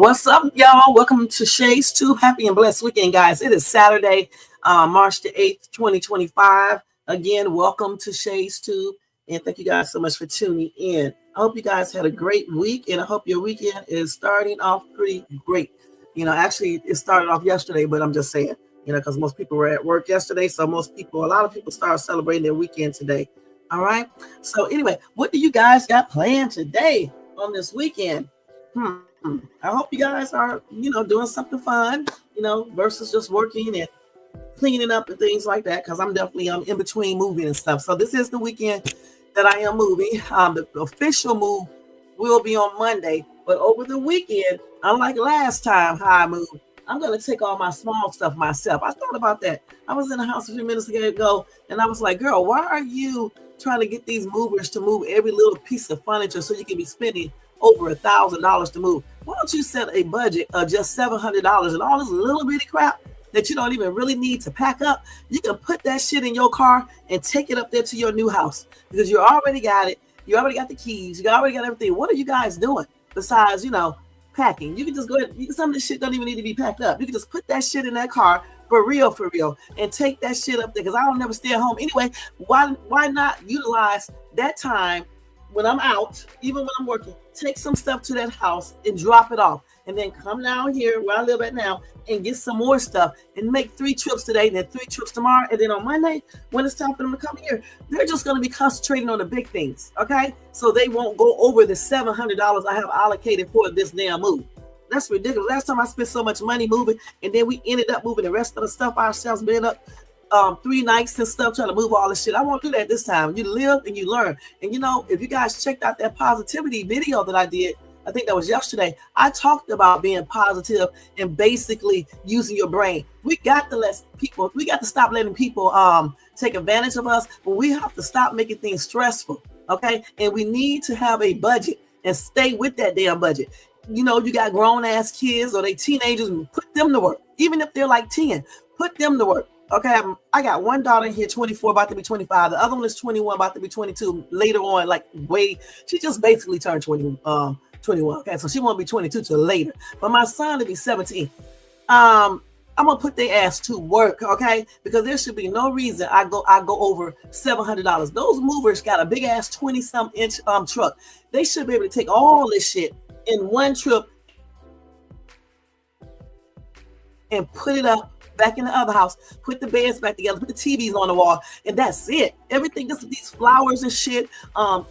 What's up, y'all? Welcome to Shay's Tube. Happy and blessed weekend, guys. It is Saturday, March the 8th, 2025. Again, welcome to Shay's Tube. And thank you guys so much for tuning in. I hope you guys had a great week, and I hope your weekend is starting off pretty great. Actually, it started off yesterday, but I'm just saying, because most people were at work yesterday. So a lot of people start celebrating their weekend today. All right. So anyway, what do you guys got planned today on this weekend? I hope you guys are, doing something fun, versus just working and cleaning up and things like that. Because I'm definitely in between moving and stuff. So this is the weekend that I am moving. The official move will be on Monday, but over the weekend, unlike last time how I moved, I'm going to take all my small stuff myself. I thought about that. I was in the house a few minutes ago, and I was like, girl, why are you trying to get these movers to move every little piece of furniture so you can be spending over $1,000 to move? Why don't you set a budget of just $700 and all this little bitty crap that you don't even really need to pack up? You can put that shit in your car and take it up there to your new house because you already got it. You already got the keys. You already got everything. What are you guys doing besides, packing? You can just go ahead. Some of this shit don't even need to be packed up. You can just put that shit in that car for real, and take that shit up there because I don't never stay at home anyway. Why not utilize that time when I'm out, even when I'm working, take some stuff to that house and drop it off, and then come down here where I live at now and get some more stuff and make 3 trips today and then 3 trips tomorrow. And then on Monday, when it's time for them to come here, they're just going to be concentrating on the big things. Okay. So they won't go over the $700 I have allocated for this damn move. That's ridiculous. Last time I spent so much money moving, and then we ended up moving the rest of the stuff ourselves, being up 3 nights and stuff, trying to move all this shit. I won't do that this time. You live and you learn. And if you guys checked out that positivity video that I did, I think that was yesterday, I talked about being positive and basically using your brain. We got to stop letting people take advantage of us, but we have to stop making things stressful. Okay. And we need to have a budget and stay with that damn budget. You got grown ass kids or they teenagers, and put them to work. Even if they're like 10, put them to work. Okay, I got one daughter in here, 24, about to be 25. The other one is 21, about to be 22. Later on, she just basically turned 21. Okay, so she won't be 22 till later. But my son will be 17. I'm gonna put their ass to work, okay? Because there should be no reason I go over $700. Those movers got a big ass 20-some inch truck. They should be able to take all this shit in one trip and put it up back in the other house, put the beds back together, put the TVs on the wall, and that's it. Everything, just these flowers and shit,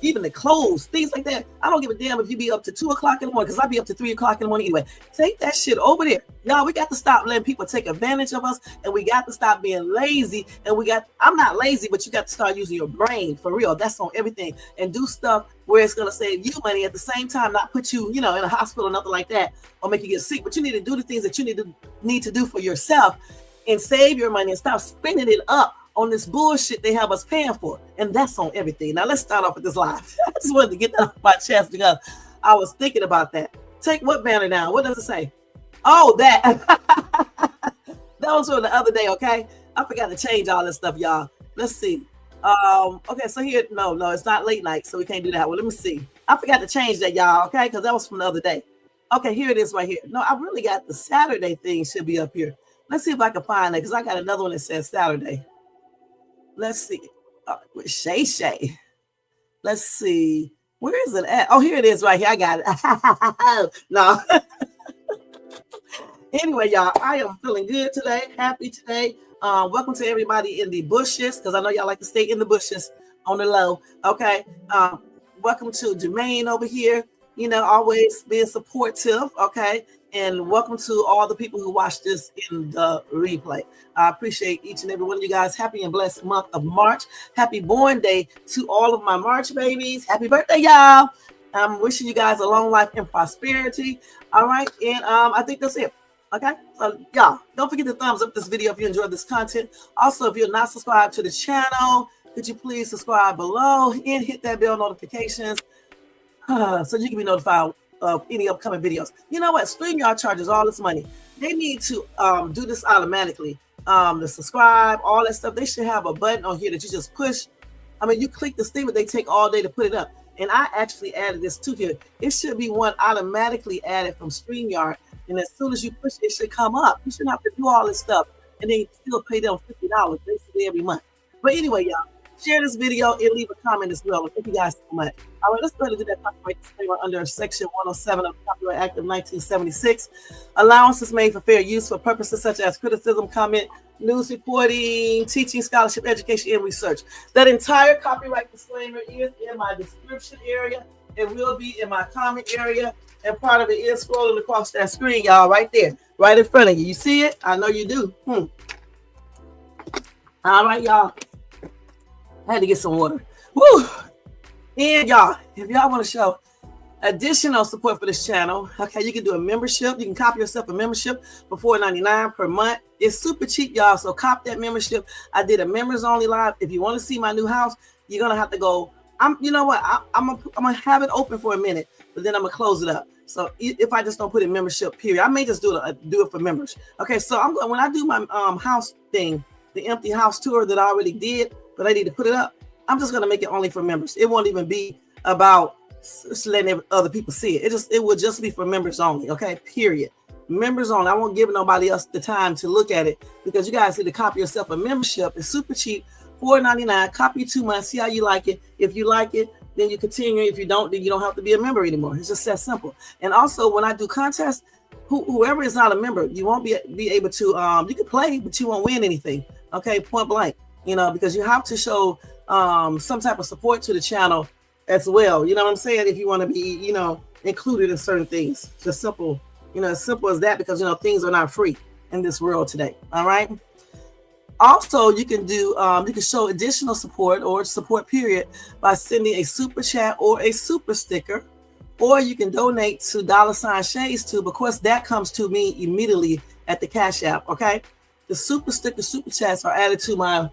even the clothes, things like that. I don't give a damn if you be up to 2 o'clock in the morning, because I'll be up to 3 o'clock in the morning anyway. Take that shit over there. Y'all, we got to stop letting people take advantage of us, and we got to stop being lazy. And I'm not lazy, but you got to start using your brain for real. That's on everything. And do stuff where it's going to save you money at the same time, not put you, in a hospital or nothing like that, or make you get sick. But you need to do the things that you need to do for yourself and save your money and stop spending it up on this bullshit they have us paying for. And that's on everything. Now let's start off with this live. I just wanted to get that off my chest because I was thinking about that. Take what banner down? What does it say? Oh, that. That was from the other day, okay? I forgot to change all this stuff, y'all. Let's see. Okay, so here, no, it's not late night, so we can't do that. Well, let me see. I forgot to change that, y'all, okay? Because that was from the other day. Okay, here it is right here. No, I really got the Saturday thing should be up here. Let's see if I can find that, because I got another one that says Saturday. Let's see. Shay. Let's see. Where is it at? Oh, here it is right here. I got it. No. Anyway, y'all, I am feeling good today. Happy today. Welcome to everybody in the bushes, because I know y'all like to stay in the bushes on the low. Okay. Welcome to Jermaine over here. Always being supportive. Okay. And welcome to all the people who watch this in the replay. I appreciate each and every one of you guys. Happy and blessed month of March. Happy born day to all of my March babies. Happy birthday, y'all. I'm wishing you guys a long life and prosperity. All right. And I think that's it. Okay. So y'all, don't forget to thumbs up this video if you enjoyed this content. Also, if you're not subscribed to the channel, could you please subscribe below and hit that bell notifications so you can be notified of any upcoming videos. You know what? StreamYard charges all this money. They need to do this automatically. The subscribe, all that stuff. They should have a button on here that you just push. I mean, you click this thing, but they take all day to put it up. And I actually added this to here. It should be one automatically added from StreamYard. And as soon as you push it should come up. You shouldn't have to do all this stuff and then still pay them $50 basically every month. But anyway, y'all, share this video and leave a comment as well. Thank you guys so much. All right, let's go ahead and do that copyright disclaimer under Section 107 of the Copyright Act of 1976. Allowance is made for fair use for purposes such as criticism, comment, news reporting, teaching, scholarship, education, and research. That entire copyright disclaimer is in my description area. It will be in my comment area. And part of it is scrolling across that screen, y'all, right there, right in front of you. You see it? I know you do. All right, y'all. I had to get some water. Woo! And y'all, if y'all want to show additional support for this channel, okay, you can do a membership. You can copy yourself a membership for $4.99 per month. It's super cheap, y'all. So cop that membership. I did a members only live. If you want to see my new house, you're gonna have to go. You know what? I'm gonna have it open for a minute, but then I'm gonna close it up. So if I just don't put in membership period, I may just do it for members. Okay, so I'm going when I do my house thing, the empty house tour that I already did, but I need to put it up. I'm just gonna make it only for members. It won't even be about letting other people see it. It will just be for members only. Okay, period. Members only. I won't give nobody else the time to look at it because you guys need to copy yourself a membership. It's super cheap. $4.99. Copy 2 months. See how you like it. If you like it, then you continue. If you don't, then you don't have to be a member anymore. It's just that simple. And also, when I do contests, whoever is not a member, you won't be able to. You can play, but you won't win anything. Okay, point blank. You know, because you have to show some type of support to the channel as well. You know what I'm saying? If you want to be, included in certain things. Just simple. As simple as that. Because things are not free in this world today. All right. Also, you can do you can show additional support or support period by sending a super chat or a super sticker, or you can donate to $ShadeStube. Of course, that comes to me immediately at the Cash App. Okay, the super sticker, super chats are added to my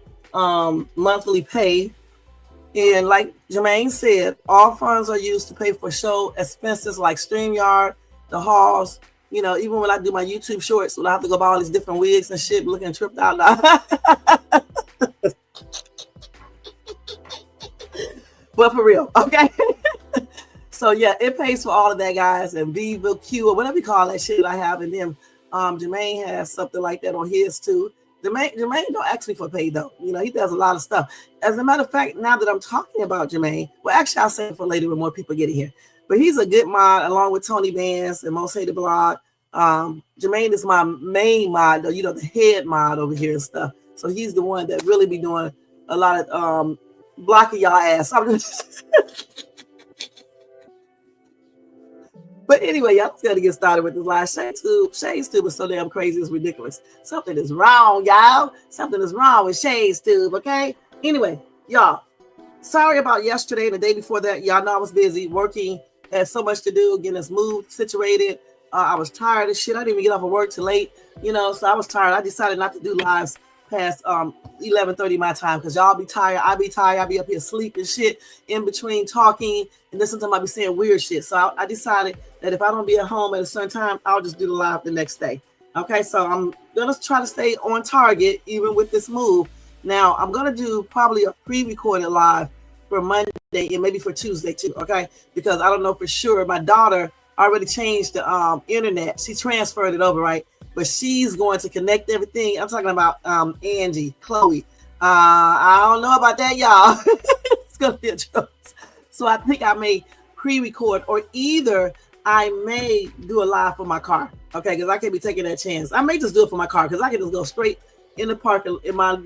monthly pay, and like Jermaine said, all funds are used to pay for show expenses like StreamYard, the halls. Even when I do my YouTube shorts, when I have to go buy all these different wigs and shit, looking tripped out. But for real, okay? So yeah, it pays for all of that, guys, and Viva Q or whatever you call that shit I have. And then Jermaine has something like that on his too. Jermaine don't ask me for pay though. He does a lot of stuff. As a matter of fact, now that I'm talking about Jermaine, well, actually I'll say it for later when more people get in here. But he's a good mod along with Tony Vance and Most Hated Blog. Jermaine is my main mod, though, the head mod over here and stuff. So he's the one that really be doing a lot of blocking y'all ass. But anyway, y'all just gotta get started with this live. ShadeStube is so damn crazy, it's ridiculous. Something is wrong, y'all. Something is wrong with ShadeStube, okay? Anyway, y'all, sorry about yesterday and the day before that. Y'all know I was busy working. Had so much to do, getting us moved, situated. I was tired of shit. I didn't even get off of work till late, so I was tired. I decided not to do lives past 11:30 my time because y'all be tired. I be tired. I be up here sleeping shit in between talking, and then sometimes I be saying weird shit. So I decided that if I don't be at home at a certain time, I'll just do the live the next day. Okay, so I'm gonna try to stay on target even with this move. Now I'm gonna do probably a pre-recorded live for Monday and maybe for Tuesday too, okay? Because I don't know for sure. My daughter already changed the internet. She transferred it over, right? But she's going to connect everything. I'm talking about Angie, Chloe. I don't know about that, y'all. It's gonna be a joke. So I think I may pre-record, or either I may do a live for my car, okay? Because I can't be taking that chance. I may just do it for my car because I can just go straight in the park in my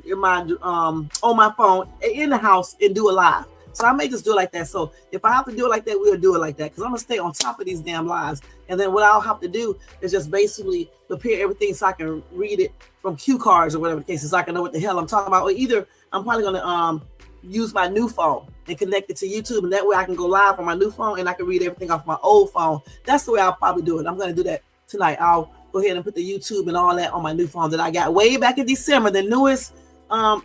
on my phone in the house and do a live. So I may just do it like that. So if I have to do it like that, we'll do it like that because I'm gonna stay on top of these damn lives. And then what I'll have to do is just basically prepare everything so I can read it from cue cards or whatever the case is, so I can know what the hell I'm talking about. Or either I'm probably gonna use my new phone and connect it to YouTube, and that way I can go live on my new phone and I can read everything off my old phone. That's the way I'll probably do it. I'm gonna do that tonight. I'll go ahead and put the YouTube and all that on my new phone that I got way back in December. The newest, what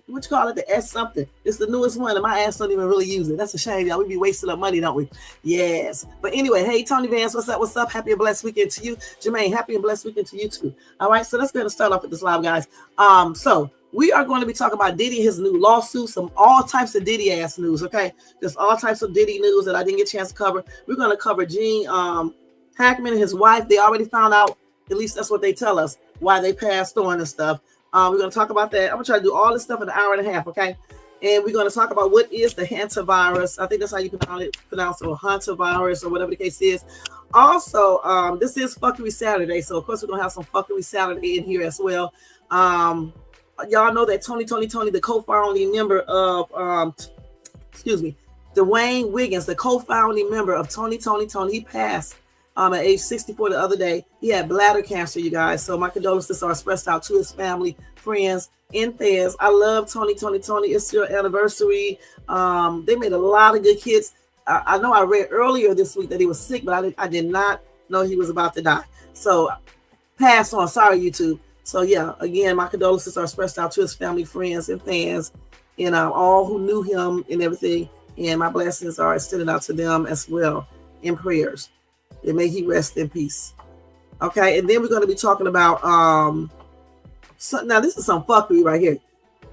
you call it, the S something. It's the newest one, and my ass don't even really use it. That's a shame, y'all. We be wasting up money, don't we? Yes. But anyway, hey, Tony Vance, what's up? What's up? Happy and blessed weekend to you. Jermaine, happy and blessed weekend to you too. All right, so let's go ahead and start off with this live, guys. So we are going to be talking about Diddy, his new lawsuit, some all types of Diddy ass news. Okay, just all types of Diddy news that I didn't get a chance to cover. We're going to cover Gene Hackman and his wife. They already found out, at least that's what they tell us, why they passed on and stuff. We're going to talk about that. I'm going to try to do all this stuff in an hour and a half. Okay. And we're going to talk about what is the Hantavirus. I think that's how you pronounce it, or Hantavirus, or whatever the case is. Also, this is Fuckery Saturday, so of course we're going to have some Fuckery Saturday in here as well. Y'all know that Tony, the co-founding member of, Dwayne Wiggins, the co-founding member of Tony, he passed at age 64 the other day. He had bladder cancer, you guys. So my condolences are expressed out to his family, friends, and fans. I love Tony. It's your anniversary. They made a lot of good hits. I know I read earlier this week that he was sick, but I did not know he was about to die. So pass on. Sorry, YouTube. So yeah, again, my condolences are expressed out to his family, friends, and fans, and all who knew him and everything. And my blessings are extended out to them as well in prayers. And may he rest in peace. Okay, and then we're going to be talking about now this is some fuckery right here.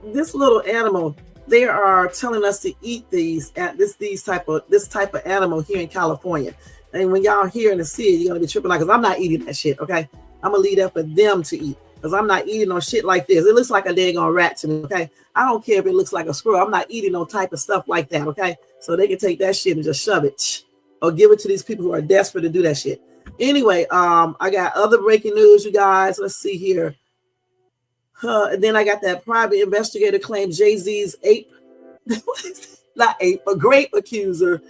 This little animal, they are telling us to eat this type of animal here in California. And when y'all hear and see it, you're gonna be tripping out, because I'm not eating that shit. Okay, I'm gonna leave that for them to eat, because I'm not eating no shit like this. It looks like a daggone rat to me. Okay, I don't care if it looks like a squirrel. I'm not eating no type of stuff like that. Okay, so they can take that shit and just shove it, or give it to these people who are desperate to do that shit. Anyway, I got other breaking news, you guys. Let's see here. And then I got that private investigator claimed Jay-Z's grape accuser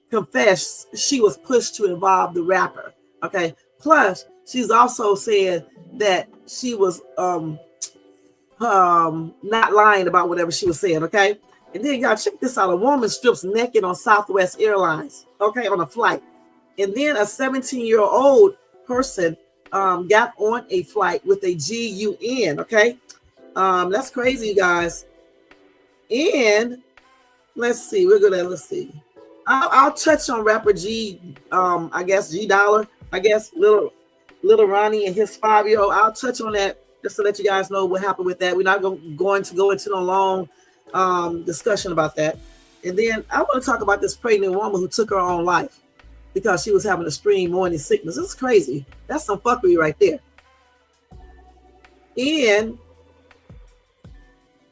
confessed she was pushed to involve the rapper. Okay. Plus, she's also said that she was not lying about whatever she was saying. Okay. And then y'all check this out. A woman strips naked on Southwest Airlines. Okay, on a flight. And then a 17-year-old person got on a flight with a GUN. Okay, that's crazy, you guys. And let's see. I'll touch on rapper G. I guess G Dollar. I guess Little Ronnie and his 5-year-old. I'll touch on that just to let you guys know what happened with that. We're not going to go into no long discussion about that. And then I want to talk about this pregnant woman who took her own life because she was having extreme morning sickness. This is crazy. That's some fuckery right there. And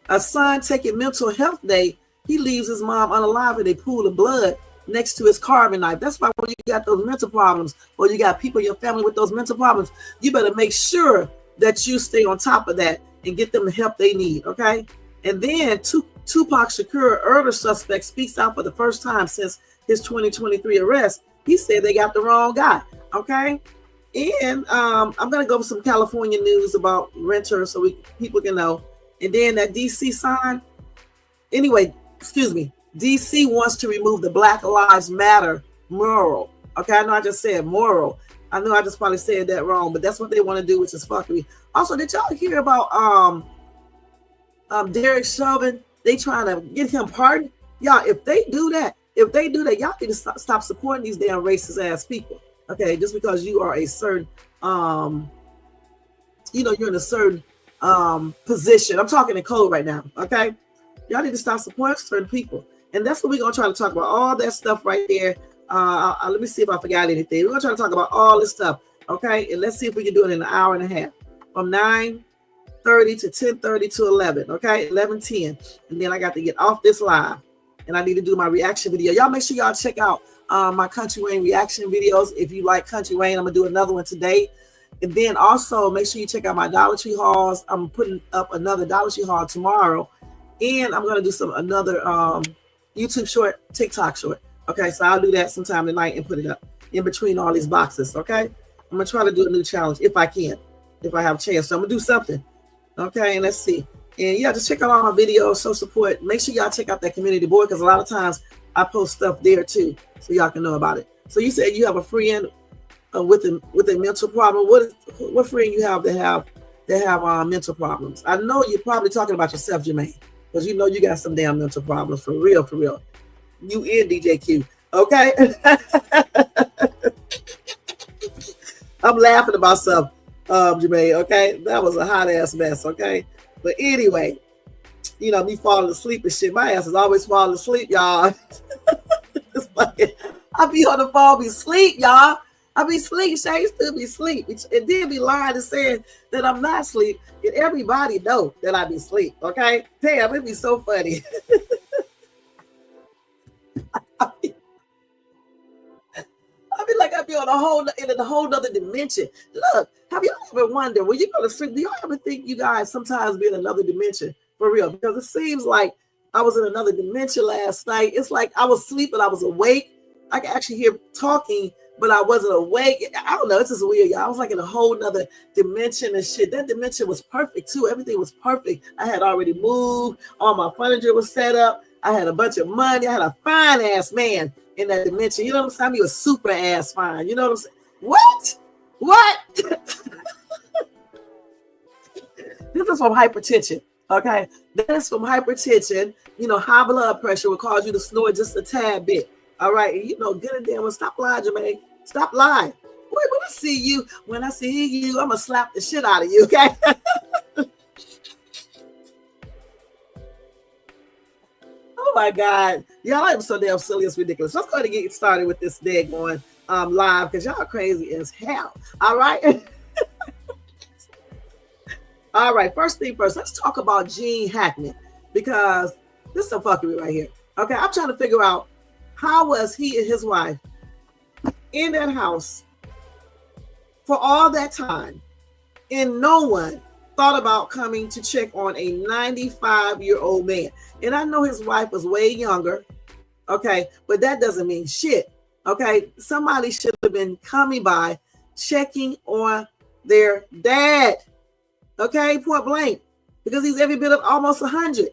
a son taking mental health day, he leaves his mom unalive in a pool of blood next to his carving knife. That's why when you got those mental problems, or you got people in your family with those mental problems, you better make sure that you stay on top of that and get them the help they need. Okay. And then Tupac Shakur, murder suspect, speaks out for the first time since his 2023 arrest. He said they got the wrong guy. Okay. And I'm going to go over some California news about renters so people can know. And then that DC sign. Anyway, DC wants to remove the Black Lives Matter mural. Okay, I know I just said moral. I know I just probably said that wrong, but that's what they want to do, which is fuckery. Also, did y'all hear about Derek Chauvin? They trying to get him pardoned. Y'all, if they do that, y'all need to stop supporting these damn racist ass people. Okay, just because you are a certain, you're in a certain position. I'm talking in code right now. Okay, y'all need to stop supporting certain people, and that's what we're gonna try to talk about. All that stuff right there. Let me see if I forgot anything. We're gonna try to talk about all this stuff. Okay, and let's see if we can do it in an hour and a half, from 9:30 to 10:30 to 11. Okay, 11:10, and then I got to get off this live, and I need to do my reaction video. Y'all make sure y'all check out my Country Wayne reaction videos. If you like Country Wayne, I'm gonna do another one today. And then also make sure you check out my Dollar Tree hauls. I'm putting up another Dollar Tree haul tomorrow, and I'm gonna do another YouTube short, TikTok short. Okay, so I'll do that sometime tonight and put it up in between all these boxes. Okay, I'm gonna try to do a new challenge if I can, if I have a chance. So I'm gonna do something. Okay, and let's see. And yeah, just check out all my videos, show support. Make sure y'all check out that community board, because a lot of times I post stuff there too, so y'all can know about it. So you said you have a friend with a mental problem. What friend you have that have mental problems? I know you're probably talking about yourself, Jermaine, because you know you got some damn mental problems for real, for real. You and DJ Q, okay? I'm laughing about stuff, Jermaine. Okay, that was a hot ass mess. Okay, but anyway, you know, me falling asleep and shit. My ass is always falling asleep, y'all. I be on the phone, be sleep, y'all. I be sleep. Shay still be sleep. And then be lying and saying that I'm not asleep. And everybody know that I be sleep. Okay? Damn, it'd be so funny. I be like I be on in a whole nother dimension. Look, have you ever wondered when you go to sleep? Do you ever think you guys sometimes be in another dimension for real? Because it seems like I was in another dimension last night. It's like I was asleep, but I was awake. I could actually hear talking, but I wasn't awake. I don't know. It's just weird, y'all. I was like in a whole nother dimension and shit. That dimension was perfect too. Everything was perfect. I had already moved. All my furniture was set up. I had a bunch of money. I had a fine ass man in that dimension. You know what I'm saying? He was super ass fine. You know what I'm saying? What? This is from hypertension. Okay. That is from hypertension. You know, high blood pressure will cause you to snore just a tad bit. All right. And you know, good and damn well, stop lying, Jermaine. Stop lying. Boy, when I see you, I'm going to slap the shit out of you. Okay. Oh my God. Y'all am so damn silly. It's ridiculous. Let's go ahead and get started with this day going live because y'all crazy as hell. All right. All right. First thing first, let's talk about Gene Hackman because this is some fuckery right here. Okay. I'm trying to figure out how was he and his wife in that house for all that time and no one thought about coming to check on a 95-year-old man. And I know his wife was way younger, okay, but that doesn't mean shit, okay? Somebody should have been coming by checking on their dad, okay, point blank, because he's every bit of almost 100.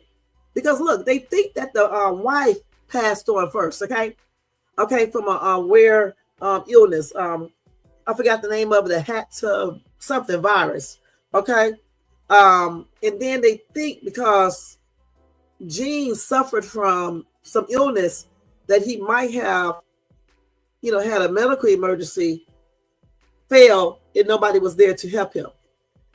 Because look, they think that the wife passed on first, okay, from a rare illness. I forgot the name of it, the something virus, okay. And then they think because Gene suffered from some illness that he might have, you know, had a medical emergency, failed, and nobody was there to help him.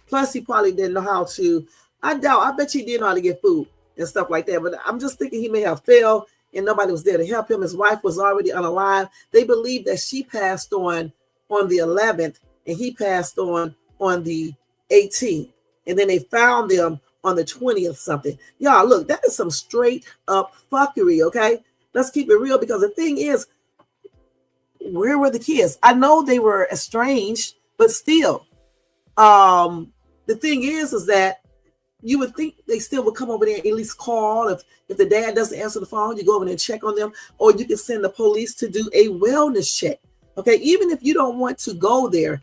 Plus, he probably didn't know how to, I bet he didn't know how to get food and stuff like that. But I'm just thinking he may have failed and nobody was there to help him. His wife was already unalive. They believe that she passed on the 11th and he passed on the 18th. And then they found them on the 20th something. Y'all, look, that is some straight up fuckery, okay? Let's keep it real because the thing is, where were the kids? I know they were estranged, but still, the thing is that you would think they still would come over there and at least call. If the dad doesn't answer the phone, you go over there and check on them, or you can send the police to do a wellness check, okay? Even if you don't want to go there,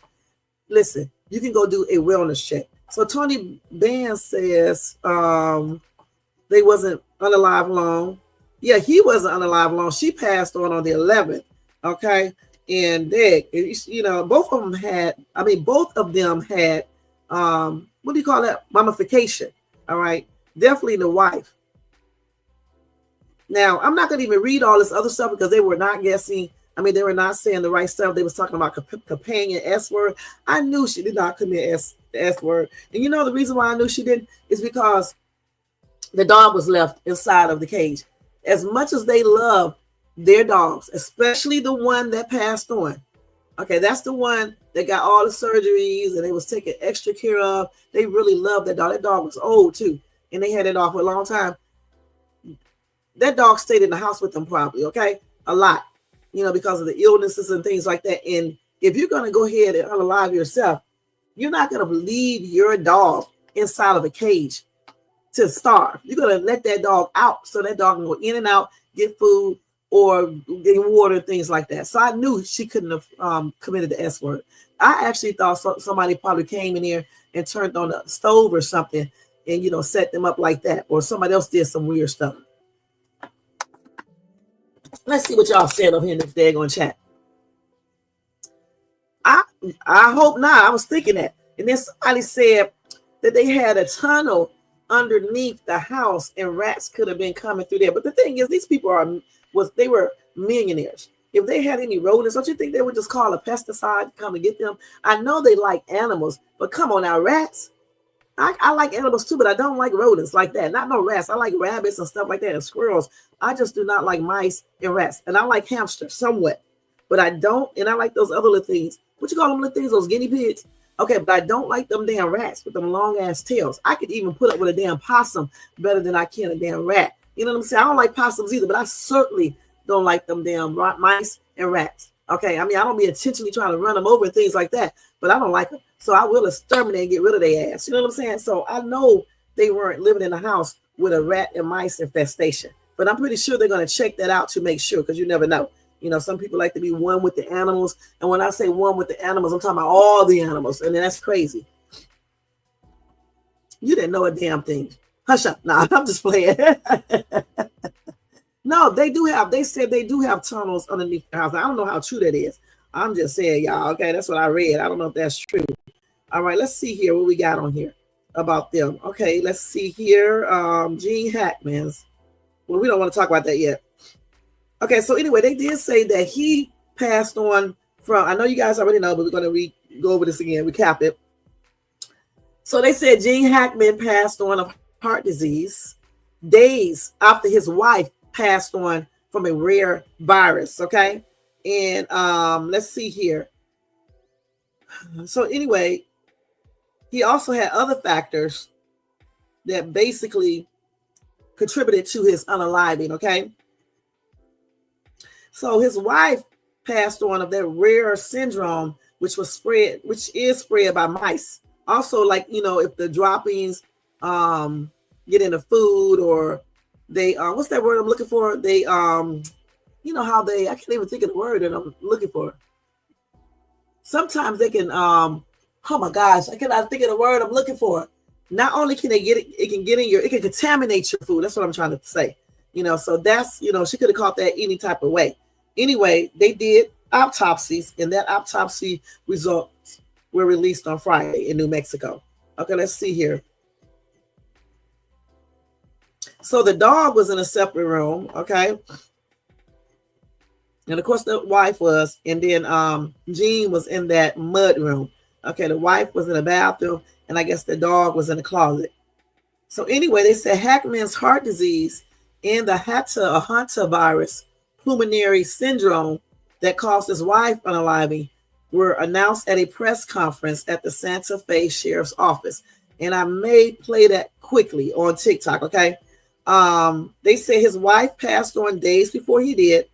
listen, you can go do a wellness check. So Tony Band says they wasn't unalive long. Yeah, he wasn't unalive long. She passed on the 11th. Okay, and they, you know, both of them had what do you call that? Mummification. All right, definitely the wife. Now I'm not going to even read all this other stuff because they were not guessing. I mean, they were not saying the right stuff. They was talking about companion S word. I knew she did not commit the S word. And you know the reason why I knew she didn't is because the dog was left inside of the cage. As much as they love their dogs, especially the one that passed on. Okay, that's the one that got all the surgeries and they was taking extra care of. They really loved that dog. That dog was old too. And they had it off for a long time. That dog stayed in the house with them probably, okay? A lot. You know, because of the illnesses and things like that. And if you're going to go ahead and unalive yourself, you're not going to leave your dog inside of a cage to starve. You're going to let that dog out so that dog can go in and out, get food or get water, things like that. So I knew she couldn't have committed the S word. I actually thought somebody probably came in here and turned on the stove or something and, you know, set them up like that. Or somebody else did some weird stuff. Let's see what y'all said over here in this daggone chat. I hope not. I was thinking that. And then somebody said that they had a tunnel underneath the house and rats could have been coming through there. But the thing is, these people they were millionaires. If they had any rodents, don't you think they would just call a pesticide to come and get them? I know they like animals, but come on now, rats. I like animals too, but I don't like rodents like that. Not no rats. I like rabbits and stuff like that and squirrels. I just do not like mice and rats. And I like hamsters somewhat, but I don't. And I like those other little things. What you call them little things? Those guinea pigs. Okay, but I don't like them damn rats with them long ass tails. I could even put up with a damn possum better than I can a damn rat. You know what I'm saying? I don't like possums either, but I certainly don't like them damn mice and rats. Okay, I mean, I don't be intentionally trying to run them over and things like that, but I don't like them. So I will exterminate and get rid of their ass. You know what I'm saying? So I know they weren't living in a house with a rat and mice infestation, but I'm pretty sure they're going to check that out to make sure, because you never know. You know, some people like to be one with the animals. And when I say one with the animals, I'm talking about all the animals. And that's crazy. You didn't know a damn thing. Hush up. Nah, I'm just playing. No, they said they do have tunnels underneath the house. I don't know how true that is. I'm just saying, y'all. Okay, that's what I read. I don't know if that's true. All right, let's see here what we got on here about them. Okay, let's see here. Gene Hackman's. Well, we don't want to talk about that yet. Okay, so anyway, they did say that he passed on from, I know you guys already know, but we're going to go over this again, recap it. So they said Gene Hackman passed on of heart disease days after his wife passed on from a rare virus, okay? And let's see here. So anyway, he also had other factors that basically contributed to his unaliving, okay? So his wife passed on of that rare syndrome, which is spread by mice. Also, like, you know, if the droppings get into food, or they what's that word I'm looking for? They you know how I can't even think of the word that I'm looking for. Sometimes they can oh my gosh, I cannot think of the word I'm looking for. Not only can they get it can get in it can contaminate your food. That's what I'm trying to say. You know, so that's, you know, she could have caught that any type of way. Anyway, they did autopsies, and that autopsy results were released on Friday in New Mexico. Okay, let's see here. So the dog was in a separate room, okay? And of course the wife was, and then Gene was in that mud room. Okay, the wife was in the bathroom, and I guess the dog was in the closet. So anyway, they said Hackman's heart disease and the Hantavirus pulmonary syndrome that caused his wife unaliving were announced at a press conference at the Santa Fe Sheriff's Office. And I may play that quickly on TikTok, okay? They say his wife passed on days before he did,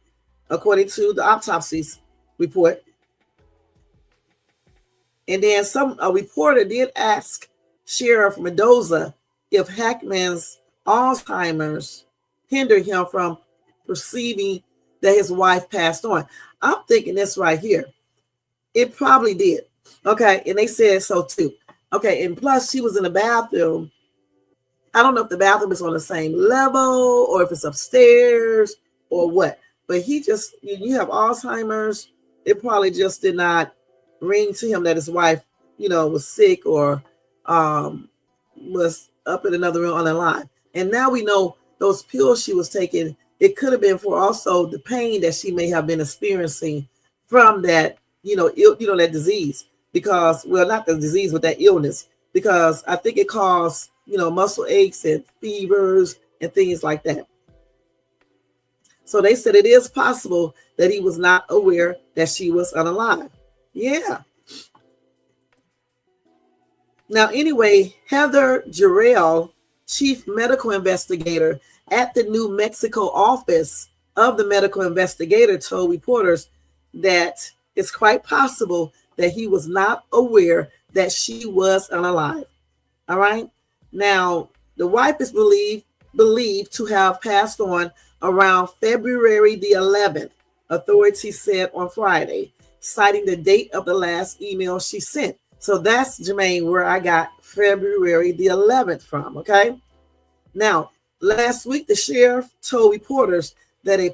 according to the autopsies report. And then a reporter did ask Sheriff Mendoza if Hackman's Alzheimer's hindered him from perceiving that his wife passed on. I'm thinking this right here. It probably did. Okay. And they said so too. Okay. And plus she was in the bathroom. I don't know if the bathroom is on the same level or if it's upstairs or what, but you have Alzheimer's. It probably just did not ring to him that his wife, you know, was sick or was up in another room unalive. And now we know those pills she was taking, it could have been for also the pain that she may have been experiencing from that, that disease, because, well, not the disease, but that illness, because I think it caused, muscle aches and fevers and things like that. So they said it is possible that he was not aware that she was unalive. Yeah. Now, anyway, Heather Jarrell, chief medical investigator at the New Mexico office of the medical investigator, told reporters that it's quite possible that he was not aware that she was unalive. All right. Now, the wife is believed to have passed on around February the 11th, authorities said on Friday, citing the date of the last email she sent. So that's, Jermaine, where I got February the 11th from, okay? Now, last week, the sheriff told reporters that a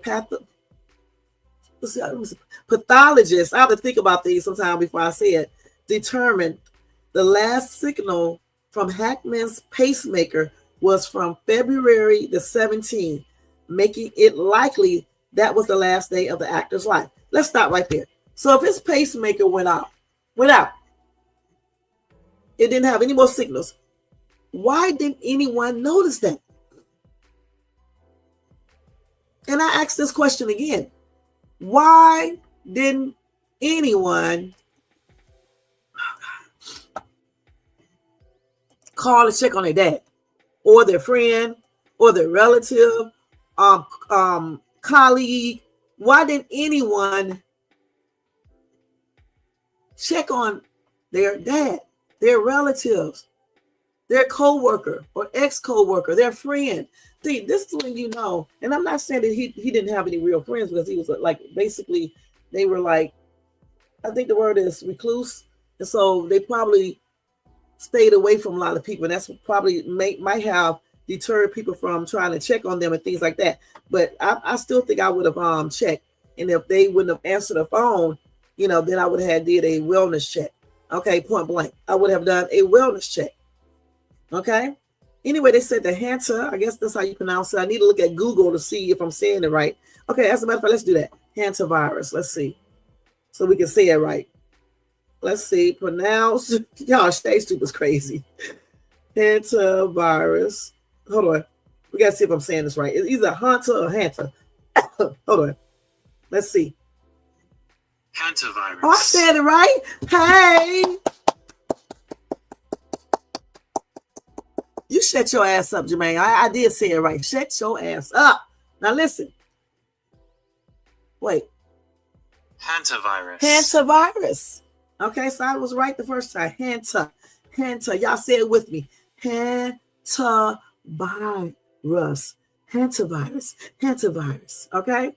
pathologist, I have to think about these sometime before I say it, determined the last signal from Hackman's pacemaker was from February the 17th, making it likely that was the last day of the actor's life. Let's stop right there. So if his pacemaker went out, it didn't have any more signals. Why didn't anyone notice that? And I ask this question again. Why didn't anyone call and check on their dad or their friend or their relative, colleague? Why didn't anyone check on their dad, their relatives, their co-worker or ex-co-worker, their friend? See, this is when you know, and I'm not saying that he didn't have any real friends, because he was like, basically, they were like, I think the word is recluse. And so they probably stayed away from a lot of people. And that's what probably might have deterred people from trying to check on them and things like that. But I still think I would have checked. And if they wouldn't have answered the phone, then I would have did a wellness check. Okay, point blank. I would have done a wellness check. Okay. Anyway, they said the Hanta, I guess that's how you pronounce it. I need to look at Google to see if I'm saying it right. Okay, as a matter of fact, let's do that. Hantavirus. Let's see. So we can say it right. Let's see. Pronounce. Y'all, Stay Stupid's crazy. Hantavirus. Hold on. We got to see if I'm saying this right. It's either Hunter or Hanta. Hold on. Let's see. Hantavirus. Oh, I said it right. Hey. You shut your ass up, Jermaine. I did say it right. Shut your ass up. Now listen. Wait. Hantavirus. Hantavirus. Okay, so I was right the first time. Hanta. Y'all say it with me. Hantavirus. Hantavirus. Okay.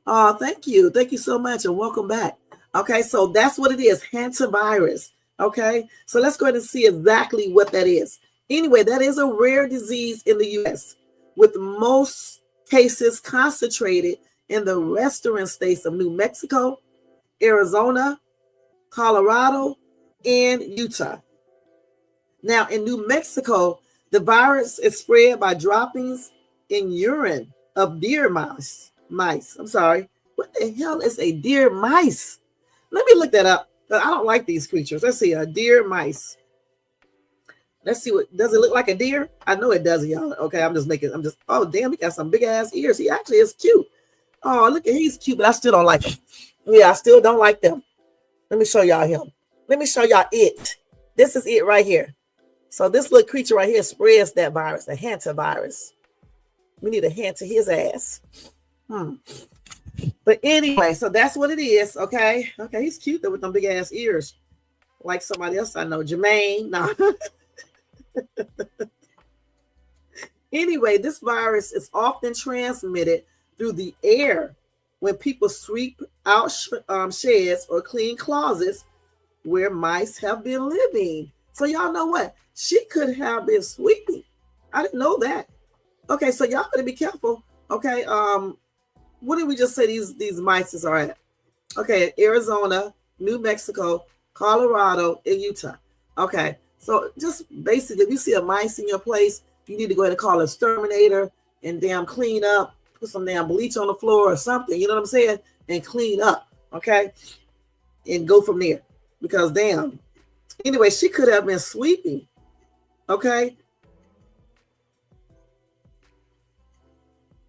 Oh, thank you. Thank you so much, and welcome back. Okay, so that's what it is. Hantavirus. Okay, so let's go ahead and see exactly what that is. Anyway, that is a rare disease in the U.S., with most cases concentrated in the western states of New Mexico, Arizona, Colorado, and Utah. Now, in New Mexico, the virus is spread by droppings in urine of deer mice. I'm sorry. What the hell is a deer mice? Let me look that up. I don't like these creatures. Let's see, a deer mice. Let's see, what does it look like? A deer? I know it doesn't, y'all. Okay, oh damn, he got some big ass ears. He actually is cute. Oh, look at, he's cute, but I still don't like him. Yeah, I still don't like them. Let me show y'all him. Let me show y'all it. This is it right here. So this little creature right here spreads that virus, the hantavirus. We need a hand to his ass. But anyway, so that's what it is. Okay, he's cute though with them big ass ears, like somebody else I know, Jermaine. No. Anyway, this virus is often transmitted through the air when people sweep out sheds or clean closets where mice have been living. So y'all know what? She could have been sweeping. I didn't know that. Okay, so y'all better be careful. Okay, what did we just say these mice are at? Okay, Arizona, New Mexico, Colorado, and Utah. Okay, so just basically, if you see a mice in your place, you need to go ahead and call an exterminator and damn clean up, put some damn bleach on the floor or something, you know what I'm saying? And clean up, okay? And go from there. Because damn. Anyway, she could have been sweeping, okay?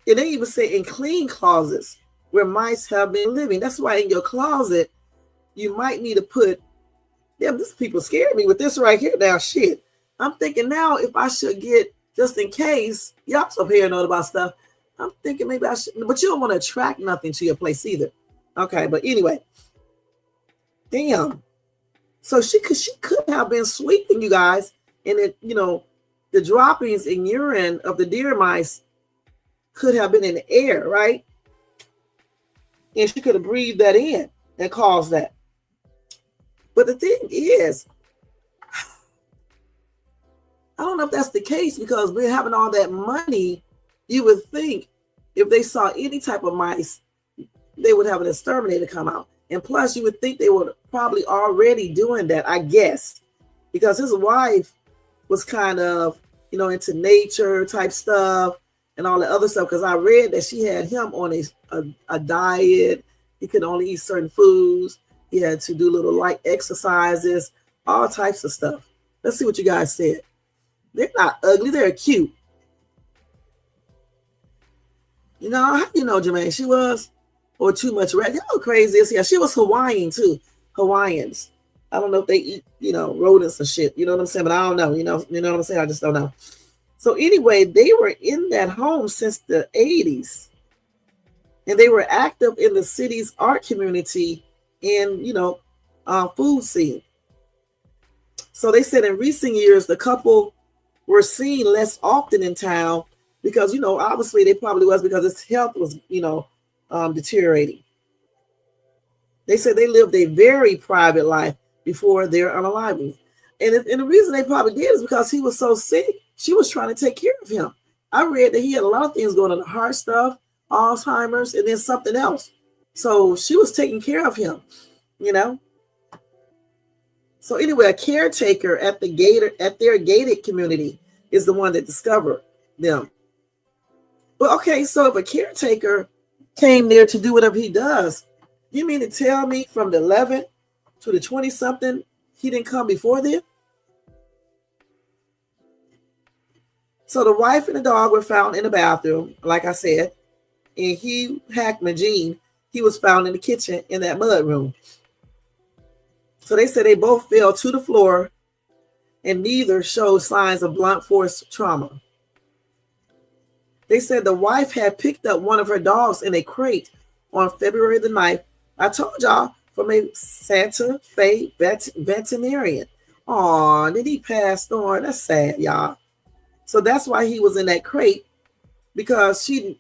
And they even say in clean closets where mice have been living. That's why in your closet, you might need to put, damn, this people scared me with this right here now, shit. I'm thinking now if I should get, just in case, y'all so paranoid about stuff, I'm thinking maybe I should, but you don't want to attract nothing to your place either. Okay, but anyway, damn. So she could have been sweeping, you guys, and it, the droppings in urine of the deer mice could have been in the air, right? And she could have breathed that in and caused that. But the thing is, I don't know if that's the case, because we're having all that money. You would think if they saw any type of mice, they would have an exterminator come out. And plus, you would think they were probably already doing that, I guess, because his wife was kind of, into nature type stuff and all the other stuff. Because I read that she had him on a diet. He could only eat certain foods. He had to do little light exercises, all types of stuff. Let's see what you guys said. They're not ugly. They're cute. You know, how you know, Jermaine? She was, or too much red. You know how crazy is? Yeah, she was Hawaiian too. Hawaiians. I don't know if they eat, rodents and shit. You know what I'm saying? But I don't know. You know what I'm saying? I just don't know. So anyway, they were in that home since the 80s. And they were active in the city's art community and, food scene. So they said in recent years, the couple were seen less often in town because, obviously they probably was because his health was, deteriorating. They said they lived a very private life before their unaliving. And the reason they probably did is because he was so sick, she was trying to take care of him. I read that he had a lot of things going on, heart stuff, Alzheimer's, and then something else. So she was taking care of him, So anyway, a caretaker at their gated community is the one that discovered them. Well, okay, so if a caretaker came there to do whatever he does, you mean to tell me from the 11th to the 20-something, he didn't come before then? So the wife and the dog were found in the bathroom, like I said, and Gene Hackman, he was found in the kitchen in that mud room. So they said they both fell to the floor and neither showed signs of blunt force trauma. They said the wife had picked up one of her dogs in a crate on February the 9th. I told y'all, from a Santa Fe veterinarian. Oh, then he passed on. That's sad, y'all. So that's why he was in that crate, because she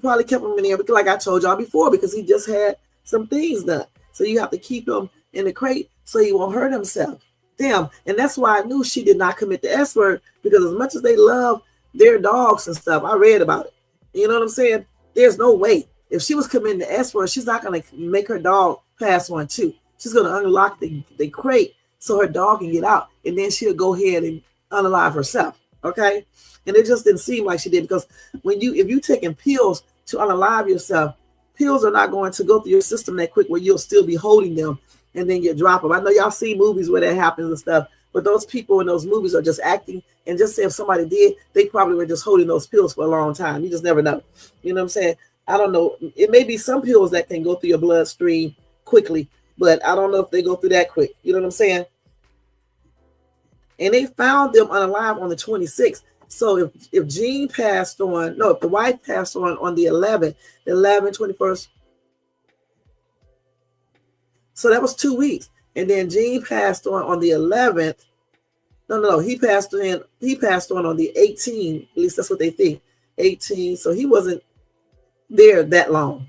probably kept him in there, because like I told y'all before, because he just had some things done. So you have to keep him in the crate so he won't hurt himself. Damn. And that's why I knew she did not commit the S word, because as much as they love their dogs and stuff, I read about it. You know what I'm saying? There's no way. If she was committing the S word, she's not going to make her dog pass one too. She's going to unlock the crate so her dog can get out, and then she'll go ahead and unalive herself. Okay? And it just didn't seem like she did, because if you're taking pills to unalive yourself, pills are not going to go through your system that quick where you'll still be holding them and then you drop them. I know y'all see movies where that happens and stuff, but those people in those movies are just acting, and just say if somebody did, they probably were just holding those pills for a long time. You just never know. You know what I'm saying? I don't know. It may be some pills that can go through your bloodstream quickly, but I don't know if they go through that quick. You know what I'm saying? And they found them unalive on the 26th. So if Gene passed on, no, if the wife passed on the 11th, 21st. So that was 2 weeks. And then Gene passed on the 11th. No, he passed on the 18th. At least that's what they think. 18. So he wasn't there that long.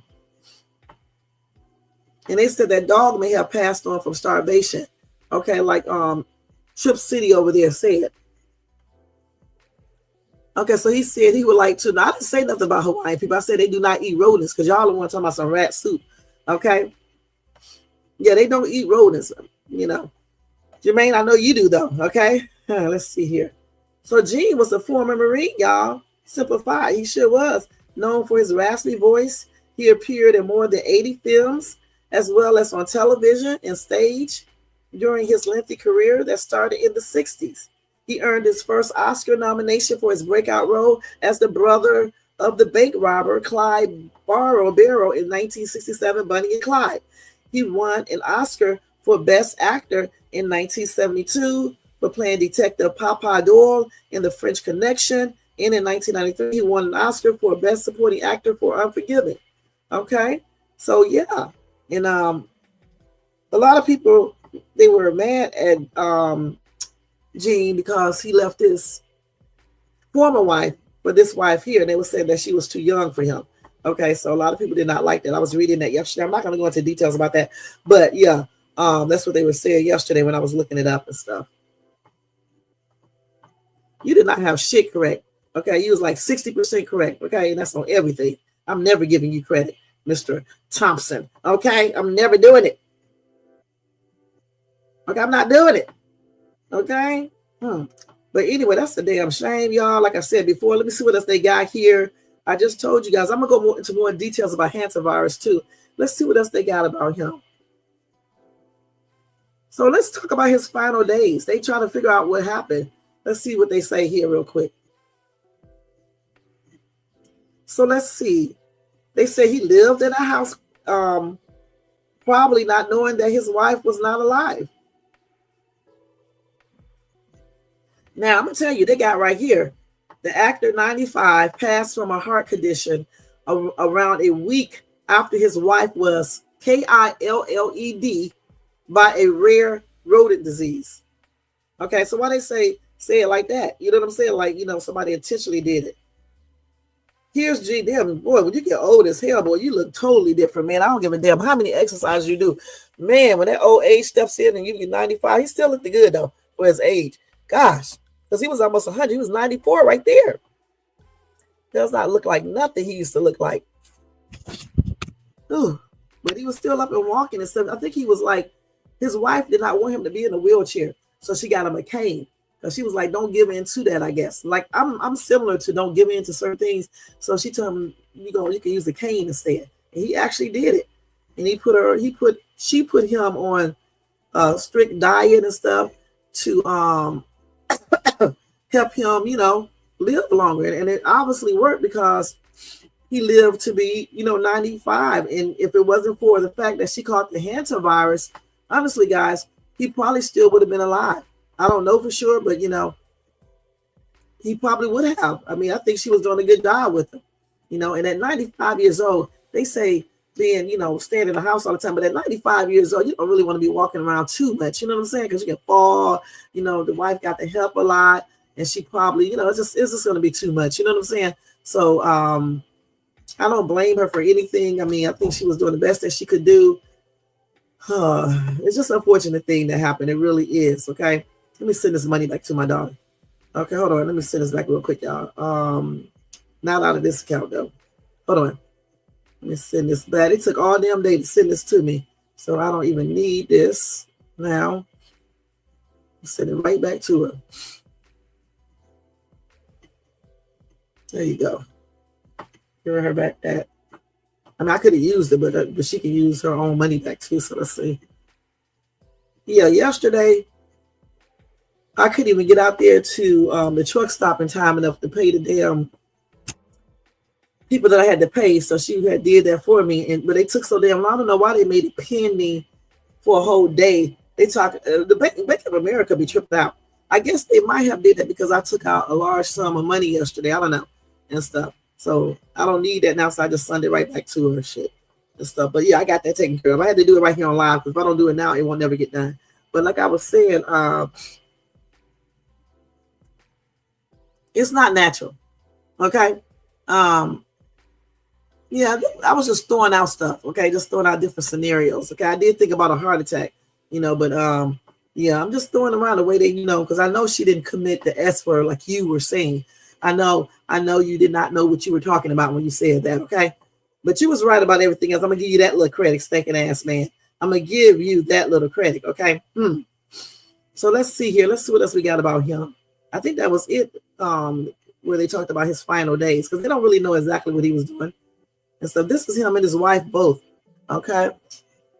And they said that dog may have passed on from starvation. Okay, like Trip City over there said. Okay, so he said he would like to. Now, I didn't say nothing about Hawaiian people. I said they do not eat rodents, because y'all are want to talk about some rat soup. Okay? Yeah, they don't eat rodents, Jermaine, I know you do, though. Okay? Let's see here. So Gene was a former Marine, y'all. Simplified. He sure was. Known for his raspy voice. He appeared in more than 80 films, as well as on television and stage during his lengthy career that started in the 60s. He earned his first Oscar nomination for his breakout role as the brother of the bank robber Clyde Barrow in 1967, Bonnie and Clyde. He won an Oscar for Best Actor in 1972 for playing Detective Papa Doyle in The French Connection. And in 1993, he won an Oscar for Best Supporting Actor for Unforgiven. Okay? So, yeah. And a lot of people, they were mad at Gene because he left his former wife for this wife here, and they were saying that she was too young for him. Okay, so a lot of people did not like that. I was reading that yesterday. I'm not going to go into details about that, but yeah, that's what they were saying yesterday when I was looking it up and stuff. You did not have shit correct. Okay, you was like 60% correct. Okay, and that's on everything. I'm never giving you credit, Mr. Thompson. Okay, I'm never doing it. Okay, I'm not doing it. Okay. But anyway, that's a damn shame, y'all. Like I said before, let me see what else they got here. I just told you guys, I'm going to go into more details about Hantavirus too. Let's see what else they got about him. So let's talk about his final days. They try to figure out what happened. Let's see what they say here real quick. So let's see. They say he lived in a house, probably not knowing that his wife was not alive. Now, I'm going to tell you, they got right here. The actor, 95, passed from a heart condition around a week after his wife was killed by a rare rodent disease. Okay, so why they say it like that? You know what I'm saying? Like, somebody intentionally did it. Here's G. Damn, boy, when you get old as hell, boy, you look totally different, man. I don't give a damn how many exercises you do. Man, when that old age steps in and you get 95, he still looked good, though, for his age. Gosh, because he was almost 100. He was 94 right there. Does not look like nothing he used to look like. Ooh, but he was still up and walking and stuff. I think he was like, his wife did not want him to be in a wheelchair, so she got him a cane. Because she was like, don't give in to that, I guess. Like, I'm similar to don't give in to certain things. So she told him, you can use the cane instead. And he actually did it. And she put him on strict diet and stuff to help him, live longer. And it obviously worked because he lived to be, 95. And if it wasn't for the fact that she caught the Hantavirus, honestly, guys, he probably still would have been alive. I don't know for sure, but, he probably would have. I mean, I think she was doing a good job with him, and at 95 years old, they say being, staying in the house all the time. But at 95 years old, you don't really want to be walking around too much. You know what I'm saying? Because you can fall, the wife got to help a lot. And she probably, it's just going to be too much. You know what I'm saying? So I don't blame her for anything. I mean, I think she was doing the best that she could do. It's just an unfortunate thing that happened. It really is. Okay. Let me send this money back to my daughter. Okay, hold on. Let me send this back real quick, y'all. Not out of this account, though. Hold on. Let me send this back. It took all damn day to send this to me, so I don't even need this now. Send it right back to her. There you go. Give her back that. I mean, I could have used it, but she can use her own money back too. So let's see. Yeah, yesterday I couldn't even get out there to the truck stop in time enough to pay the damn people that I had to pay. So she had did that for me, but they took so damn long. I don't know why they made it pending for a whole day. They talk the Bank of America be tripped out. I guess they might have did that because I took out a large sum of money yesterday. I don't know and stuff. So I don't need that now. So I just send it right back to her shit and stuff. But yeah, I got that taken care of. I had to do it right here on live because if I don't do it now, it won't never get done. But like I was saying, it's not natural. Okay. Yeah, I was just throwing out stuff. Okay. Just throwing out different scenarios. Okay. I did think about a heart attack, but yeah, I'm just throwing around the way they, because I know she didn't commit the S word like you were saying. I know you did not know what you were talking about when you said that. Okay. But you was right about everything else. I'm going to give you that little credit, stinking ass man. I'm going to give you that little credit. Okay. So let's see here. Let's see what else we got about him. I think that was it. Where they talked about his final days because they don't really know exactly what he was doing. And so this is him and his wife both. Okay.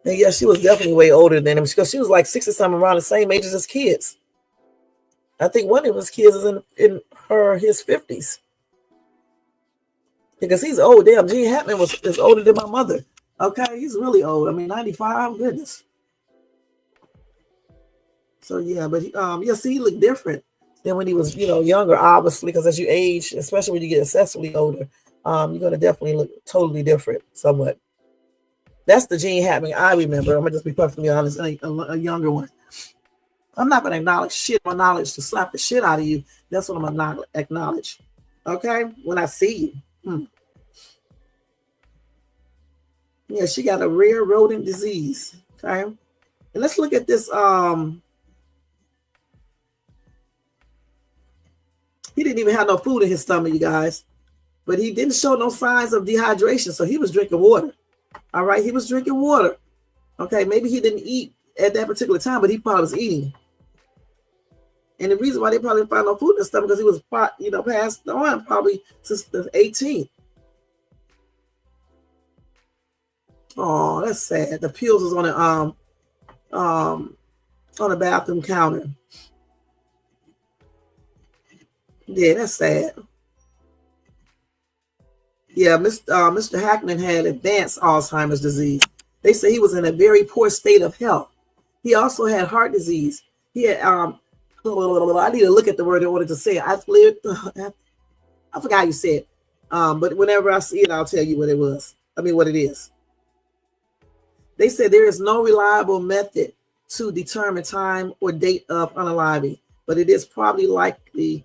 And yeah, she was definitely way older than him because she was like 60 something, around the same age as his kids. I think one of his kids is in his 50s. Because he's old. Damn, Gene Hackman is older than my mother. Okay, he's really old. I mean, 95, goodness. So yeah, but see, he looked different than when he was, younger, obviously, because as you age, especially when you get excessively older, you're gonna definitely look totally different, somewhat. That's the Gene Hackman I remember. I'm gonna just be perfectly honest, a younger one. I'm not gonna acknowledge shit on knowledge to slap the shit out of you. That's what I'm gonna acknowledge. Okay, when I see you. Yeah, she got a rare rodent disease. Okay, and let's look at this. He didn't even have no food in his stomach, you guys. But he didn't show no signs of dehydration, so he was drinking water. All right, he was drinking water. Okay, maybe he didn't eat at that particular time, but he probably was eating. And the reason why they probably didn't find no food in his stomach because he was, passed on probably since the 18th. Oh, that's sad. The pills was on the bathroom counter. Yeah, that's sad. Yeah, Mr. Hackman had advanced Alzheimer's disease. They say he was in a very poor state of health. He also had heart disease. He had I need to look at the word in order to say it. I forgot how you said it. But whenever I see it, I'll tell you what it was. What it is. They said there is no reliable method to determine time or date of unaliving, but it is probably likely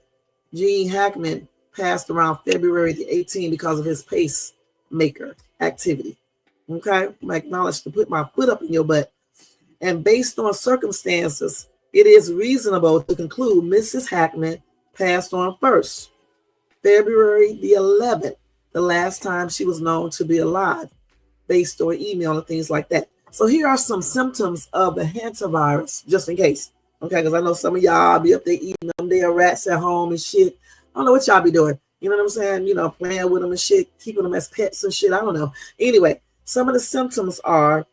Gene Hackman passed around February the 18th because of his pacemaker activity. Okay, I'm acknowledged to put my foot up in your butt. And based on circumstances, it is reasonable to conclude Mrs. Hackman passed on first, February the 11th, the last time she was known to be alive, based on email and things like that. So here are some symptoms of the hantavirus, just in case. Okay, because I know some of y'all be up there eating them damn rats at home and shit. I don't know what y'all be doing. You know what I'm saying? Playing with them and shit, keeping them as pets and shit. I don't know. Anyway, some of the symptoms are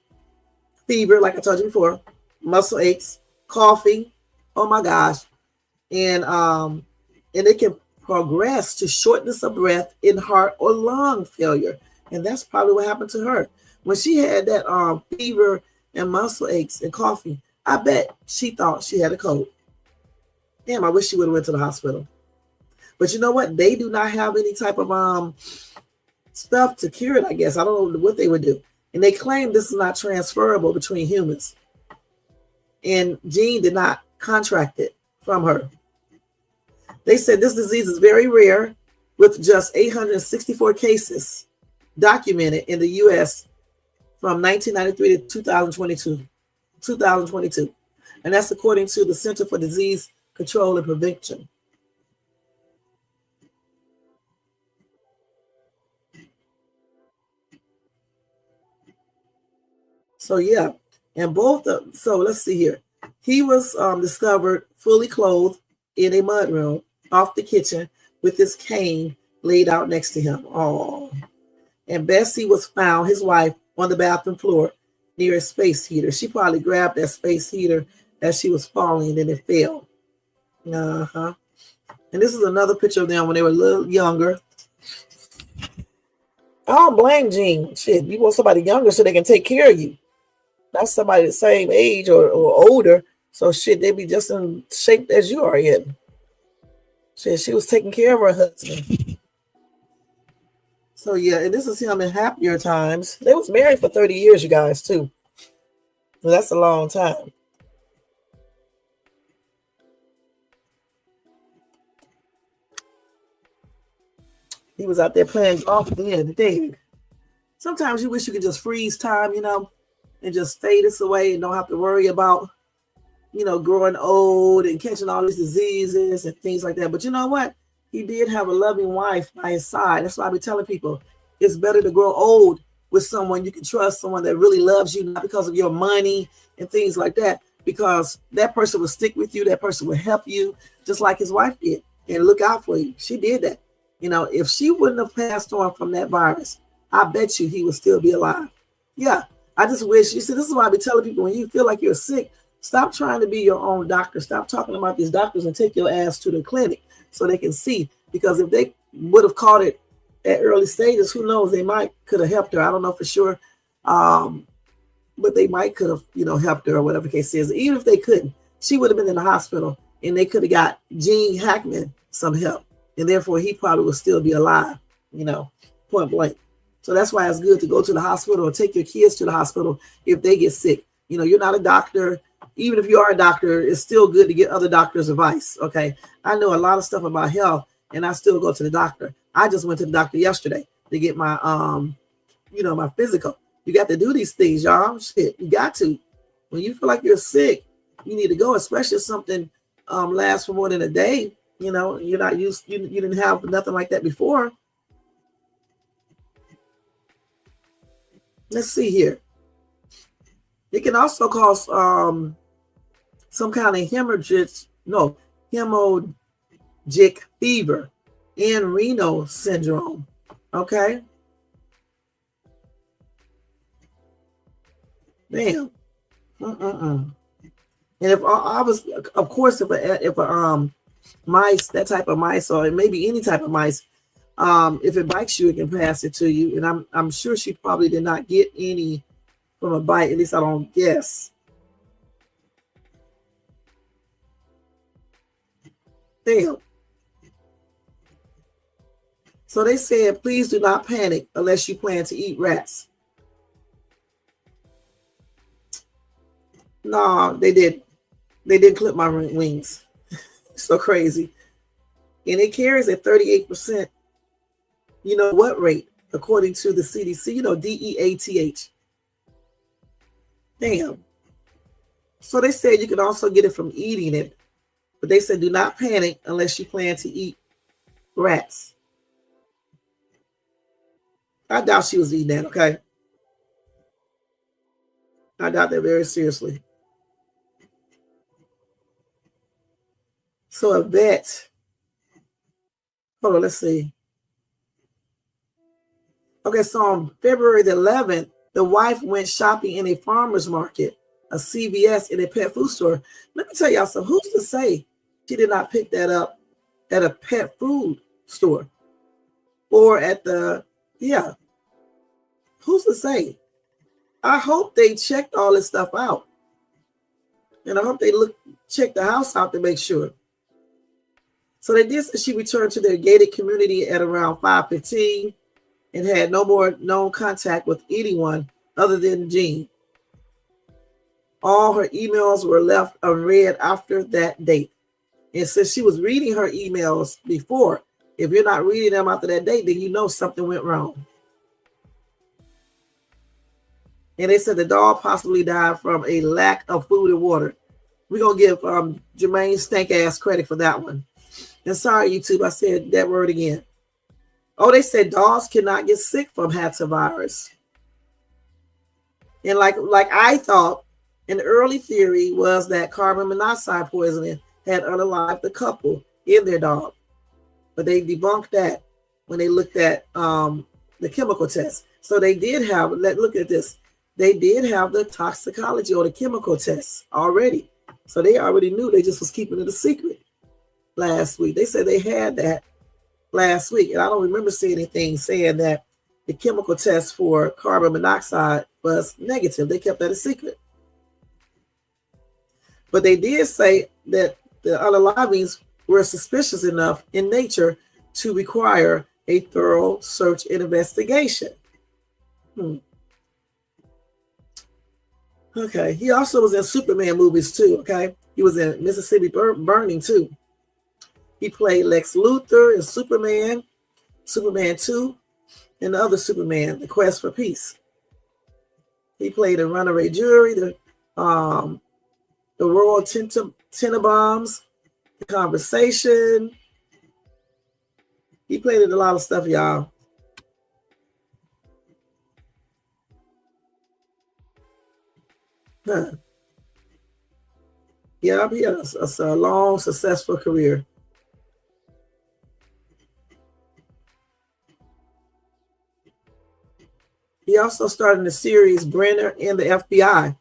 fever, like I told you before, muscle aches, coughing. Oh my gosh. And it can progress to shortness of breath in heart or lung failure. And that's probably what happened to her. When she had that fever and muscle aches and coughing, I bet she thought she had a cold. Damn, I wish she would have went to the hospital. But you know what? They do not have any type of stuff to cure it, I guess. I don't know what they would do. And they claim this is not transferable between humans. And Gene did not contract it from her. They said this disease is very rare, with just 864 cases documented in the U.S. from 1993 to 2022. And that's according to the Center for Disease Control and Prevention. So yeah, and so let's see here. He was discovered fully clothed in a mudroom off the kitchen with his cane laid out next to him. Oh, and Bessie was found, his wife, on the bathroom floor near a space heater. She probably grabbed that space heater as she was falling, and then it fell. And this is another picture of them when they were a little younger. I don't blame Gene. Shit, you want somebody younger so they can take care of you. Not somebody the same age or older. So shit, they be just in shape as you are in. Shit, she was taking care of her husband. So yeah, and this is him in happier times. They was married for 30 years, you guys, too. Well, that's a long time. He was out there playing golf at the end of the day. Sometimes you wish you could just freeze time, and just fade this away and don't have to worry about, growing old and catching all these diseases and things like that. But you know what? He did have a loving wife by his side. That's why I be telling people it's better to grow old with someone you can trust, someone that really loves you, not because of your money and things like that, because that person will stick with you. That person will help you just like his wife did and look out for you. She did that. If she wouldn't have passed on from that virus, I bet you he would still be alive. Yeah. I just wish, this is why I be telling people, when you feel like you're sick, stop trying to be your own doctor. Stop talking about these doctors and take your ass to the clinic so they can see. Because if they would have caught it at early stages, who knows, they could have helped her. I don't know for sure. But they might could have, helped her or whatever the case is. Even if they couldn't, she would have been in the hospital and they could have got Gene Hackman some help. And therefore he probably would still be alive, point blank. So that's why it's good to go to the hospital or take your kids to the hospital if they get sick. You're not a doctor. Even if you are a doctor, it's still good to get other doctors' advice. Okay. I know a lot of stuff about health and I still go to the doctor. I just went to the doctor yesterday to get my, my physical. You got to do these things, y'all. Shit, you got to. When you feel like you're sick, you need to go, especially if something lasts for more than a day. You're not used, you didn't have nothing like that before. Let's see here. It can also cause some kind of hemorrhagic fever and renal syndrome. Okay. Damn. And if I was, of course, if a mice, that type of mice, or maybe any type of mice, if it bites you, it can pass it to you. And I'm sure she probably did not get any from a bite. At least I don't guess. Damn. So they said, please do not panic unless you plan to eat rats. No, they did. They didn't clip my wings. So crazy. And it carries at 38%. You know what rate? According to the CDC, DEATH. Damn. So they said you can also get it from eating it. But they said do not panic unless you plan to eat rats. I doubt she was eating that, okay? I doubt that very seriously. So a vet. Hold on, let's see. Okay, so on February the 11th, the wife went shopping in a farmer's market, a CVS, and a pet food store. Let me tell y'all something. Who's to say she did not pick that up at a pet food store or at the, yeah. Who's to say? I hope they checked all this stuff out. And I hope they check the house out to make sure. So they did. She returned to their gated community at around 5:15 and had no more known contact with anyone other than Gene. All her emails were left unread after that date. And since she was reading her emails before, if you're not reading them after that date, then you know something went wrong. And they said the dog possibly died from a lack of food and water. We're going to give Jermaine Stank-ass credit for that one. And sorry, YouTube, I said that word again. Oh, they said dogs cannot get sick from Hantavirus. And like I thought, an early theory was that carbon monoxide poisoning had unalived the couple in their dog. But they debunked that when they looked at the chemical test. So they did have, look at this. They did have the toxicology or the chemical tests already. So they already knew, they just was keeping it a secret last week. They said they had that last week. And I don't remember seeing anything saying that the chemical test for carbon monoxide was negative. They kept that a secret. But they did say that the unalivings were suspicious enough in nature to require a thorough search and investigation. Okay, he also was in Superman movies too, okay? He was in Mississippi Burning too. He played Lex Luthor in Superman, Superman 2, and the other Superman, The Quest for Peace. He played in Runaway Jury, the Royal Tenenbaums, The Conversation. He played in a lot of stuff, y'all. Huh. Yeah, he had a long, successful career. He also starred in the series Brenner and the FBI.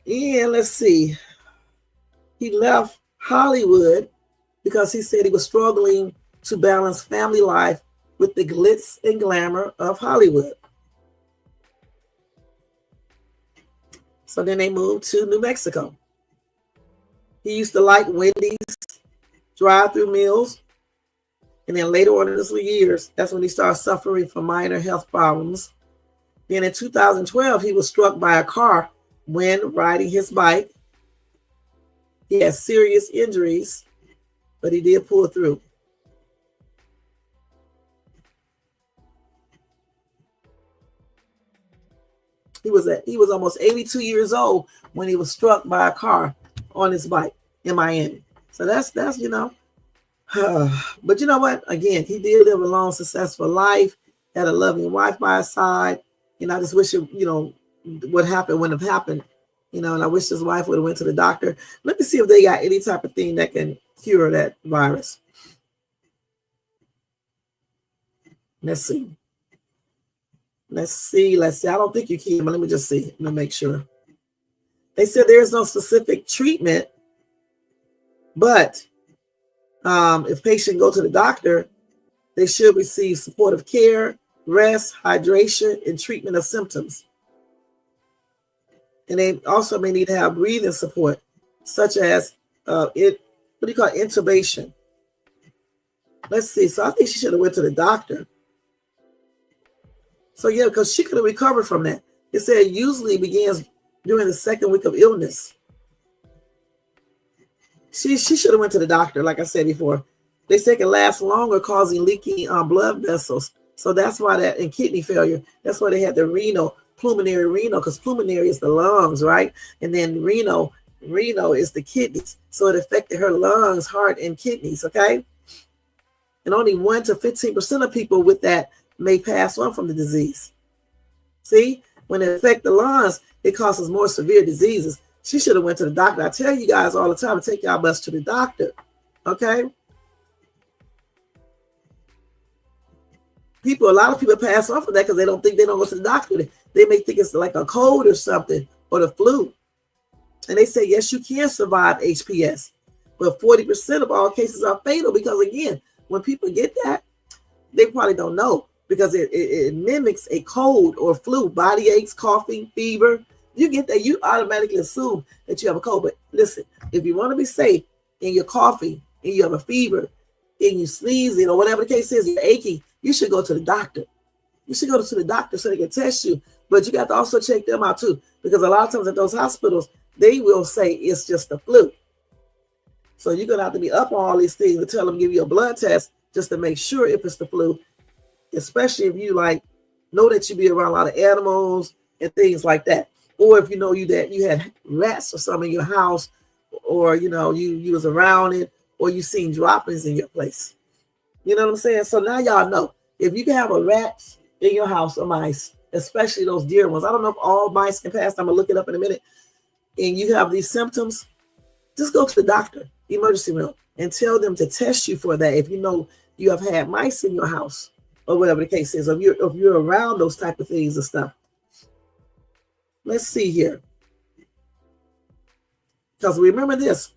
And let's see. He left Hollywood because he said he was struggling to balance family life with the glitz and glamour of Hollywood. So then they moved to New Mexico. He used to like Wendy's drive-through meals. And then later on in his years, that's when he started suffering from minor health problems. Then in 2012, he was struck by a car when riding his bike. He had serious injuries, but he did pull through. He was almost 82 years old when he was struck by a car on his bike in Miami. So that's you know. But you know what? Again, he did live a long, successful life, had a loving wife by his side. And I just wish it, what happened wouldn't have happened. And I wish his wife would have went to the doctor. Let me see if they got any type of thing that can cure that virus. Let's see. I don't think you can, but let me just see. Let me make sure. They said there is no specific treatment But if patient go to the doctor, they should receive supportive care, rest, hydration, and treatment of symptoms. And they also may need to have breathing support, such as intubation. Let's see. So I think she should have went to the doctor. So yeah, because she could have recovered from that. It said it usually begins during the second week of illness. She should have went to the doctor, like I said before. They say it can last longer, causing leaking blood vessels. So that's why that, in kidney failure, that's why they had the pulmonary renal, because pulmonary is the lungs, right? And then renal is the kidneys. So it affected her lungs, heart, and kidneys, okay? And only 1 to 15% of people with that may pass on from the disease. See, when it affects the lungs, it causes more severe diseases. She should have went to the doctor. I tell you guys all the time to take y'all bus to the doctor, okay? A lot of people pass on from that because they don't go to the doctor. They may think it's like a cold or something, or the flu. And they say, yes, you can survive HPS. But 40% of all cases are fatal because, again, when people get that, they probably don't know because it mimics a cold or flu, body aches, coughing, fever. You get that, you automatically assume that you have a cold. But listen, if you want to be safe and you're coughing and you have a fever and you sneezing or whatever the case is, you're aching, you should go to the doctor. You should go to the doctor so they can test you. But you got to also check them out too, because a lot of times at those hospitals, they will say it's just the flu. So you're going to have to be up on all these things and tell them, give you a blood test just to make sure if it's the flu, especially if you know that you be around a lot of animals and things like that. Or if you know that you had rats or something in your house, or you was around it, or you seen droppings in your place. You know what I'm saying? So now y'all know if you can have a rat in your house or mice, especially those deer ones. I don't know if all mice can pass. I'm gonna look it up in a minute. And you have these symptoms, just go to the doctor, emergency room, and tell them to test you for that. If you know you have had mice in your house or whatever the case is, if you're around those type of things and stuff. Let's see here. Because remember this,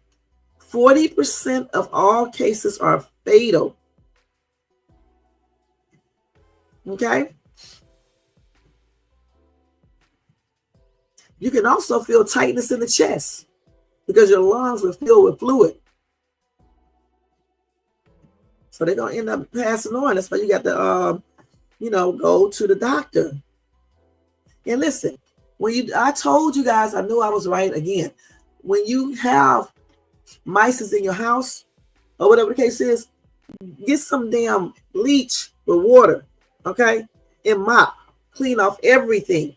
40% of all cases are fatal. Okay? You can also feel tightness in the chest because your lungs are filled with fluid. So they're going to end up passing on. That's why you got to, go to the doctor. And listen, I told you guys, I knew I was right again. When you have mice in your house or whatever the case is, get some damn bleach with water, okay? And mop, clean off everything.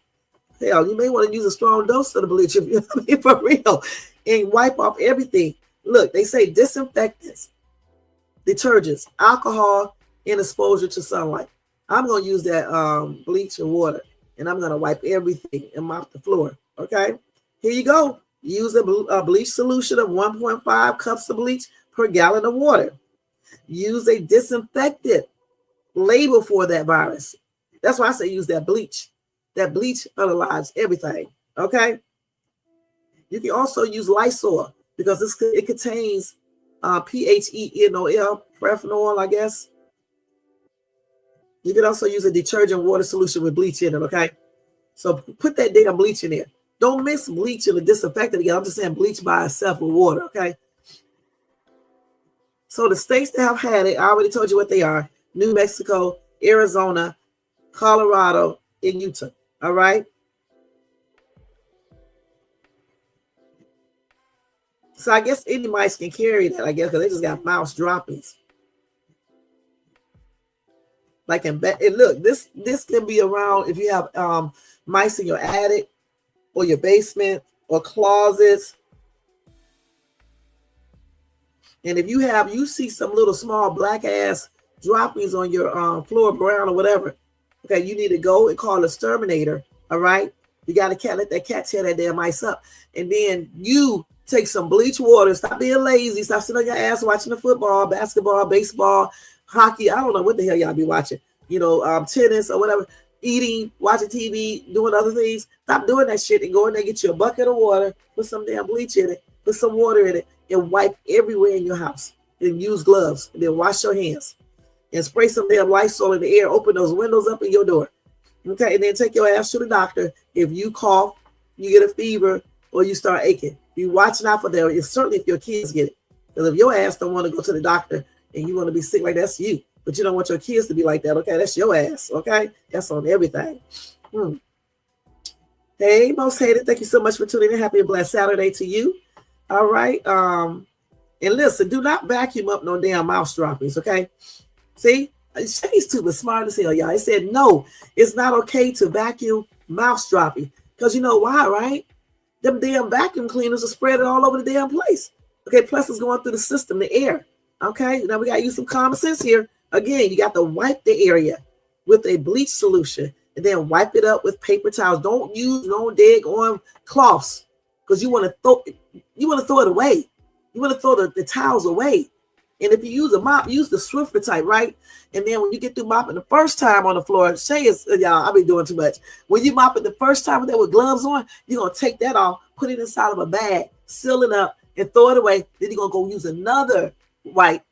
Hell, you may want to use a strong dose of the bleach if you're for real, and wipe off everything. Look, they say disinfectants, detergents, alcohol, and exposure to sunlight. I'm going to use that bleach and water, and I'm going to wipe everything and mop the floor, okay? Here you go. Use a bleach solution of 1.5 cups of bleach per gallon of water. Use a disinfectant label for that virus. That's why I say use that bleach. That bleach unalives everything, okay? You can also use Lysol because it contains PHENOL, propanol, I guess. You can also use a detergent water solution with bleach in it, okay? So put that damn bleach in there. Don't mix bleach and a disinfectant again. I'm just saying bleach by itself with water, okay? So the states that have had it, I already told you what they are. New Mexico, Arizona, Colorado, and Utah, all right? So I guess any mice can carry that, I guess, because they just got mouse droppings. Look, this can be around if you have mice in your attic or your basement or closets. And if you see some little small black ass droppings on your floor, brown or whatever, okay, you need to go and call a exterminator, all right? You got to let that cat tear that damn mice up. And then you take some bleach water, stop being lazy, stop sitting on your ass watching the football, basketball, baseball, hockey. I don't know what the hell y'all be watching, tennis or whatever, eating, watching TV, doing other things. Stop doing that shit and go in there, get you a bucket of water, put some damn bleach in it, put some water in it, and wipe everywhere in your house. And use gloves. And then wash your hands. And spray some damn Lysol in the air. Open those windows up in your door. Okay, and then take your ass to the doctor. If you cough, you get a fever, or you start aching. Be watching out for that. It's certainly if your kids get it. Because if your ass don't want to go to the doctor and you want to be sick, like that's you. But you don't want your kids to be like that. Okay, that's your ass. Okay, that's on everything. Hey, most hated. Thank you so much for tuning in. Happy and blessed Saturday to you. All right. And listen, do not vacuum up no damn mouse droppings. Okay. See, Shay's too smart as hell, y'all. He said no, it's not okay to vacuum mouse dropping because you know why, right? Them damn vacuum cleaners are spread all over the damn place. Okay, plus it's going through the system, the air. Okay, now we got to use some common sense here. Again, you got to wipe the area with a bleach solution and then wipe it up with paper towels. Don't use no daggone cloths because you want to throw it away. You want to throw the towels away. And if you use a mop, use the Swiffer type, right? And then when you get through mopping the first time on the floor, Shay is, y'all, I've been doing too much. When you mop it the first time with that with gloves on, you're going to take that off, put it inside of a bag, seal it up, and throw it away. Then you're going to go use another wipe,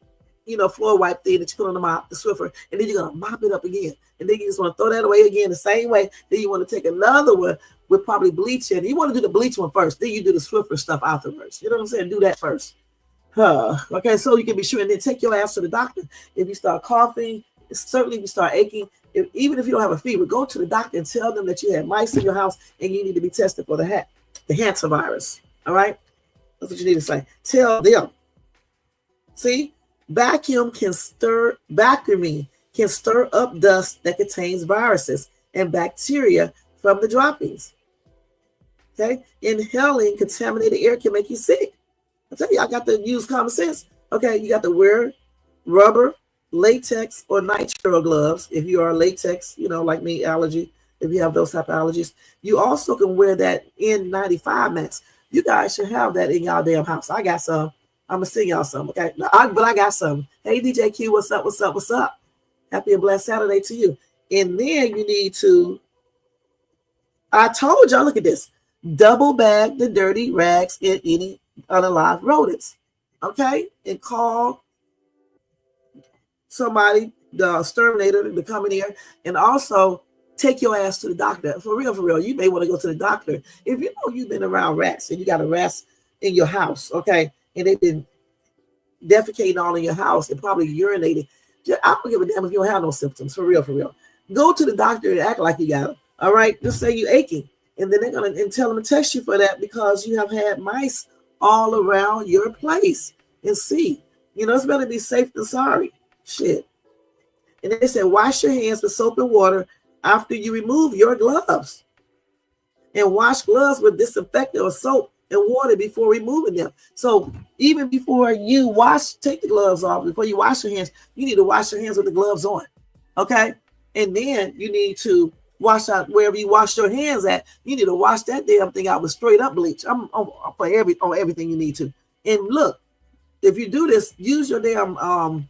floor wipe thing that you put on the mop, the Swiffer, and then you're going to mop it up again. And then you just want to throw that away again the same way. Then you want to take another one with probably bleach in it. You want to do the bleach one first. Then you do the Swiffer stuff afterwards. You know what I'm saying? Do that first. Okay, so you can be sure, and then take your ass to the doctor. If you start coughing, certainly if you start aching, even if you don't have a fever, go to the doctor and tell them that you have mice in your house and you need to be tested for the Hantavirus. All right, that's what you need to say. Tell them. See, vacuuming can stir up dust that contains viruses and bacteria from the droppings. Okay, inhaling contaminated air can make you sick. I tell you, I got to use common sense. Okay, you got to wear rubber, latex, or nitrile gloves if you are latex, like me, allergy, if you have those type of allergies. You also can wear that N95 mask. You guys should have that in y'all damn house. I got some. I'm going to sing y'all some, okay? But I got some. Hey, DJ Q, what's up, what's up, what's up? Happy and blessed Saturday to you. And then you need to, I told y'all, look at this. Double bag the dirty rags in any unalive rodents, okay, and call somebody, the exterminator, to come in here, and also take your ass to the doctor. For real, you may want to go to the doctor if you know you've been around rats and you got a rat in your house, okay, and they've been defecating all in your house and probably urinating. I don't give a damn if you don't have no symptoms. For real. Go to the doctor and act like you got them. All right, just say you're aching, and then they're gonna tell them to test you for that because you have had mice all around your place. And see, it's better to be safe than sorry. Shit. And they said wash your hands with soap and water after you remove your gloves, and wash gloves with disinfectant or soap and water before removing them. So even before you take the gloves off, before you wash your hands, you need to wash your hands with the gloves on. Okay, and then you need to wash out wherever you wash your hands at. You need to wash that damn thing out with straight up bleach. I'm for everything you need to. And look, if you do this, use your damn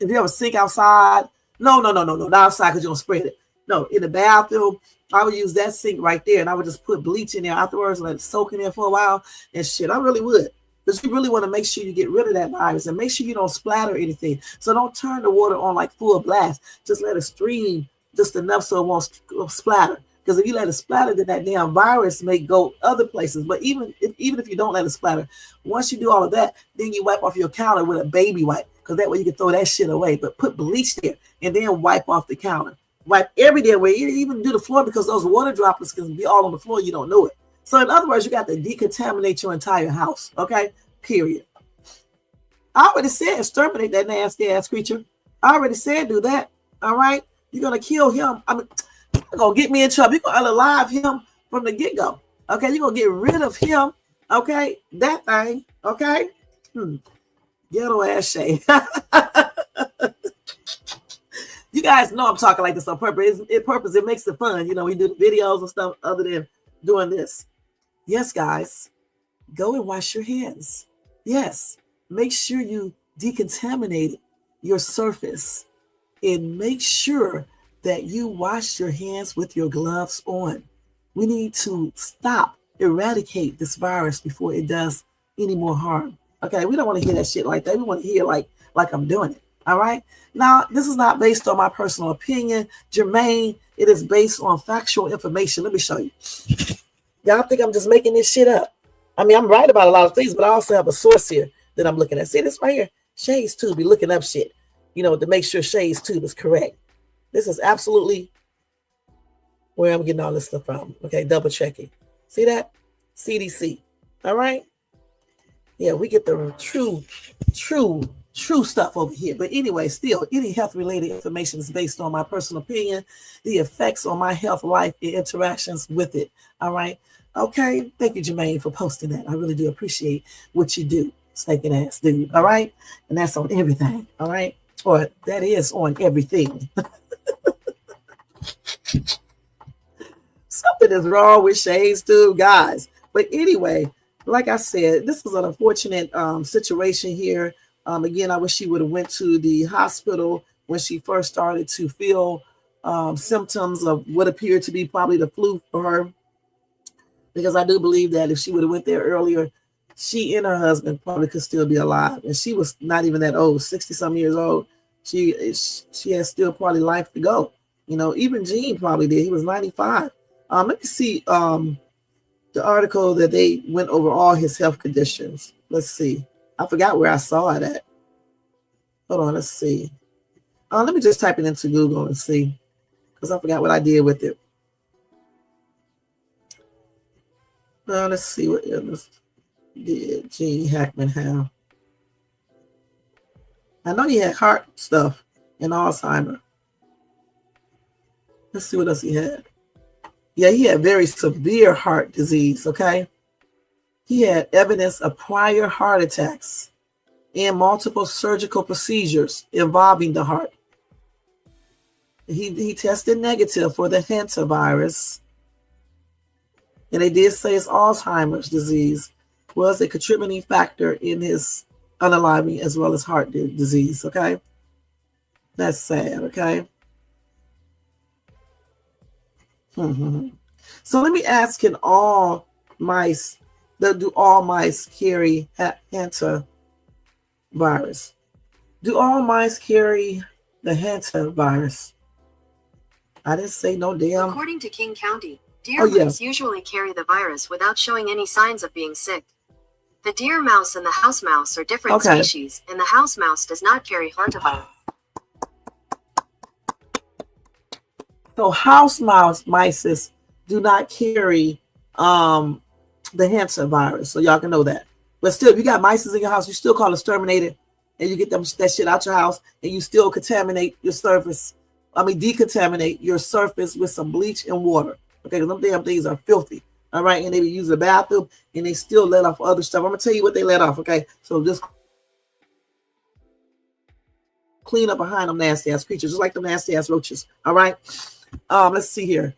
if you have a sink outside, no, not outside because you're gonna spread it. No, in the bathroom, I would use that sink right there, and I would just put bleach in there afterwards and let it soak in there for a while. And shit, I really would, because you really want to make sure you get rid of that virus and make sure you don't splatter anything. So don't turn the water on like full blast. Just let it stream just enough so it won't splatter. Because if you let it splatter, then that damn virus may go other places. But even if you don't let it splatter, once you do all of that, then you wipe off your counter with a baby wipe, because that way you can throw that shit away. But put bleach there and then wipe off the counter. Wipe every damn way. You even do the floor, because those water droplets can be all on the floor. You don't know it. So in other words, you got to decontaminate your entire house. Okay? Period. I already said exterminate that nasty ass creature. I already said do that. All right? You're going to kill him. You're going to get me in trouble. You're going to unalive him from the get-go. Okay? You're going to get rid of him. Okay? That thing. Okay? Ghetto ass Shay. You guys know I'm talking like this on purpose. It makes it fun. We do the videos and stuff other than doing this. Yes, guys. Go and wash your hands. Yes. Make sure you decontaminate your surface. And make sure that you wash your hands with your gloves on. We need to eradicate this virus before it does any more harm. Okay, we don't want to hear that shit like that. We want to hear like I'm doing it. All right. Now, this is not based on my personal opinion, Jermaine. It is based on factual information. Let me show you. Y'all think I'm just making this shit up? I mean, I'm right about a lot of things, but I also have a source here that I'm looking at. See this right here? Shades Tube be looking up shit, to make sure Shades Tube is correct. This is absolutely where I'm getting all this stuff from. Okay, double checking. See that? CDC. All right. Yeah, we get the true stuff over here. But anyway, still, any health-related information is based on my personal opinion, the effects on my health, life, and interactions with it. All right. Okay. Thank you, Jermaine, for posting that. I really do appreciate what you do, stinking ass dude. All right. And that's on everything. All right. Or that is on everything. Something is wrong with Shades Tube, guys. But anyway, like I said, this was an unfortunate situation here. Again, I wish she would have went to the hospital when she first started to feel symptoms of what appeared to be probably the flu for her. Because I do believe that if she would have went there earlier, she and her husband probably could still be alive. And she was not even that old, 60-some years old. She has still probably life to go. Even Gene probably did. He was 95. Let me see the article that they went over all his health conditions. Let's see. I forgot where I saw it at. Hold on, let's see. Let me just type it into Google and see, because I forgot what I did with it. Let's see what illness did Gene Hackman have. I know he had heart stuff and Alzheimer's. Let's see what else he had. Yeah, he had very severe heart disease, okay? He had evidence of prior heart attacks and multiple surgical procedures involving the heart. He tested negative for the Hantavirus, and they did say his Alzheimer's disease was a contributing factor in his unaliving as well as heart disease, okay? That's sad, okay? So let me ask, do all mice carry Hantavirus? Do all mice carry the Hantavirus? I didn't say no damn. According to King County, deer mice usually carry the virus without showing any signs of being sick. The deer mouse and the house mouse are different species, and the house mouse does not carry hantavirus. So house mice do not carry the Hantavirus, so y'all can know that. But still, if you got mice in your house, you still call it exterminated, and you get that shit out your house, and you still contaminate your surface. Decontaminate your surface with some bleach and water. Okay, because them damn things are filthy. All right, and they be using the bathroom, and they still let off other stuff. I'm gonna tell you what they let off. Okay, so just clean up behind them nasty ass creatures, just like them nasty ass roaches. All right. Let's see here.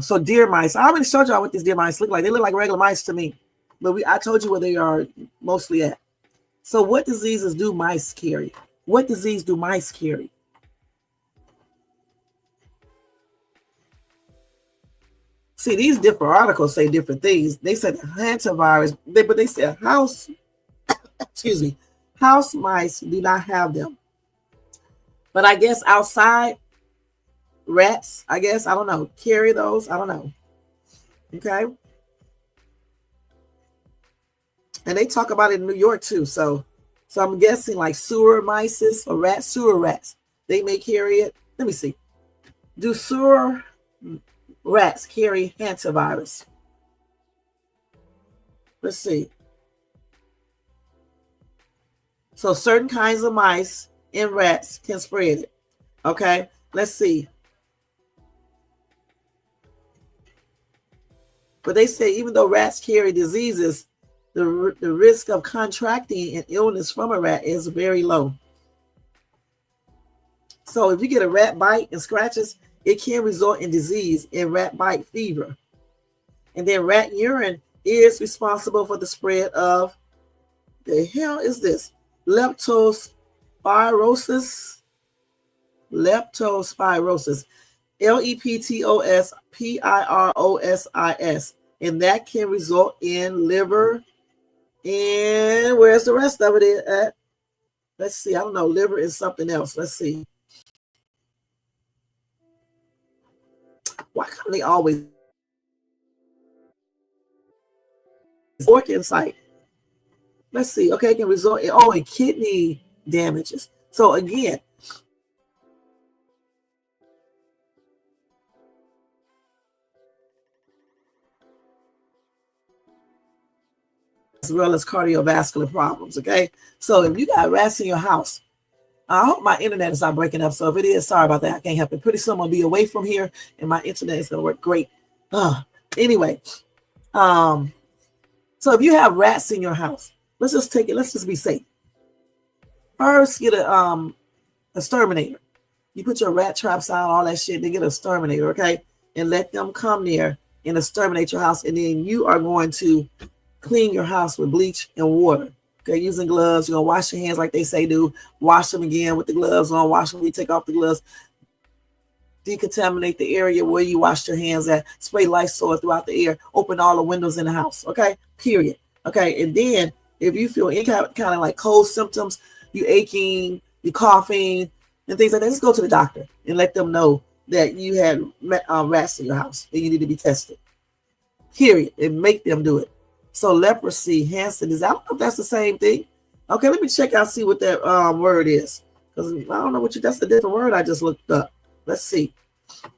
So deer mice. I already showed y'all what these deer mice look like. They look like regular mice to me, but I told you where they are mostly at. So what diseases do mice carry? What disease do mice carry? See, these different articles say different things. They said Hantavirus, but they said house mice do not have them. But I guess outside rats, I don't know, carry those. I don't know. Okay. And they talk about it in New York too. So I'm guessing like sewer mice or sewer rats, they may carry it. Let me see. Do sewer rats carry Hantavirus? Let's see. So certain kinds of mice and rats can spread it. Okay, let's see. But they say even though rats carry diseases, the risk of contracting an illness from a rat is very low. So if you get a rat bite and scratches, it can result in disease and rat bite fever. And then rat urine is responsible for the spread of, the hell is this? Leptospirosis. Leptospirosis. Leptospirosis. And that can result in liver And where's the rest of it at? Let's see. I don't know. Liver is something else. Let's see. Why can't they always organ site? Let's see. Okay, it can result in kidney damages. So again, as well as cardiovascular problems. Okay, so if you got rats in your house, I hope my internet is not breaking up. So if it is, sorry about that. I can't help it. Pretty soon I'll be away from here, and my internet is going to work great. Anyway, so if you have rats in your house, let's just take it. Let's just be safe. First, get a exterminator. You put your rat traps out, all that shit. Then get an exterminator, okay, and let them come there and exterminate your house. And then you are going to clean your house with bleach and water. Okay, using gloves. You're gonna wash your hands like they say do. Wash them again with the gloves on. Wash them when you take off the gloves. Decontaminate the area where you washed your hands at. Spray Lysol throughout the air. Open all the windows in the house. Okay, period. Okay, and then if you feel any kind of like cold symptoms, you aching, you coughing, and things like that, just go to the doctor and let them know that you had rats in your house and you need to be tested. Period. And make them do it. So leprosy, Hansen, I don't know if that's the same thing. Okay, let me check out, see what that word is. Because I don't know that's a different word I just looked up. Let's see.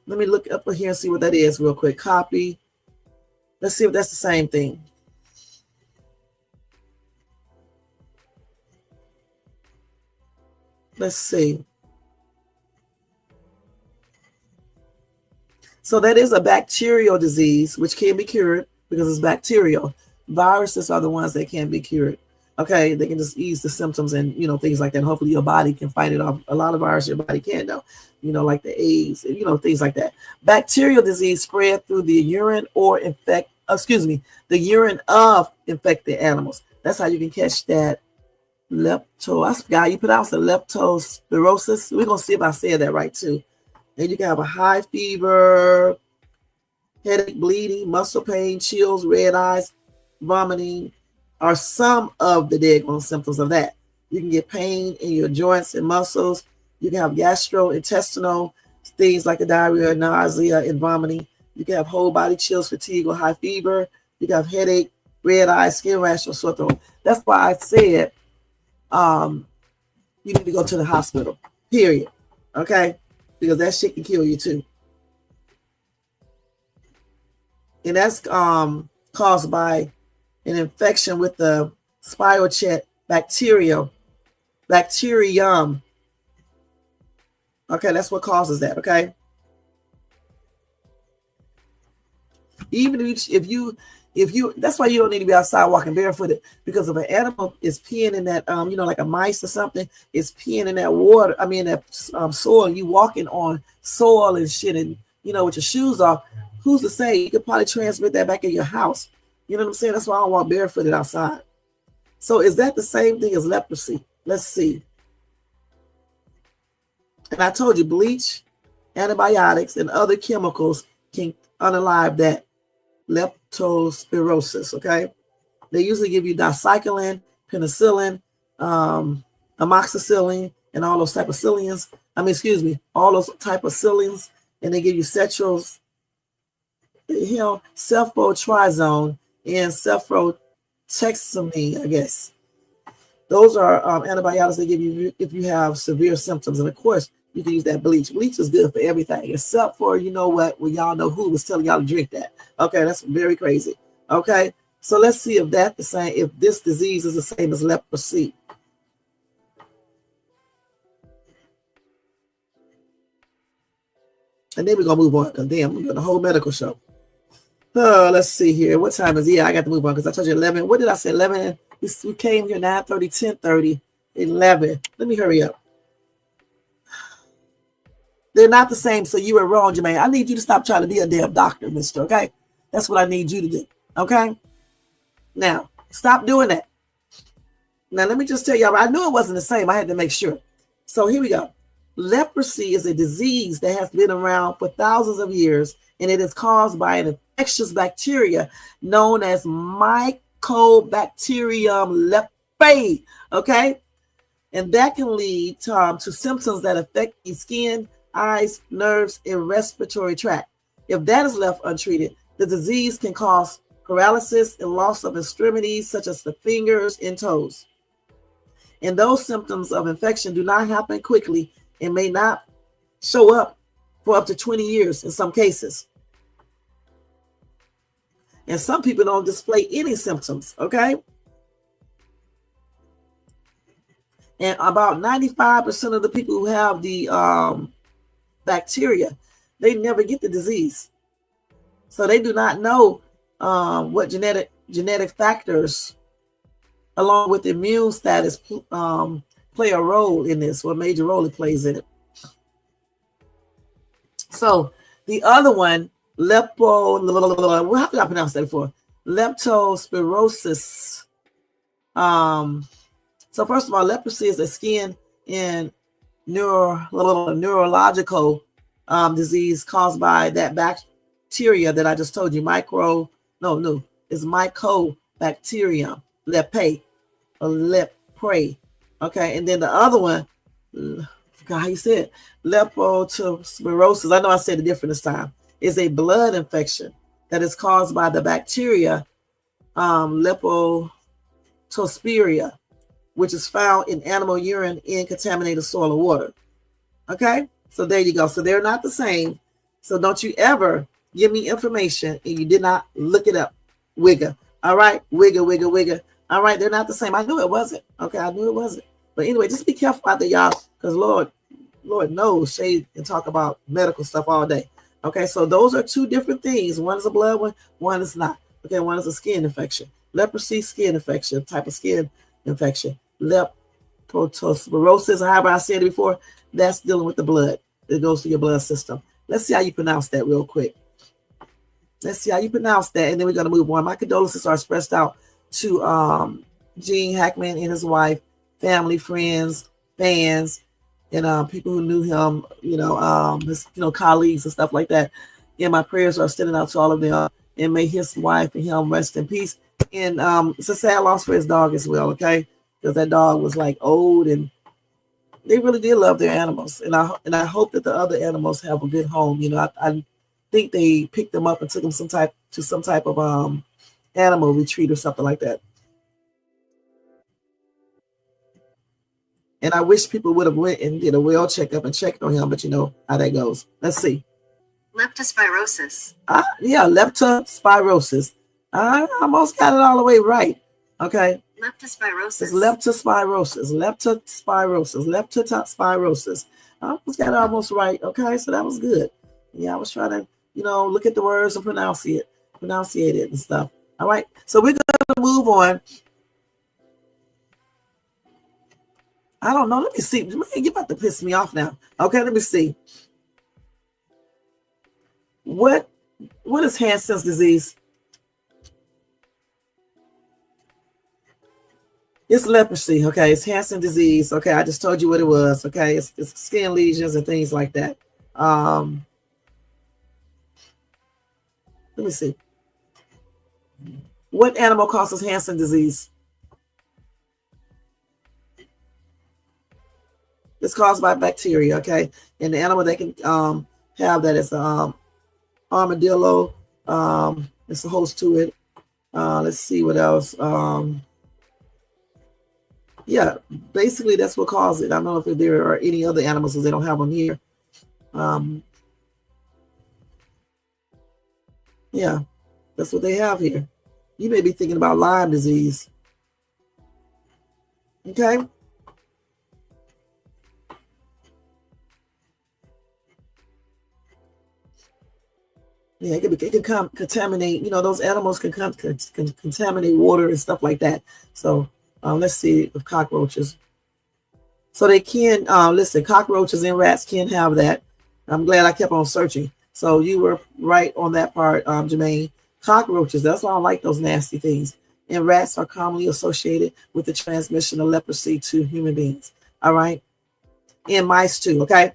Let me look up here and see what that is real quick. Copy. Let's see if that's the same thing. Let's see. So that is a bacterial disease, which can be cured because it's bacterial. Viruses are the ones that can't be cured. Okay, they can just ease the symptoms and, things like that. And hopefully your body can fight it off. A lot of viruses your body can't, though. Like the AIDS, things like that. Bacterial disease spread through the urine the urine of infected animals. That's how you can catch that I forgot you pronounce it leptospirosis. We're going to see if I said that right, too. And you can have a high fever, headache, bleeding, muscle pain, chills, red eyes, vomiting are some of the daggone symptoms of that. You can get pain in your joints and muscles. You can have gastrointestinal things like diarrhea, nausea, and vomiting. You can have whole body chills, fatigue, or high fever. You can have headache, red eyes, skin rash, or sore throat. That's why I said you need to go to the hospital, period. Okay? Because that shit can kill you too. And that's caused by an infection with the spirochete bacterium. Okay, that's what causes that, okay? Even if you, that's why you don't need to be outside walking barefooted, because if an animal is peeing in that, like a mice or something, is peeing in that water, that soil, you walking on soil and shit and, with your shoes off, who's to say you could probably transmit that back in your house? You know what I'm saying? That's why I don't walk barefooted outside. So is that the same thing as leprosy? Let's see. And I told you, bleach, antibiotics, and other chemicals can unalive that leptospirosis, okay? They usually give you doxycycline, penicillin, amoxicillin, and all those type of all those type of psyllins, and they give you sulfotrazone and sulfotexamine, I guess. Those are antibiotics they give you if you have severe symptoms. And of course, you can use that bleach. Bleach is good for everything, except for, when y'all know who was telling y'all to drink that. Okay, that's very crazy. Okay, so let's see if that's the same, if this disease is the same as leprosy. And then we're going to move on, because damn, we're doing a whole medical show. Let's see here. What time is it? Yeah, I got to move on, because I told you 11. What did I say? 11? We came here 9:30, 10:30, 11. Let me hurry up. They're not the same, so you were wrong, Jermaine. I need you to stop trying to be a damn doctor, mister, okay? That's what I need you to do, okay? Now, stop doing that. Now, let me just tell y'all, I knew it wasn't the same. I had to make sure. So here we go. Leprosy is a disease that has been around for thousands of years, and it is caused by an infectious bacteria known as Mycobacterium leprae, okay? And that can lead to symptoms that affect the skin, eyes, nerves, and respiratory tract. If that is left untreated, the disease can cause paralysis and loss of extremities such as the fingers and toes. And those symptoms of infection do not happen quickly and may not show up for up to 20 years in some cases. And some people don't display any symptoms, okay? And about 95% of the people who have the bacteria, they never get the disease. So they do not know what genetic factors, along with immune status, play a role in this, what major role it plays in it. So the other one, how did I pronounce that before? Leptospirosis. So first of all, leprosy is a skin and neurological disease caused by that bacteria that I just told you. It's Mycobacterium leprae or leprae. Okay, and then the other one, I forgot how you said it, leptospirosis. I know I said it different this time. Is a blood infection that is caused by the bacteria Leptospirosis, which is found in animal urine in contaminated soil or water. Okay, so there you go. So they're not the same. So don't you ever give me information and you did not look it up. Wigger. All right, wigger. All right, they're not the same. I knew it wasn't. Okay, I knew it wasn't. But anyway, just be careful out there, y'all, because Lord knows Shay can talk about medical stuff all day. Okay, so those are two different things. One is a blood one, one is not. Okay, one is a skin infection. Leprosy, skin infection, type of skin infection. Leptospirosis, however I said it before, that's dealing with the blood. It goes through your blood system. Let's see how you pronounce that real quick. Let's see how you pronounce that, and then we're going to move on. My condolences are expressed out to Gene Hackman and his wife, family, friends, fans, and people who knew him, his colleagues and stuff like that. And my prayers are extended out to all of them. And may his wife and him rest in peace. And it's a sad loss for his dog as well, okay? Because that dog was like old, and they really did love their animals. And I hope that the other animals have a good home. I think they picked them up and took them some type of animal retreat or something like that. And I wish people would have went and did a well checkup and checked on him, but you know how that goes. Let's see. Leptospirosis. Yeah, leptospirosis. I almost got it all the way right. Okay. Leptospirosis. It's leptospirosis. I almost got it almost right. Okay, so that was good. Yeah, I was trying to, look at the words and pronunciate it and stuff. All right. So we're going to move on. I don't know. Let me see. You're about to piss me off now. Okay, let me see. What is Hansen's disease? It's leprosy. Okay, it's Hansen's disease. Okay, I just told you what it was. Okay, it's skin lesions and things like that. Let me see. What animal causes Hansen's disease? It's caused by bacteria, okay? And the animal that can have that is armadillo. It's a host to it. Let's see what else. Yeah, basically that's what causes it. I don't know if there are any other animals because they don't have them here. Yeah, that's what they have here. You may be thinking about Lyme disease. Okay. Yeah, it can contaminate. Those animals can contaminate water and stuff like that. So let's see if cockroaches. So they can listen. Cockroaches and rats can have that. I'm glad I kept on searching. So you were right on that part, Jermaine. Cockroaches. That's why I don't like those nasty things. And rats are commonly associated with the transmission of leprosy to human beings. All right, and mice too. Okay.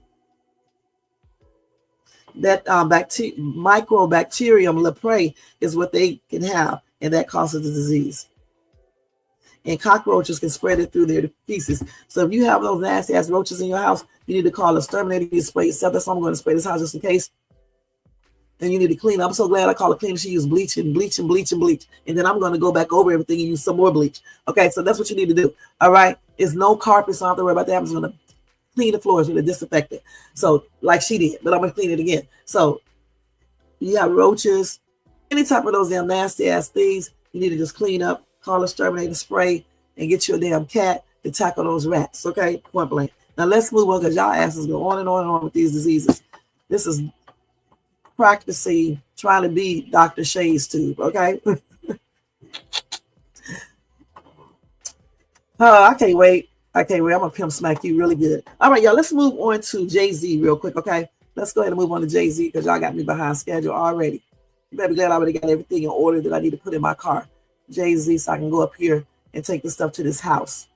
That Mycobacterium leprae is what they can have, and that causes the disease. and cockroaches can spread it through their feces. So if you have those nasty ass roaches in your house, you need to call a exterminator to spray yourself. That's why I'm going to spray this house just in case. And you need to clean. I'm so glad I called a cleaner. She used bleach and bleach and bleach and bleach. And then I'm going to go back over everything and use some more bleach. Okay, so that's what you need to do. All right. It's no carpet, so I don't have to worry about that. I'm just going to clean the floors with a disinfectant. So like she did, but I'm going to clean it again. So you have roaches, any type of those damn nasty ass things, you need to just clean up, call a exterminator spray, and get you a damn cat to tackle those rats. Okay, point blank. Now let's move on because y'all asses go on and on and on with these diseases. This is practicing trying to be Dr. Shay's tube. Okay. I can't wait. I'm gonna pimp smack you really good. All right, y'all. Let's move on to Jay-Z real quick. Okay, let's go ahead and move on to Jay-Z because y'all got me behind schedule already. You better be glad I already got everything in order that I need to put in my car. Jay-Z, so I can go up here and take this stuff to this house.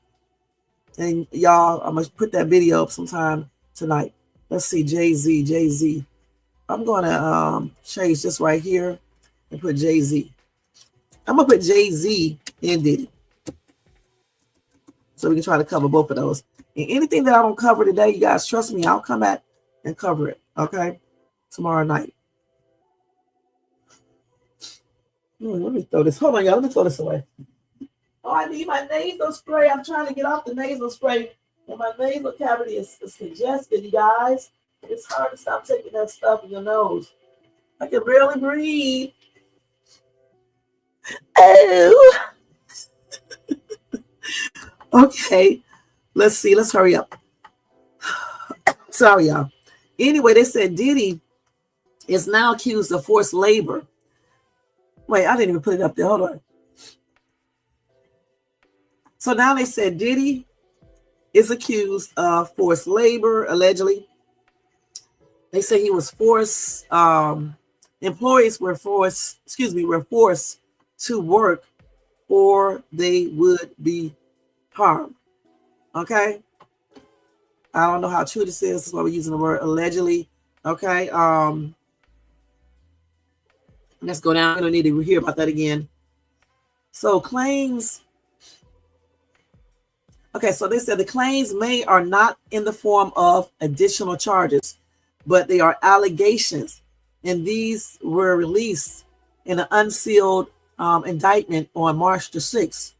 And y'all, I'm gonna put that video up sometime tonight. Let's see, Jay-Z. I'm gonna change this right here and put Jay-Z. I'm gonna put Jay-Z and Diddy, so we can try to cover both of those. And anything that I don't cover today, you guys trust me, I'll come back and cover it. Okay, tomorrow night. Let me throw this. Hold on, y'all. Let me throw this away. Oh, I need my nasal spray. I'm trying to get off the nasal spray, and my nasal cavity is congested, you guys. It's hard to stop taking that stuff in your nose. I can barely breathe. Oh. Okay. Let's see. Let's hurry up. Sorry, y'all. Anyway, they said Diddy is now accused of forced labor. Wait, I didn't even put it up there. Hold on. So now they said Diddy is accused of forced labor, allegedly. They say he was forced, employees were forced to work or they would be harmed. Okay? I don't know how true this is. That's why we're using the word allegedly. Okay? Let's go down. I don't need to hear about that again. So claims. Okay, so they said the claims are not in the form of additional charges, but they are allegations, and these were released in an unsealed indictment on March the 6th.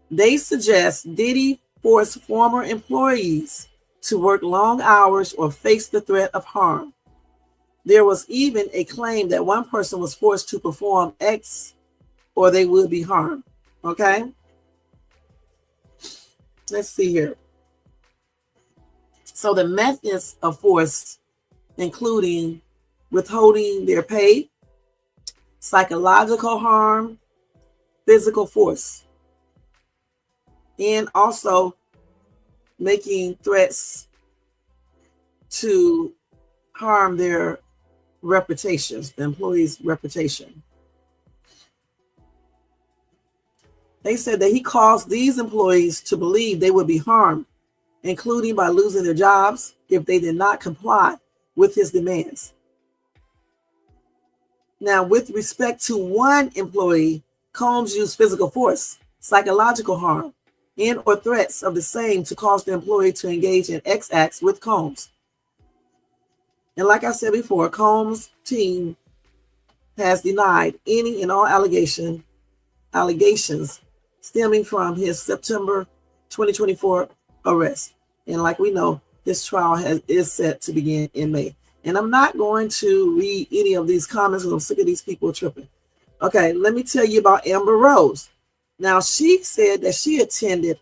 They suggest Diddy forced former employees to work long hours or face the threat of harm. There was even a claim that one person was forced to perform X or they would be harmed. Okay? Let's see here. So the methods of force, including withholding their pay, psychological harm, physical force, and also making threats to harm their reputations, the employee's reputation. They said that he caused these employees to believe they would be harmed, including by losing their jobs if they did not comply with his demands. Now, with respect to one employee, Combs used physical force, psychological harm, and or threats of the same to cause the employee to engage in X acts with Combs. And like I said before, Combs' team has denied any and all allegations stemming from his September 2024 arrest. And like we know, his trial is set to begin in May. And I'm not going to read any of these comments because I'm sick of these people tripping. Okay, let me tell you about Amber Rose. Now, she said that she attended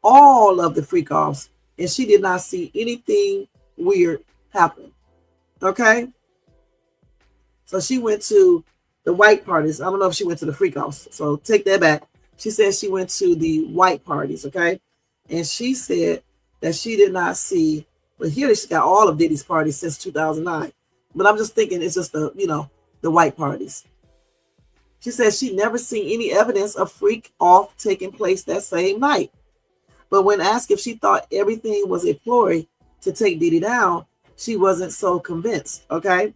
all of the freak-offs and she did not see anything weird happen. Okay? So she went to the white parties. I don't know if she went to the freak-offs, so take that back. She said she went to the white parties, okay? And she said that she did not see, but here she got all of Diddy's parties since 2009. But I'm just thinking it's just the white parties. She said she never seen any evidence of freak off taking place that same night. But when asked if she thought everything was a ploy to take Diddy down, she wasn't so convinced, okay?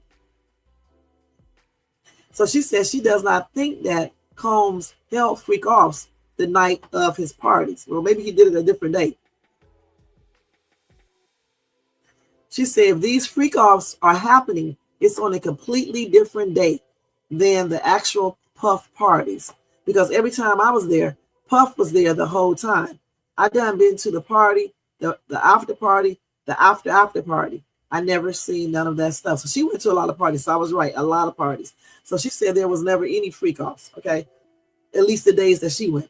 So she says she does not think that Combs held freak offs the night of his parties. Well, maybe he did it a different day. She said if these freak-offs are happening, it's on a completely different day than the actual Puff parties. Because every time I was there, Puff was there the whole time. I done been to the party, the after party, the after party. I never seen none of that stuff. So she went to a lot of parties. So I was right, a lot of parties. So she said there was never any freak-offs, okay? At least the days that she went.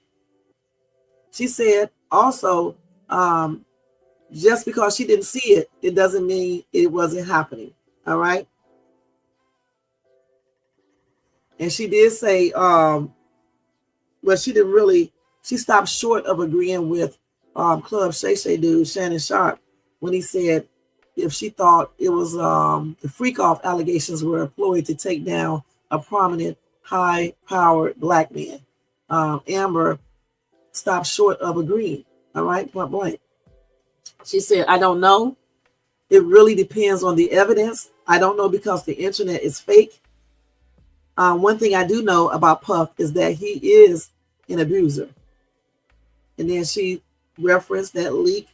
She said also, just because she didn't see it, it doesn't mean it wasn't happening. All right. And she did say, well, she stopped short of agreeing with Club Shay Shay dude, Shannon Sharp, when he said if she thought it was the freak-off allegations were employed to take down a prominent, high-powered black man. Amber stopped short of agreeing. All right, point blank. She said, I don't know. It really depends on the evidence. I don't know because the internet is fake. One thing I do know about Puff is that he is an abuser. And then she referenced that leak,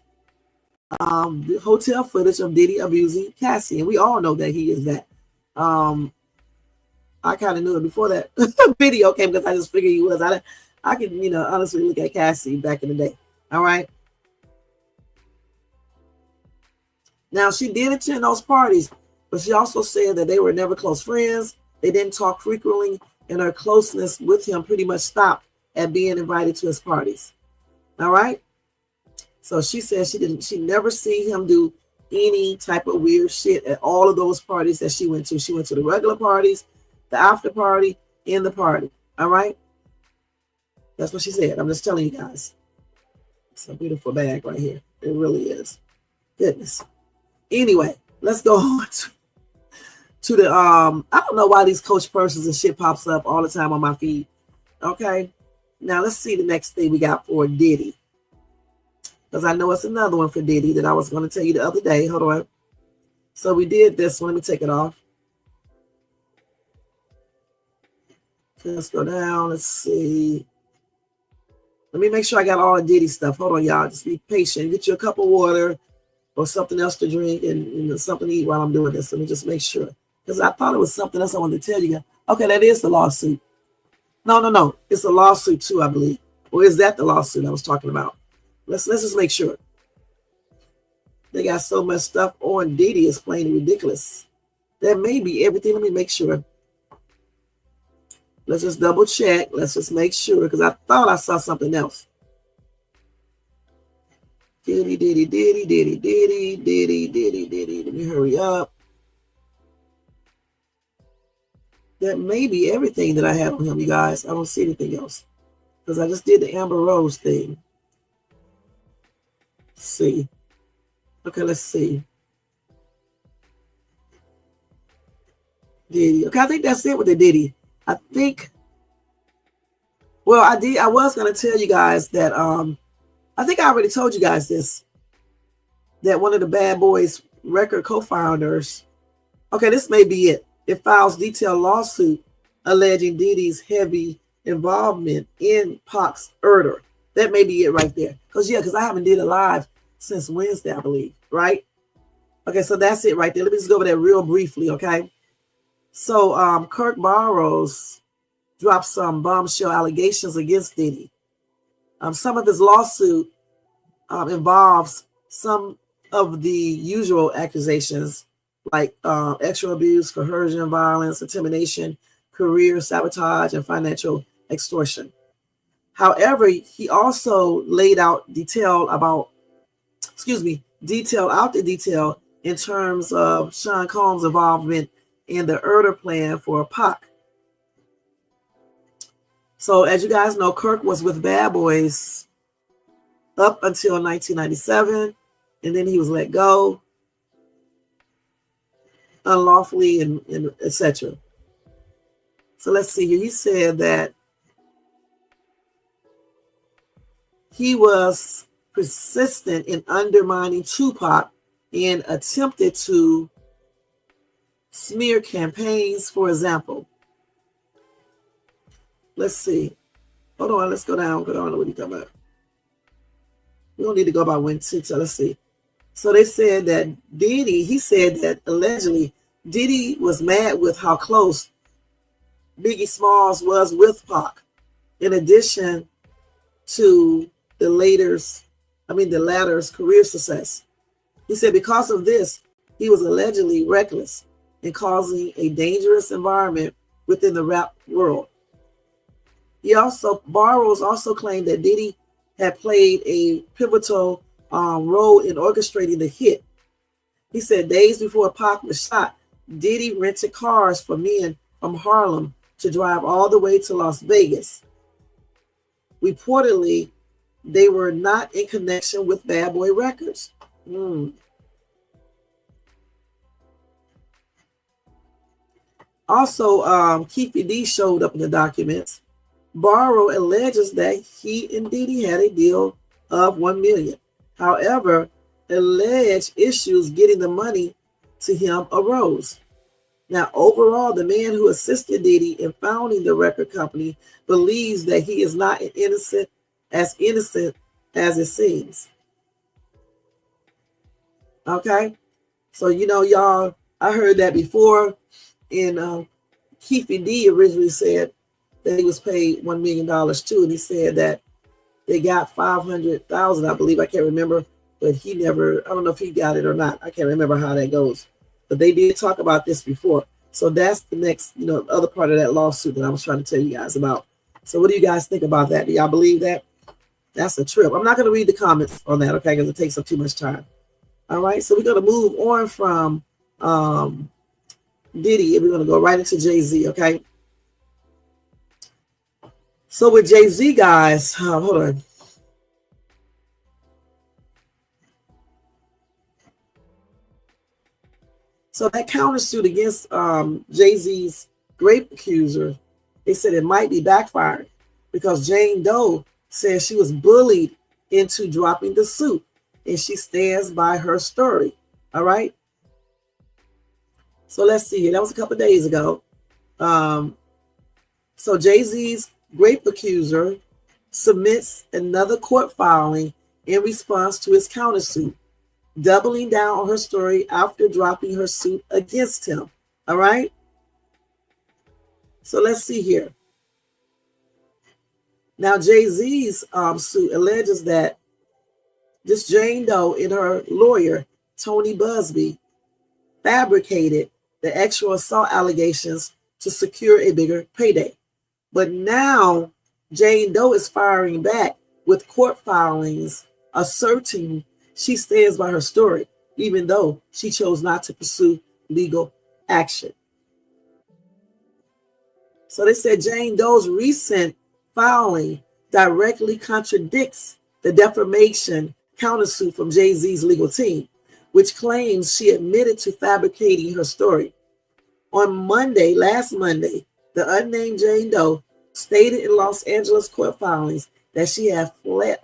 the hotel footage of Diddy abusing Cassie. And we all know that he is that. I kind of knew it before that video came because I just figured he was. I can, honestly look at Cassie back in the day. All right. Now, she did attend those parties, but she also said that they were never close friends. They didn't talk frequently, and her closeness with him pretty much stopped at being invited to his parties. All right. So she said she never seen him do any type of weird shit at all of those parties that she went to. She went to the regular parties, the after party, and the party. All right. That's what she said. I'm just telling you guys. It's a beautiful bag right here. It really is. Goodness. Anyway, let's go on to the I don't know why these coach persons and shit pops up all the time on my feed. Okay. Now let's see the next thing we got for Diddy. Because I know it's another one for Diddy that I was going to tell you the other day. Hold on. So we did this one. Let me take it off. Okay, let's go down. Let's see. Let me make sure I got all the Diddy stuff. Hold on, y'all. Just be patient. Get you a cup of water or something else to drink and something to eat while I'm doing this. Let me just make sure. Because I thought it was something else I wanted to tell you guys. Okay, that is the lawsuit. No. It's a lawsuit too, I believe. Or is that the lawsuit I was talking about? Let's just make sure. They got so much stuff on Diddy, it's plain ridiculous. That may be everything. Let me make sure. Let's just double check. Let's just make sure, because I thought I saw something else. Diddy. Let me hurry up. That may be everything that I had on him, you guys. I don't see anything else. Because I just did the Amber Rose thing. Let's see. Okay, let's see. Diddy. Okay, I think that's it with the Diddy. I think. Well, I was going to tell you guys that I think I already told you guys this. That one of the Bad Boys record co-founders. Okay, this may be it. It files detailed lawsuit alleging Diddy's heavy involvement in Pac's murder. That may be it right there. Because I haven't did a live since Wednesday, I believe. Right? Okay, so that's it right there. Let me just go over that real briefly, okay? So Kirk Burrows dropped some bombshell allegations against Diddy. Some of his lawsuit involves some of the usual accusations like sexual abuse, coercion, violence, intimidation, career sabotage, and financial extortion. However, he also laid out detail out the detail in terms of Sean Combs' involvement in the murder plan for Pac. So as you guys know, Kirk was with Bad Boys up until 1997, and then he was let go unlawfully and etc. So let's see here. He said that he was persistent in undermining Tupac and attempted to smear campaigns, for example. Let's see. Hold on, let's go down. Go down. What are you talking about? We don't need to go by when to. So let's see. So they said that Diddy, he said that allegedly Diddy was mad with how close Biggie Smalls was with Pac, in addition to the latter's career success. He said because of this, he was allegedly reckless in causing a dangerous environment within the rap world. Barrows also claimed that Diddy had played a pivotal role in orchestrating the hit. He said days before Pac was shot, Diddy rented cars for men from Harlem to drive all the way to Las Vegas. Reportedly, they were not in connection with Bad Boy Records. Also, Keefe D showed up in the documents. Barrow alleges that he and Diddy had a deal of $1 million. However, alleged issues getting the money to him arose. Now, overall, the man who assisted Diddy in founding the record company believes that he is not innocent as it seems. Okay? So, y'all, I heard that before. And Keefe D originally said that he was paid $1 million too. And he said that they got $500,000, I believe. I can't remember. But I don't know if he got it or not. I can't remember how that goes. But they did talk about this before. So that's the next, other part of that lawsuit that I was trying to tell you guys about. So what do you guys think about that? Do y'all believe that? That's a trip. I'm not going to read the comments on that, okay, because it takes up too much time. All right, so we're going to move on from Diddy, and we're going to go right into Jay-Z, okay? So with Jay-Z, guys, hold on. So that countersuit against Jay-Z's grape accuser, they said it might be backfiring because Jane Doe says she was bullied into dropping the suit, and she stands by her story. All right. So let's see. That was a couple of days ago. So Jay-Z's grape accuser submits another court filing in response to his countersuit, doubling down on her story after dropping her suit against him. All right. So let's see here. Now, Jay-Z's suit alleges that this Jane Doe and her lawyer, Tony Busby, fabricated the actual assault allegations to secure a bigger payday. But now Jane Doe is firing back with court filings asserting she stands by her story, even though she chose not to pursue legal action. So they said Jane Doe's recent filing directly contradicts the defamation countersuit from Jay-Z's legal team, which claims she admitted to fabricating her story. On last Monday, the unnamed Jane Doe stated in Los Angeles court filings that she had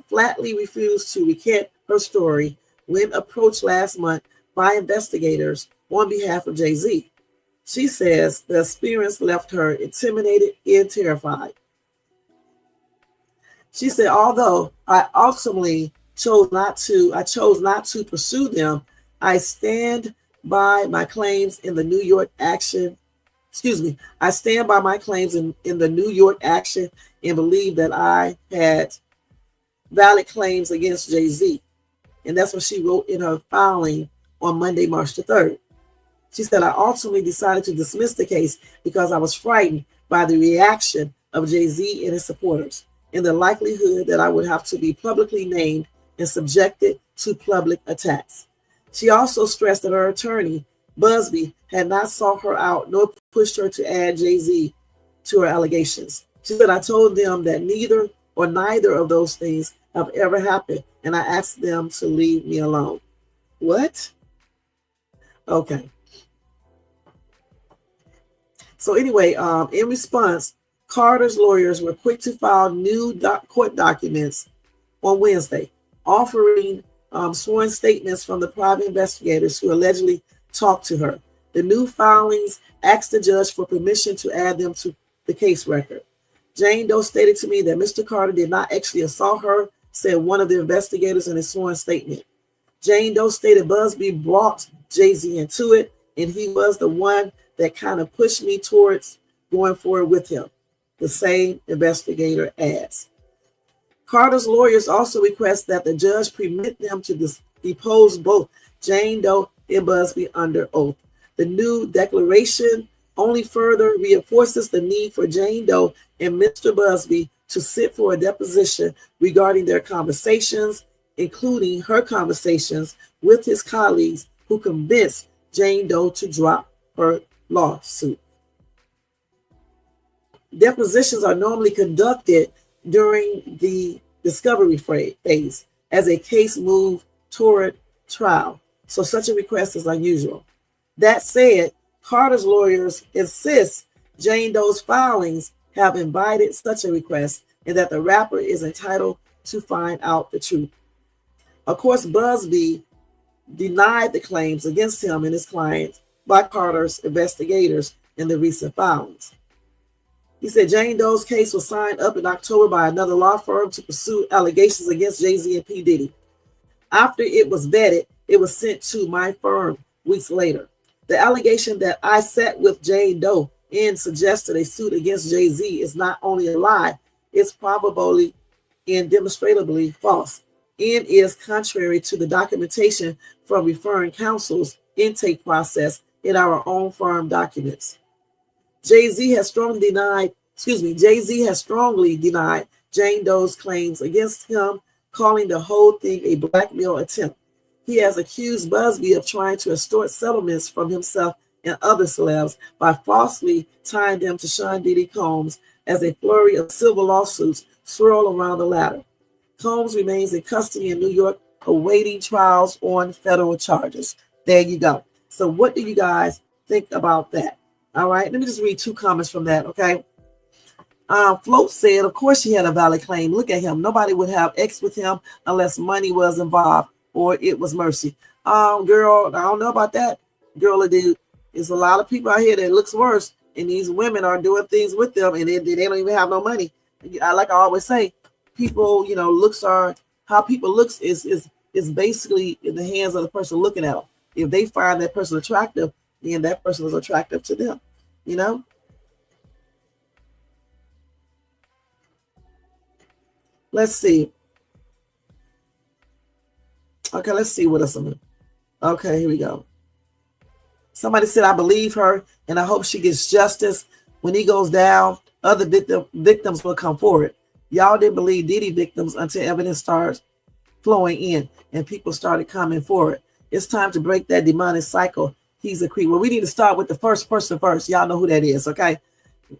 flatly refused to recant her story when approached last month by investigators on behalf of Jay-Z. She says the experience left her intimidated and terrified. She said, although I ultimately chose not to pursue them, I stand by my claims in the New York action. I stand by my claims in the New York action and believe that I had valid claims against Jay-Z. And that's what she wrote in her filing on Monday, March the 3rd. She said, I ultimately decided to dismiss the case because I was frightened by the reaction of Jay-Z and his supporters and the likelihood that I would have to be publicly named and subjected to public attacks. She also stressed that her attorney, Busby, had not sought her out nor pushed her to add Jay-Z to her allegations. She said, I told them that neither of those things have ever happened, and I asked them to leave me alone. What? Okay. So anyway, in response, Carter's lawyers were quick to file new court documents on Wednesday, offering sworn statements from the private investigators who allegedly talked to her. The new filings asked the judge for permission to add them to the case record. Jane Doe stated to me that Mr. Carter did not actually assault her, said one of the investigators in a sworn statement. Jane Doe stated Busby brought Jay-Z into it, and he was the one that kind of pushed me towards going forward with him, the same investigator adds. Carter's lawyers also request that the judge permit them to depose both Jane Doe and Busby under oath. The new declaration only further reinforces the need for Jane Doe and Mr. Busby to sit for a deposition regarding their conversations, including her conversations with his colleagues who convinced Jane Doe to drop her lawsuit. Depositions are normally conducted during the discovery phase as a case moves toward trial, so such a request is unusual. That said, Carter's lawyers insist Jane Doe's filings have invited such a request and that the rapper is entitled to find out the truth. Of course, Busby denied the claims against him and his client by Carter's investigators in the recent filings. He said Jane Doe's case was signed up in October by another law firm to pursue allegations against Jay-Z and P. Diddy. After it was vetted, it was sent to my firm weeks later. The allegation that I sat with Jane Doe and suggested a suit against Jay-Z is not only a lie, it's probably and demonstrably false, and is contrary to the documentation from referring counsel's intake process in our own firm documents. Jay-Z has strongly denied Jane Doe's claims against him, calling the whole thing a blackmail attempt. He has accused Busby of trying to extort settlements from himself and other celebs by falsely tying them to Sean Diddy Combs as a flurry of civil lawsuits swirl around the latter. Combs remains in custody in New York, awaiting trials on federal charges. There you go. So what do you guys think about that? All right, let me just read two comments from that, okay? Float said, of course she had a valid claim. Look at him. Nobody would have X with him unless money was involved or it was mercy. Girl, I don't know about that. Girl or dude, there's a lot of people out here that looks worse, and these women are doing things with them, and they don't even have no money. Like I always say, people, looks are, how people looks is basically in the hands of the person looking at them. If they find that person attractive, then that person is attractive to them, Let's see. Okay, let's see what else. Okay, here we go. Somebody said, I believe her, and I hope she gets justice. When he goes down, other victims will come forward. Y'all didn't believe Diddy victims until evidence starts flowing in and people started coming forward. It's time to break that demonic cycle. He's a creep. Well, we need to start with the first person first. Y'all know who that is, okay?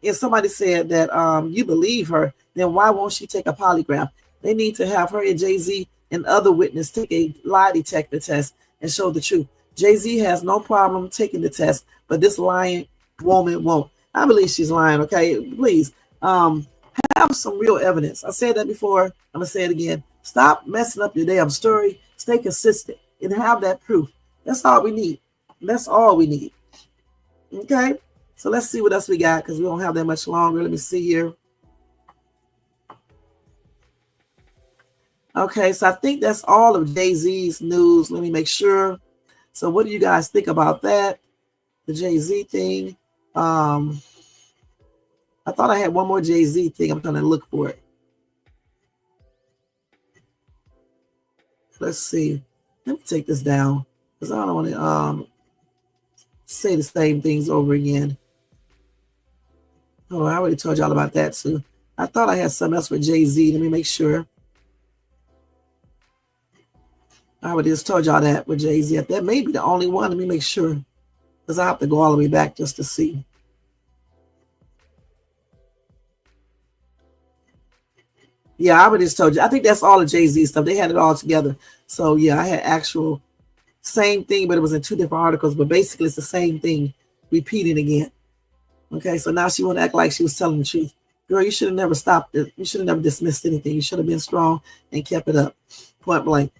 If somebody said that you believe her, then why won't she take a polygraph? They need to have her and Jay-Z and other witnesses take a lie detector test and show the truth. Jay-Z has no problem taking the test, but this lying woman won't. I believe she's lying, okay? Please, have some real evidence. I said that before. I'm going to say it again. Stop messing up your damn story. Stay consistent and have that proof. That's all we need. That's all we need. Okay? So let's see what else we got because we don't have that much longer. Let me see here. Okay, so I think that's all of Jay-Z's news. Let me make sure. So what do you guys think about that? The Jay-Z thing. I thought I had one more Jay-Z thing. I'm trying to look for it. Let's see. Let me take this down because I don't want to say the same things over again. Oh, I already told y'all about that too. I thought I had something else with Jay-Z. Let me make sure. I already just told y'all that with Jay-Z. That may be the only one. Let me make sure because I have to go all the way back just to see. Yeah, I already just told you. I think that's all the Jay-Z stuff. They had it all together. So, yeah, I had actual same thing, but it was in two different articles. But basically, it's the same thing repeating again. Okay, so now she want to act like she was telling the truth. Girl, you should have never stopped it. You should have never dismissed anything. You should have been strong and kept it up. Point blank.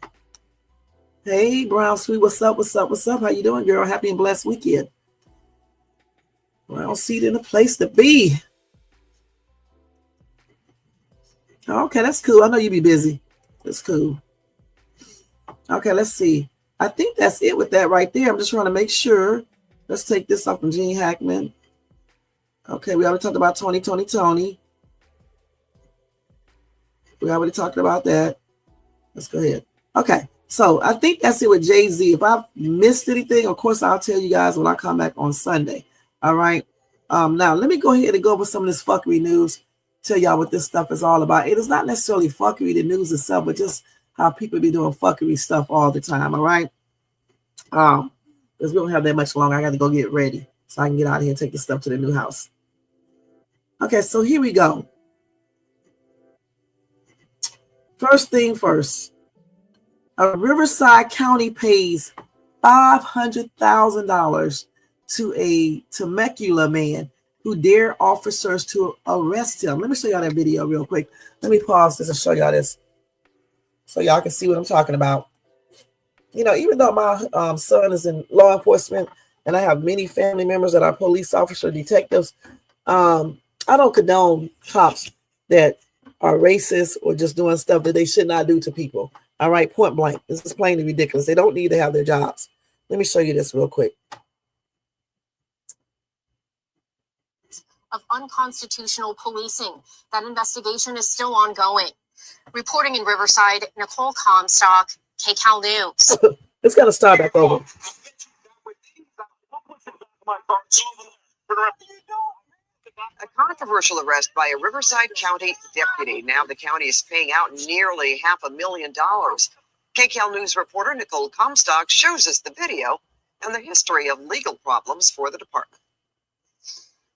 Hey, Brown Sweet, what's up? What's up? What's up? How you doing, girl? Happy and blessed weekend. Brown Seat in a place to be. Okay, that's cool. I know you be busy. That's cool. Okay, let's see. I think that's it with that right there. I'm just trying to make sure. Let's take this off from Gene Hackman. Okay, we already talked about Tony. We already talked about that. Let's go ahead. Okay, so I think that's it with Jay-Z. If I've missed anything, of course, I'll tell you guys when I come back on Sunday. All right. Now, let me go ahead and go over some of this fuckery news. Tell y'all what this stuff is all about. It is not necessarily fuckery, the news itself, but just how people be doing fuckery stuff all the time. All right. Because we don't have that much longer. I got to go get ready so I can get out of here and take this stuff to the new house. Okay, so here we go. First thing first, a Riverside County pays $500,000 to a Temecula man who dared officers to arrest him. Let me show y'all that video real quick. Let me pause this and show y'all this so y'all can see what I'm talking about. You know, even though my son is in law enforcement and I have many family members that are police officers, detectives, I don't condone cops that are racist or just doing stuff that they should not do to people. All right, point blank. This is plainly ridiculous. They don't need to have their jobs. Let me show you this real quick. Of unconstitutional policing. That investigation is still ongoing. Reporting in Riverside, Nicole Comstock, KCAL News. It's got to start back over. A controversial arrest by a Riverside County deputy. Now the county is paying out nearly $500,000. KCAL News reporter Nicole Comstock shows us the video and the history of legal problems for the department.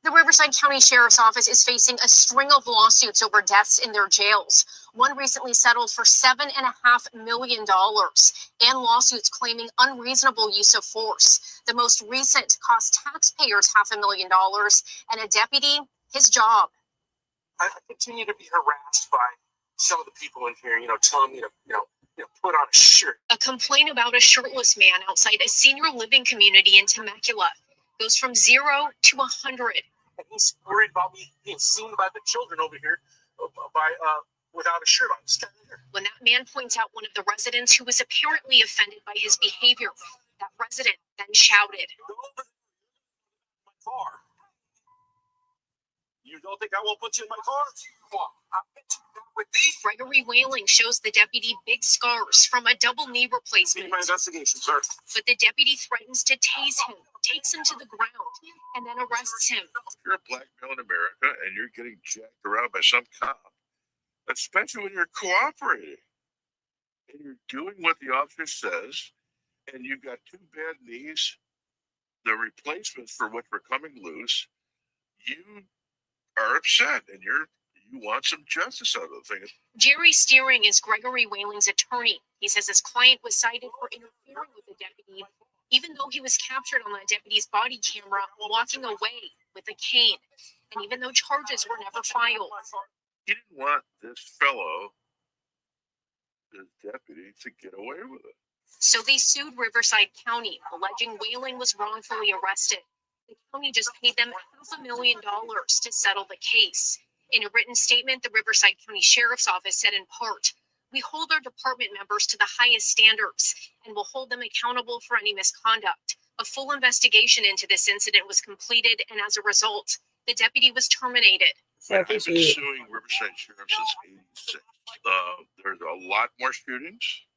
The Riverside County Sheriff's Office is facing a string of lawsuits over deaths in their jails. One recently settled for $7.5 million, and lawsuits claiming unreasonable use of force. The most recent cost taxpayers $500,000 and a deputy his job. I continue to be harassed by some of the people in here, telling me to, put on a shirt. A complaint about a shirtless man outside a senior living community in Temecula goes from 0 to 100. And he's worried about me being seen by the children over here without a shirt on. When that man points out one of the residents who was apparently offended by his behavior, that resident then shouted. My car. You don't think I won't put you in my car? I'll bet you with these. Gregory Whaling shows the deputy big scars from a double knee replacement. My investigation, sir. But the deputy threatens to tase him, takes him to the ground, and then arrests him. You're a black male in America and you're getting jacked around by some cop, especially when you're cooperating and you're doing what the officer says, and you've got two bad knees, the replacements for which were coming loose, you are upset and you want some justice out of the thing. Jerry Steering is Gregory Whaling's attorney. He says his client was cited for interfering with the deputy, even though he was captured on the deputy's body camera walking away with a cane, and even though charges were never filed. He didn't want this fellow, the deputy, to get away with it. So they sued Riverside County, alleging Whaling was wrongfully arrested. The county just paid them $500,000 to settle the case. In a written statement, the Riverside County Sheriff's Office said in part, "We hold our department members to the highest standards and will hold them accountable for any misconduct. A full investigation into this incident was completed, and as a result, the deputy was terminated." I've been suing Riverside Sheriff since '86. There's a lot more shootings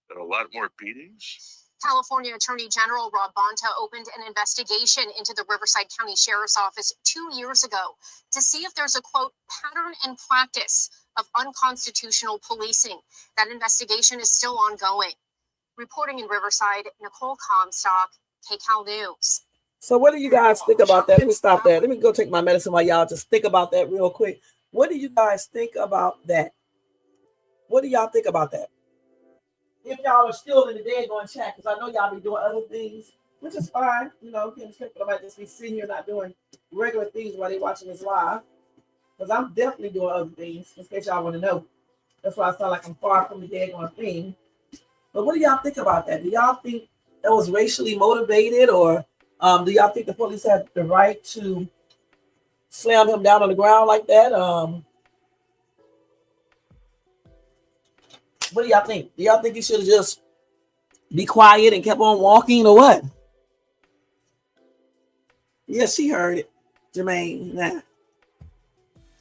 and a lot more beatings. California Attorney General Rob Bonta opened an investigation into the Riverside County Sheriff's Office 2 years ago to see if there's a, quote, pattern and practice of unconstitutional policing. That investigation is still ongoing. Reporting in Riverside, Nicole Comstock, KCAL News. So what do you guys think about that? Let me stop that. Let me go take my medicine while y'all just think about that real quick. What do you guys think about that? What do y'all think about that? If y'all are still in the day going chat, because I know y'all be doing other things, which is fine. You know, can't expect them to just be sitting here not doing regular things while they're watching this live. Because I'm definitely doing other things, in case y'all want to know. That's why I sound like I'm far from the day going thing. But what do y'all think about that? Do y'all think that was racially motivated, or do y'all think the police had the right to slam him down on the ground like that? What do y'all think? Do y'all think you should have just be quiet and kept on walking or what? Yeah, she heard it. Jermaine, nah.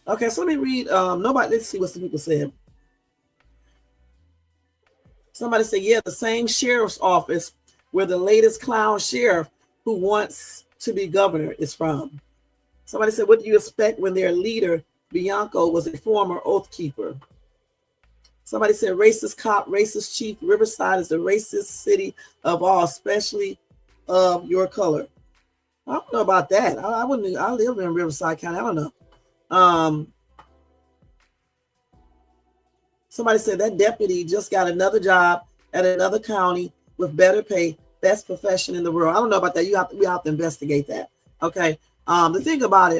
Okay, so let me read. Let's see what some people said. Somebody said, yeah, the same sheriff's office where the latest clown sheriff who wants to be governor is from. Somebody said, what do you expect when their leader, Bianco, was a former oath keeper? Somebody said, racist cop, racist chief, Riverside is the racist city of all, especially of your color. I don't know about that. I live in Riverside County. I don't know. Somebody said that deputy just got another job at another county with better pay, best profession in the world. I don't know about that. We have to investigate that. Okay. The thing about it,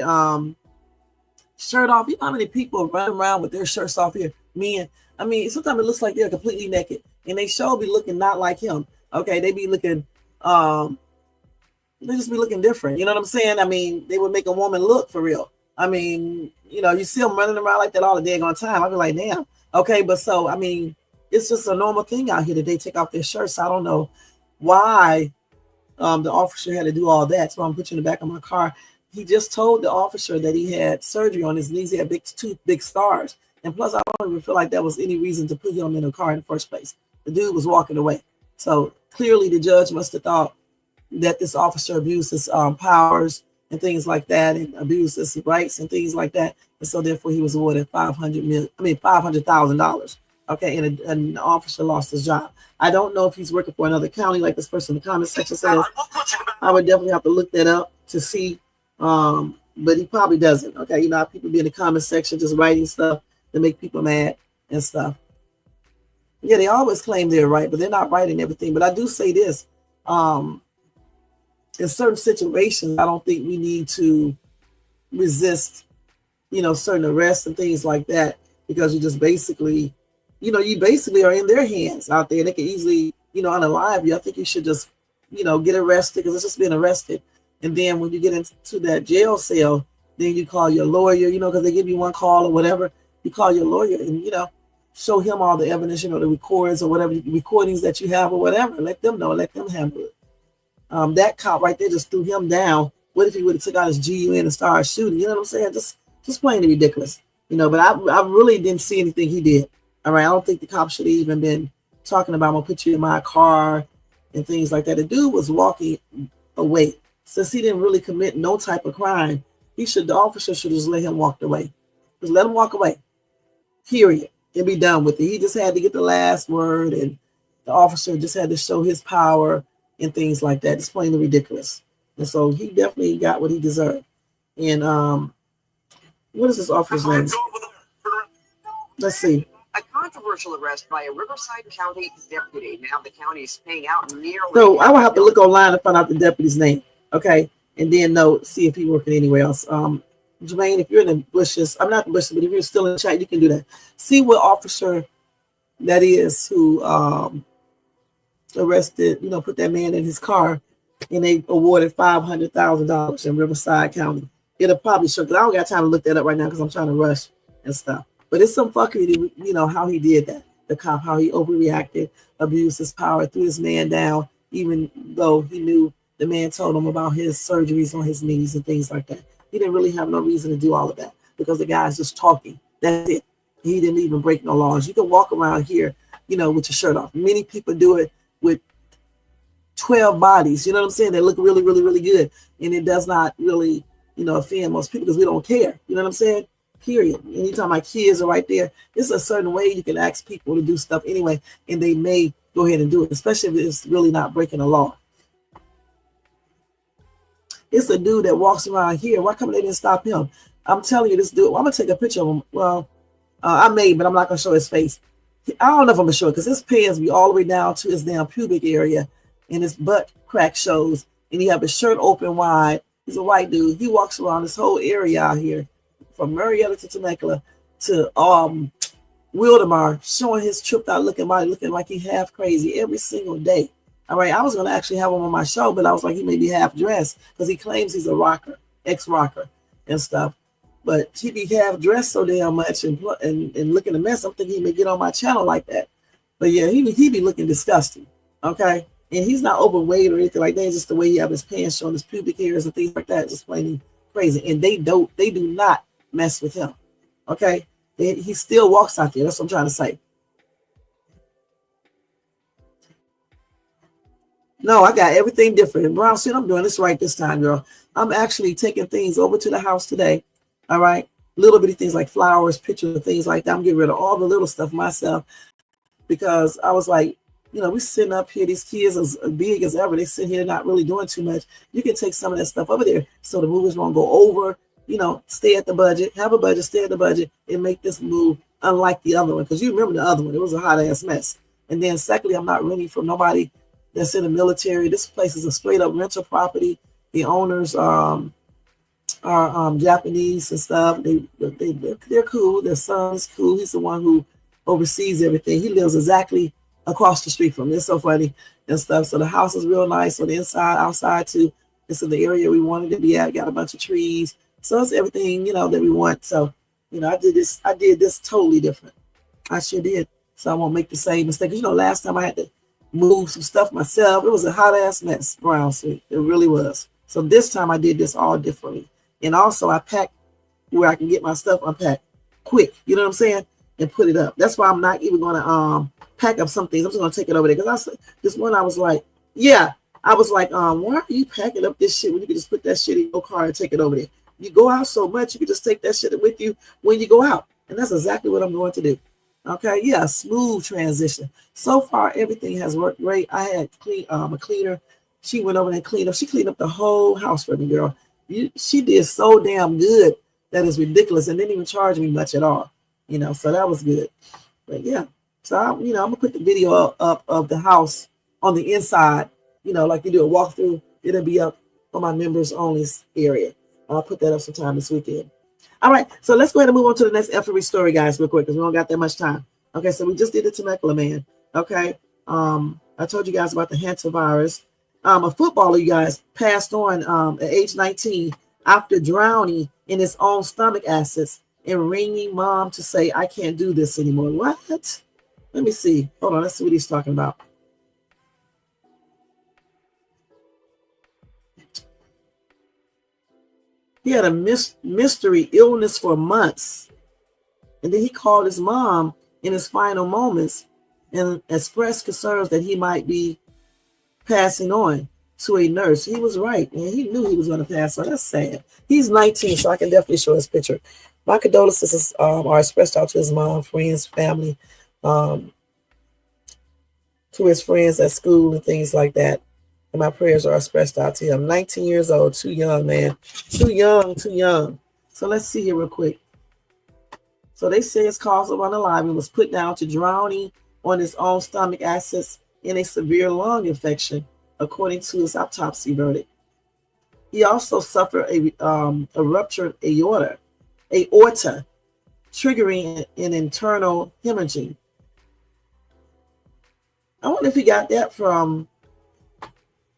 shirt off. You know how many people run around with their shirts off here? Men. I mean, sometimes it looks like they're completely naked, and they sure be looking not like him. Okay, they be looking. They just be looking different. You know what I'm saying? I mean, they would make a woman look for real. I mean, you see them running around like that all the daggone time. I'd be like, damn. Okay, but so, I mean, it's just a normal thing out here that they take off their shirts. I don't know why the officer had to do all that. So I'm putting in the back of my car. He just told the officer that he had surgery on his knees. He had two big stars. And plus, I don't even feel like that was any reason to put him in a car in the first place. The dude was walking away. So clearly the judge must have thought that this officer abused his powers and things like that, and abused his rights and things like that. And so therefore he was awarded $500,000. Okay, and an officer lost his job. I don't know if he's working for another county like this person in the comment section says. I would definitely have to look that up to see. But he probably doesn't. Okay, how people be in the comment section just writing stuff to make people mad and stuff. Yeah, they always claim they're right, but they're not right in everything. But I do say this. In certain situations, I don't think we need to resist, certain arrests and things like that, because you just basically, you basically are in their hands out there. They can easily, unalive you. I think you should just, get arrested, because it's just being arrested. And then when you get into that jail cell, then you call your lawyer, because they give you one call or whatever. You call your lawyer and, show him all the evidence, the records or whatever, recordings that you have or whatever. Let them know, let them handle it. That cop right there just threw him down. What if he would have took out his GUN and started shooting? You know what I'm saying? Just plain ridiculous. But I really didn't see anything he did. All right, I don't think the cop should have even been talking about, I'm gonna put you in my car and things like that. The dude was walking away. Since he didn't really commit no type of crime, the officer should just let him walk away. Just let him walk away. Period. And be done with it. He just had to get the last word, and the officer just had to show his power and things like that. It's plain ridiculous. And so he definitely got what he deserved. And what is this officer's name? Let's see. A controversial arrest by a Riverside County deputy. Now the county is paying out nearly. So I will have to look online to find out the deputy's name. Okay. And then see if he's working anywhere else. Jermaine, if you're in the bushes, I'm not in the bushes, but if you're still in the chat, you can do that. See what officer that is who arrested, put that man in his car, and they awarded $500,000 in Riverside County. It'll probably show, because I don't got time to look that up right now because I'm trying to rush and stuff. But it's some fuckery, how he did that. The cop, how he overreacted, abused his power, threw his man down, even though he knew the man told him about his surgeries on his knees and things like that. He didn't really have no reason to do all of that because the guy's just talking. That's it. He didn't even break no laws. You can walk around here, with your shirt off. Many people do it with 12 bodies. You know what I'm saying? They look really, really, really good. And it does not really, offend most people because we don't care. You know what I'm saying? Period. Anytime my kids are right there, there's a certain way you can ask people to do stuff anyway, and they may go ahead and do it, especially if it's really not breaking the law. It's a dude that walks around here. Why come they didn't stop him? I'm telling you, this dude, I'm going to take a picture of him. Well, I may, but I'm not going to show his face. I don't know if I'm going to show it because his pants be all the way down to his damn pubic area, and his butt crack shows, and he have his shirt open wide. He's a white dude. He walks around this whole area out here from Marietta to Temecula to Wildemar, showing his tripped out looking body, looking like he half crazy every single day. All right, I was going to actually have him on my show, but I was like, he may be half dressed because he claims he's a rocker, ex-rocker and stuff. But he be half dressed so damn much and looking a mess. I'm thinking he may get on my channel like that. But yeah, he be looking disgusting. Okay. And he's not overweight or anything like that. It's just the way he have his pants showing, his pubic hairs and things like that. Just plain crazy. And they do not mess with him. Okay. He still walks out there. That's what I'm trying to say. No, I got everything different. Brown suit, I'm doing this right this time, girl. I'm actually taking things over to the house today. All right. Little bitty things like flowers, pictures, and things like that. I'm getting rid of all the little stuff myself because I was like, you know, we sitting up here, these kids as big as ever. They sit here not really doing too much. You can take some of that stuff over there so the movies won't go over, you know, stay at the budget, have a budget, stay at the budget, and make this move unlike the other one. Because you remember the other one. It was a hot ass mess. And then secondly, I'm not renting from nobody that's in the military. This place is a straight up rental property. The owners are Japanese and stuff. They're cool. Their son is cool. He's the one who oversees everything. He lives exactly across the street from me. It's so funny and stuff. So the house is real nice on the inside, outside too. It's in the area we wanted to be at. Got a bunch of trees. So it's everything, you know, that we want. So, you know, I did this totally different. I sure did. So I won't make the same mistake. You know, last time I had to move some stuff myself. It was a hot ass mess, Brown Street. It really was. So this time I did this all differently. And also I packed where I can get my stuff unpacked quick. You know what I'm saying? And put it up. That's why I'm not even going to pack up some things. I'm just going to take it over there. Because I was like, why are you packing up this shit when you can just put that shit in your car and take it over there? You go out so much, you can just take that shit with you when you go out. And that's exactly what I'm going to do. Okay, yeah, smooth transition. So far, everything has worked great. I had a cleaner. She went over and cleaned up. She cleaned up the whole house for me, girl. She did so damn good that is ridiculous, and didn't even charge me much at all. You know, so that was good. But yeah, so I'm gonna put the video up of the house on the inside. You know, like you do a walkthrough. It'll be up on my members only area. I'll put that up sometime this weekend. All right, so let's go ahead and move on to the next FRE story, guys, real quick, because we don't got that much time. Okay, so we just did the Temecula man. Okay, I told you guys about the Hantavirus. A footballer, you guys, passed on at age 19 after drowning in his own stomach acids and ringing mom to say, "I can't do this anymore." What? Let me see. Hold on, let's see what he's talking about. He had a mystery illness for months. And then he called his mom in his final moments and expressed concerns that he might be passing on to a nurse. He was right, and he knew he was going to pass on. That's sad. He's 19, so I can definitely show his picture. My condolences are expressed out to his mom, friends, family, to his friends at school and things like that. And my prayers are expressed out to him. 19 years old, too young, man. Too young. So let's see here real quick. So they say his cause of unaliving was put down to drowning on his own stomach acids in a severe lung infection, according to his autopsy verdict. He also suffered a ruptured aorta, triggering an internal hemorrhaging. I wonder if he got that from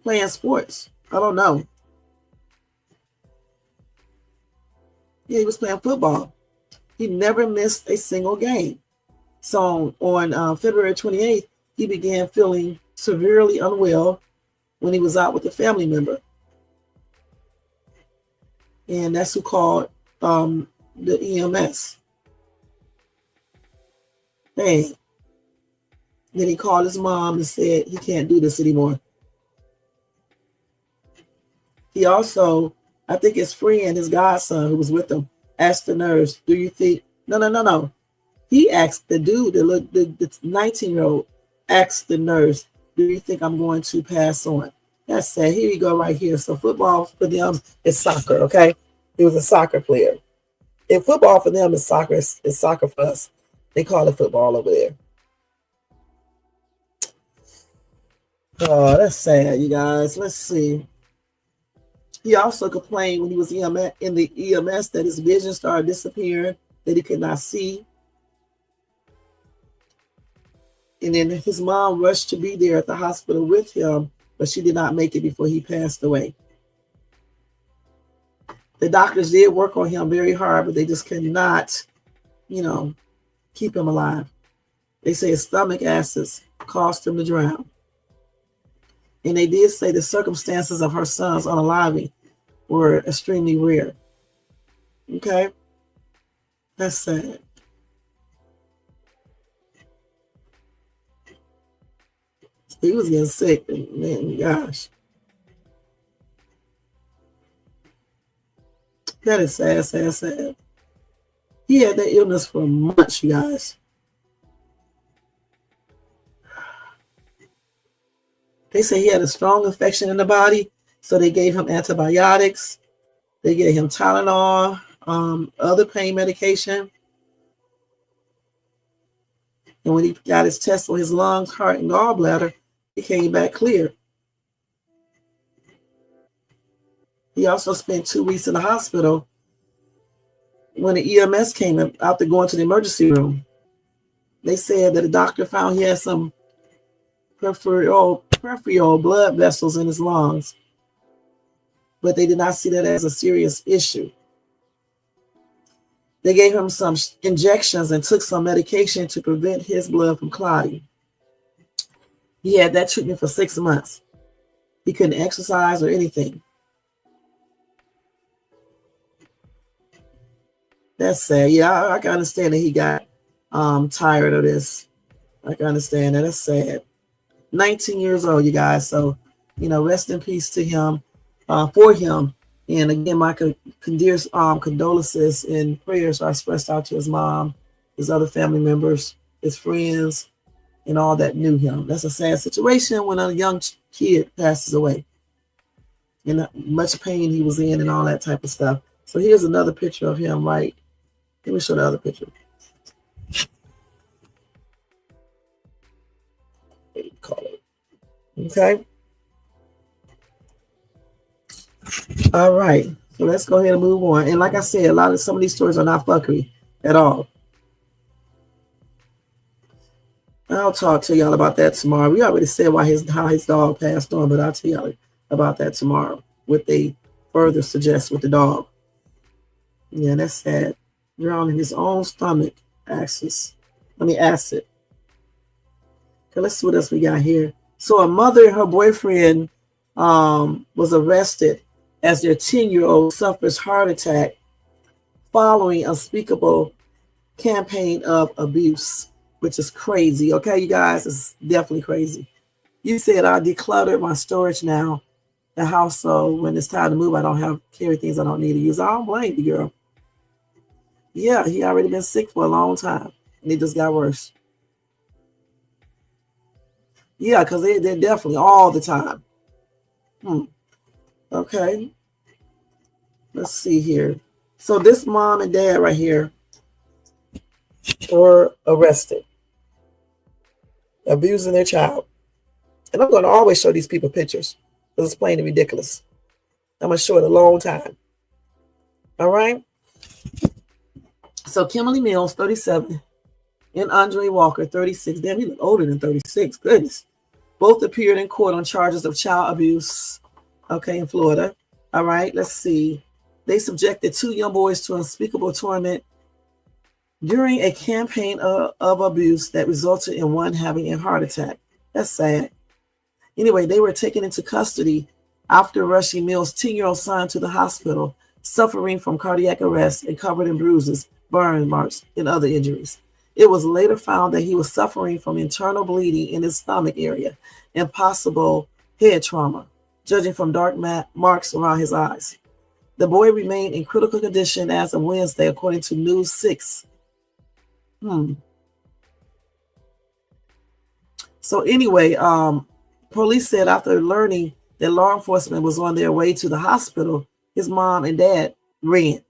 playing sports. I don't know. Yeah, he was playing football. He never missed a single game. So on February 28th, he began feeling severely unwell when he was out with a family member. And that's who called the EMS. Hey. Then he called his mom and said he can't do this anymore. He also, I think his friend, his godson who was with him, asked the nurse, "Do you think?" No. He asked the dude, the 19-year-old, asked the nurse, "Do you think I'm going to pass on?" That's sad. Here you go right here. So football for them is soccer, okay? He was a soccer player. And football for them is soccer. It's soccer for us. They call it football over there. Oh, that's sad, you guys. Let's see. He also complained when he was in the EMS that his vision started disappearing, that he could not see. And then his mom rushed to be there at the hospital with him, but she did not make it before he passed away. The doctors did work on him very hard, but they just could not, keep him alive. They say his stomach acids caused him to drown. And they did say the circumstances of her son's unaliving were extremely rare. Okay? That's sad. He was getting sick, and man, gosh. That is sad, sad, sad. He had that illness for months, you guys. They say he had a strong infection in the body, so they gave him antibiotics. They gave him Tylenol, other pain medication. And when he got his test on his lungs, heart, and gallbladder, he came back clear. He also spent 2 weeks in the hospital when the EMS came out to go into the emergency room. They said that the doctor found he had some peripheral blood vessels in his lungs, but they did not see that as a serious issue. They gave him some injections and took some medication to prevent his blood from clotting. He had that treatment for 6 months. He couldn't exercise or anything. That's sad. Yeah, I can understand that he got tired of this. I can understand that. That's sad. 19 years old, you guys. So, rest in peace to him, for him. And again, my condolences and prayers are expressed out to his mom, his other family members, his friends, and all that knew him. That's a sad situation when a young kid passes away. And much pain he was in and all that type of stuff. So here's another picture of him, right? Let me show the other picture. Okay. All right. So let's go ahead and move on. And like I said, some of these stories are not fuckery at all. I'll talk to y'all about that tomorrow. We already said how his dog passed on, but I'll tell y'all about that tomorrow. What they further suggest with the dog. Yeah, that's sad. Drowning his own stomach acid. Okay, let's see what else we got here. So a mother and her boyfriend was arrested as their 10-year-old suffers heart attack following unspeakable campaign of abuse, which is crazy. Okay, you guys, it's definitely crazy. You said I decluttered my storage now, the house, so when it's time to move, I don't have carry things I don't need to use. I don't blame you, girl. Yeah, he already been sick for a long time, and it just got worse. Yeah, because they're definitely all the time. Okay. Let's see here. So this mom and dad right here were arrested, abusing their child. And I'm going to always show these people pictures because it's plain and ridiculous. I'm going to show it a long time. All right. So Kimberly Mills, 37, and Andre Walker, 36. Damn, he look older than 36. Goodness. Both appeared in court on charges of child abuse, okay, in Florida. All right, let's see. They subjected 2 young boys to unspeakable torment during a campaign of abuse that resulted in one having a heart attack. That's sad. Anyway, they were taken into custody after rushing Mills' 10-year-old son to the hospital, suffering from cardiac arrest and covered in bruises, burn marks, and other injuries. It was later found that he was suffering from internal bleeding in his stomach area and possible head trauma, judging from dark marks around his eyes. The boy remained in critical condition as of Wednesday, according to News 6. So anyway, police said after learning that law enforcement was on their way to the hospital, his mom and dad ran.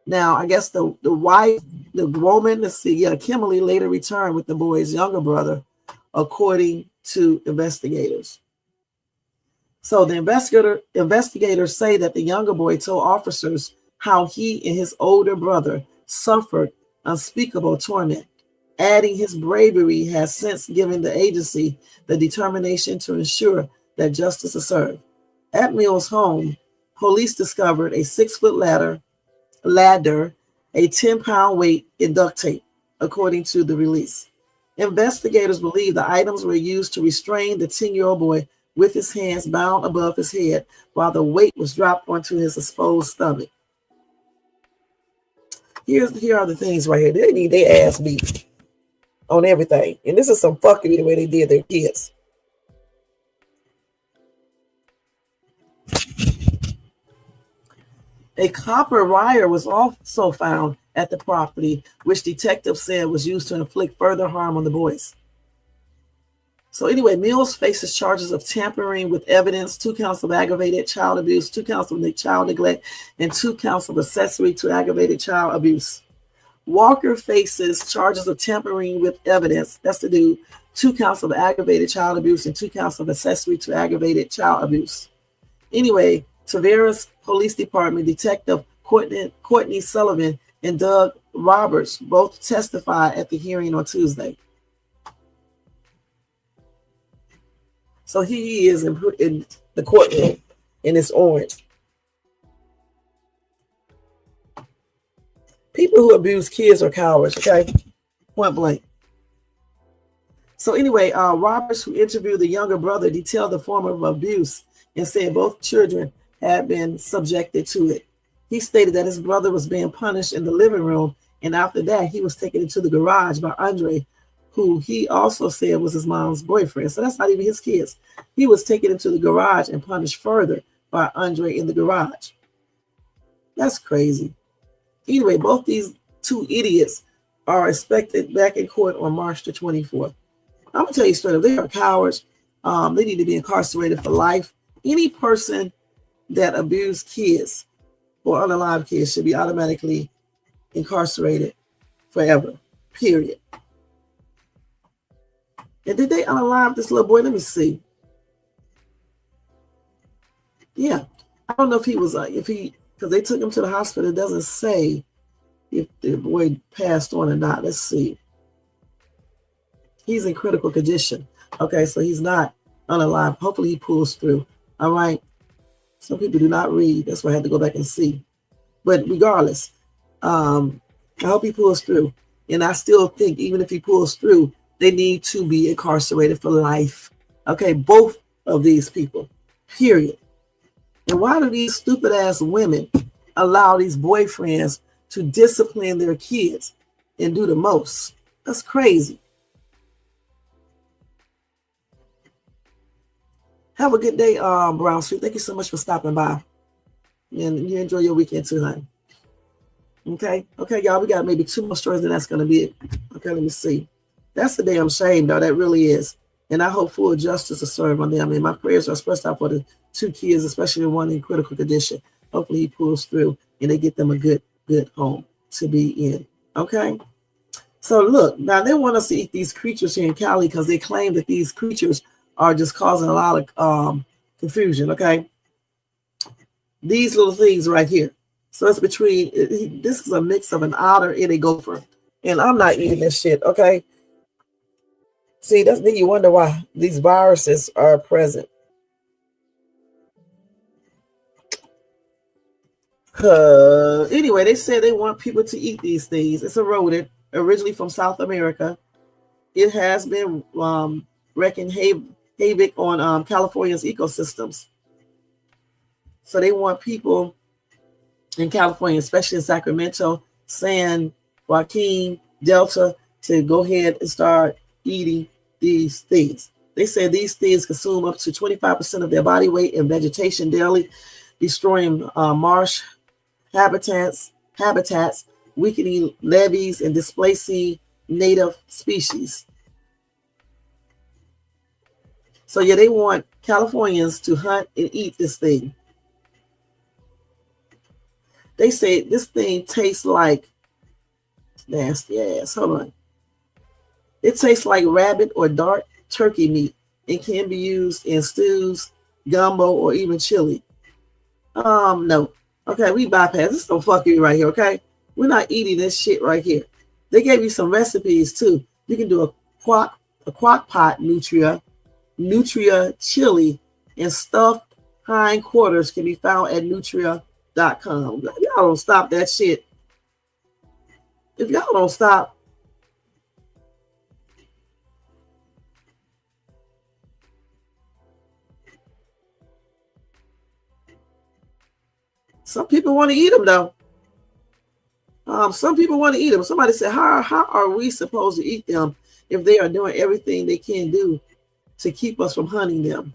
Now, I guess the wife, the woman, Kimberly later returned with the boy's younger brother, according to investigators. So the investigators say that the younger boy told officers how he and his older brother suffered unspeakable torment, adding his bravery has since given the agency the determination to ensure that justice is served. At Mills' home, police discovered a 6-foot ladder, a 10-pound weight, and duct tape. according to the release. Investigators believe the items were used to restrain the 10-year-old boy with his hands bound above his head while the weight was dropped onto his exposed stomach. Here are the things right here. They need their ass beat on everything. And this is some fuckery the way they did their kids. A copper wire was also found at the property, which detectives said was used to inflict further harm on the boys. So anyway, Mills faces charges of tampering with evidence, 2 counts of aggravated child abuse, 2 counts of child neglect, and 2 counts of accessory to aggravated child abuse. Walker faces charges of tampering with evidence, that's the dude, 2 counts of aggravated child abuse, and 2 counts of accessory to aggravated child abuse. Anyway, Tavares Police Department Detective Courtney Sullivan and Doug Roberts both testified at the hearing on Tuesday. So he is in the courtroom, and it's orange. People who abuse kids are cowards, okay? Point blank. So anyway, Roberts, who interviewed the younger brother, detailed the form of abuse and said both children had been subjected to it. He stated that his brother was being punished in the living room, and after that, he was taken into the garage by Andre, who he also said was his mom's boyfriend. So that's not even his kids. He was taken into the garage and punished further by Andre in the garage. That's crazy. Anyway, both these 2 idiots are expected back in court on March the 24th. I'm going to tell you straight up, they are cowards. They need to be incarcerated for life. Any person that abused kids or unalive kids should be automatically incarcerated forever, period. And did they unalive this little boy? Let me see. Yeah. I don't know if he was, because they took him to the hospital. It doesn't say if the boy passed on or not. Let's see. He's in critical condition. Okay, so he's not unalive. Hopefully he pulls through. All right. Some people do not read. That's why I had to go back and see. But regardless, I hope he pulls through. And I still think even if he pulls through, they need to be incarcerated for life. Okay, both of these people, period. And why do these stupid ass women allow these boyfriends to discipline their kids and do the most? That's crazy. Have a good day, Brown Street. Thank you so much for stopping by. And you enjoy your weekend too, honey. Okay, y'all. We got maybe 2 more stories, and that's going to be it. Okay, let me see. That's the damn shame, though. That really is. And I hope full justice is served on them. And my prayers are expressed out for the 2 kids, especially the one in critical condition. Hopefully he pulls through and they get them a good home to be in. Okay? So look, now they want us to eat these creatures here in Cali because they claim that these creatures are just causing a lot of confusion. Okay? These little things right here. So it's between, this is a mix of an otter and a gopher. And I'm not eating this shit, okay? See, then you wonder why these viruses are present. Anyway, they said they want people to eat these things. It's a rodent, originally from South America. It has been wreaking havoc on California's ecosystems. So they want people in California, especially in Sacramento, San Joaquin, Delta, to go ahead and start eating these things. They say these things consume up to 25% of their body weight in vegetation daily, destroying marsh habitats, weakening levees, and displacing native species. So yeah, they want Californians to hunt and eat this thing. They say this thing tastes like nasty ass. Hold on. It tastes like rabbit or dark turkey meat and can be used in stews, gumbo, or even chili. No. Okay, we bypass. This is no fuckery right here, okay? We're not eating this shit right here. They gave you some recipes too. You can do a crock pot nutria chili, and stuffed hindquarters can be found at nutria.com. Y'all don't stop that shit. If y'all don't stop, Some people want to eat them though. Some people want to eat them. Somebody said, how are we supposed to eat them if they are doing everything they can do to keep us from hunting them?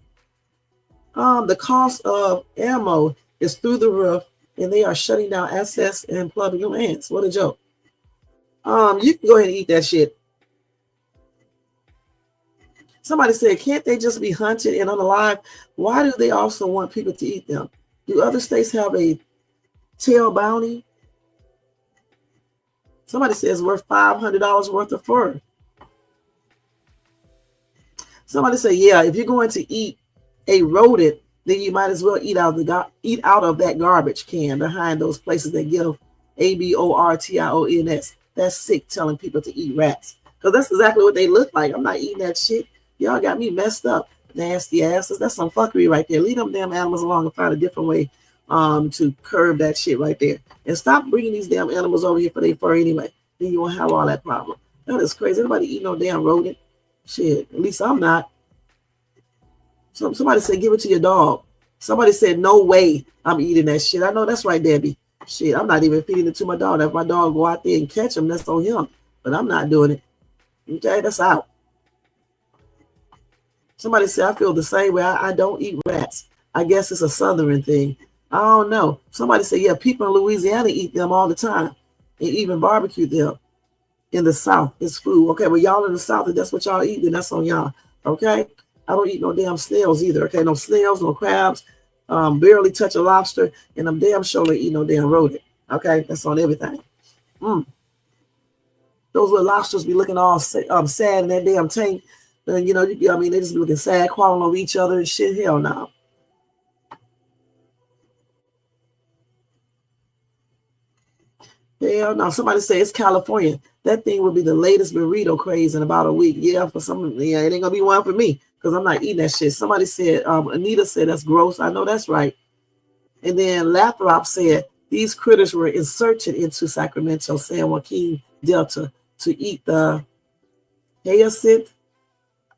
The cost of ammo is through the roof, and they are shutting down access and plugging lands. What a joke. You can go ahead and eat that shit. Somebody said, can't they just be hunted and unalive? Why do they also want people to eat them? Do other states have a tail bounty? Somebody says worth $500 worth of fur. Somebody say, yeah, if you're going to eat a rodent, then you might as well eat out of that garbage can behind those places that give abortions. That's sick, telling people to eat rats, because that's exactly what they look like. I'm not eating that shit. Y'all got me messed up, nasty asses. That's some fuckery right there. Leave them damn animals alone and find a different way to curb that shit right there, and stop bringing these damn animals over here for their fur anyway. Then you won't have all that problem. That is crazy. Nobody eat no damn rodent. Shit, at least I'm not. Somebody said, give it to your dog. Somebody said, no way I'm eating that shit. I know that's right, Debbie. Shit, I'm not even feeding it to my dog. If my dog go out there and catch him, that's on him. But I'm not doing it. Okay, that's out. Somebody said, I feel the same way. I don't eat rats. I guess it's a Southern thing. I don't know. Somebody said, yeah, people in Louisiana eat them all the time and even barbecue them. In the South, it's food. Okay, well, y'all in the South, if that's what y'all eat, then that's on y'all. Okay? I don't eat no damn snails either. Okay, no snails, no crabs, barely touch a lobster, and I'm damn sure they eat no damn rodent. Okay, that's on everything. Those little lobsters be looking all sad in that damn tank. And they just be looking sad, crawling over each other and shit. Hell no. Hell no. Somebody say it's California. That thing will be the latest burrito craze in about a week. Yeah, for some, it ain't gonna be one for me because I'm not eating that shit. Somebody said, Anita said that's gross. I know that's right. And then Lathrop said these critters were inserted into Sacramento, San Joaquin Delta to eat the hyacinth.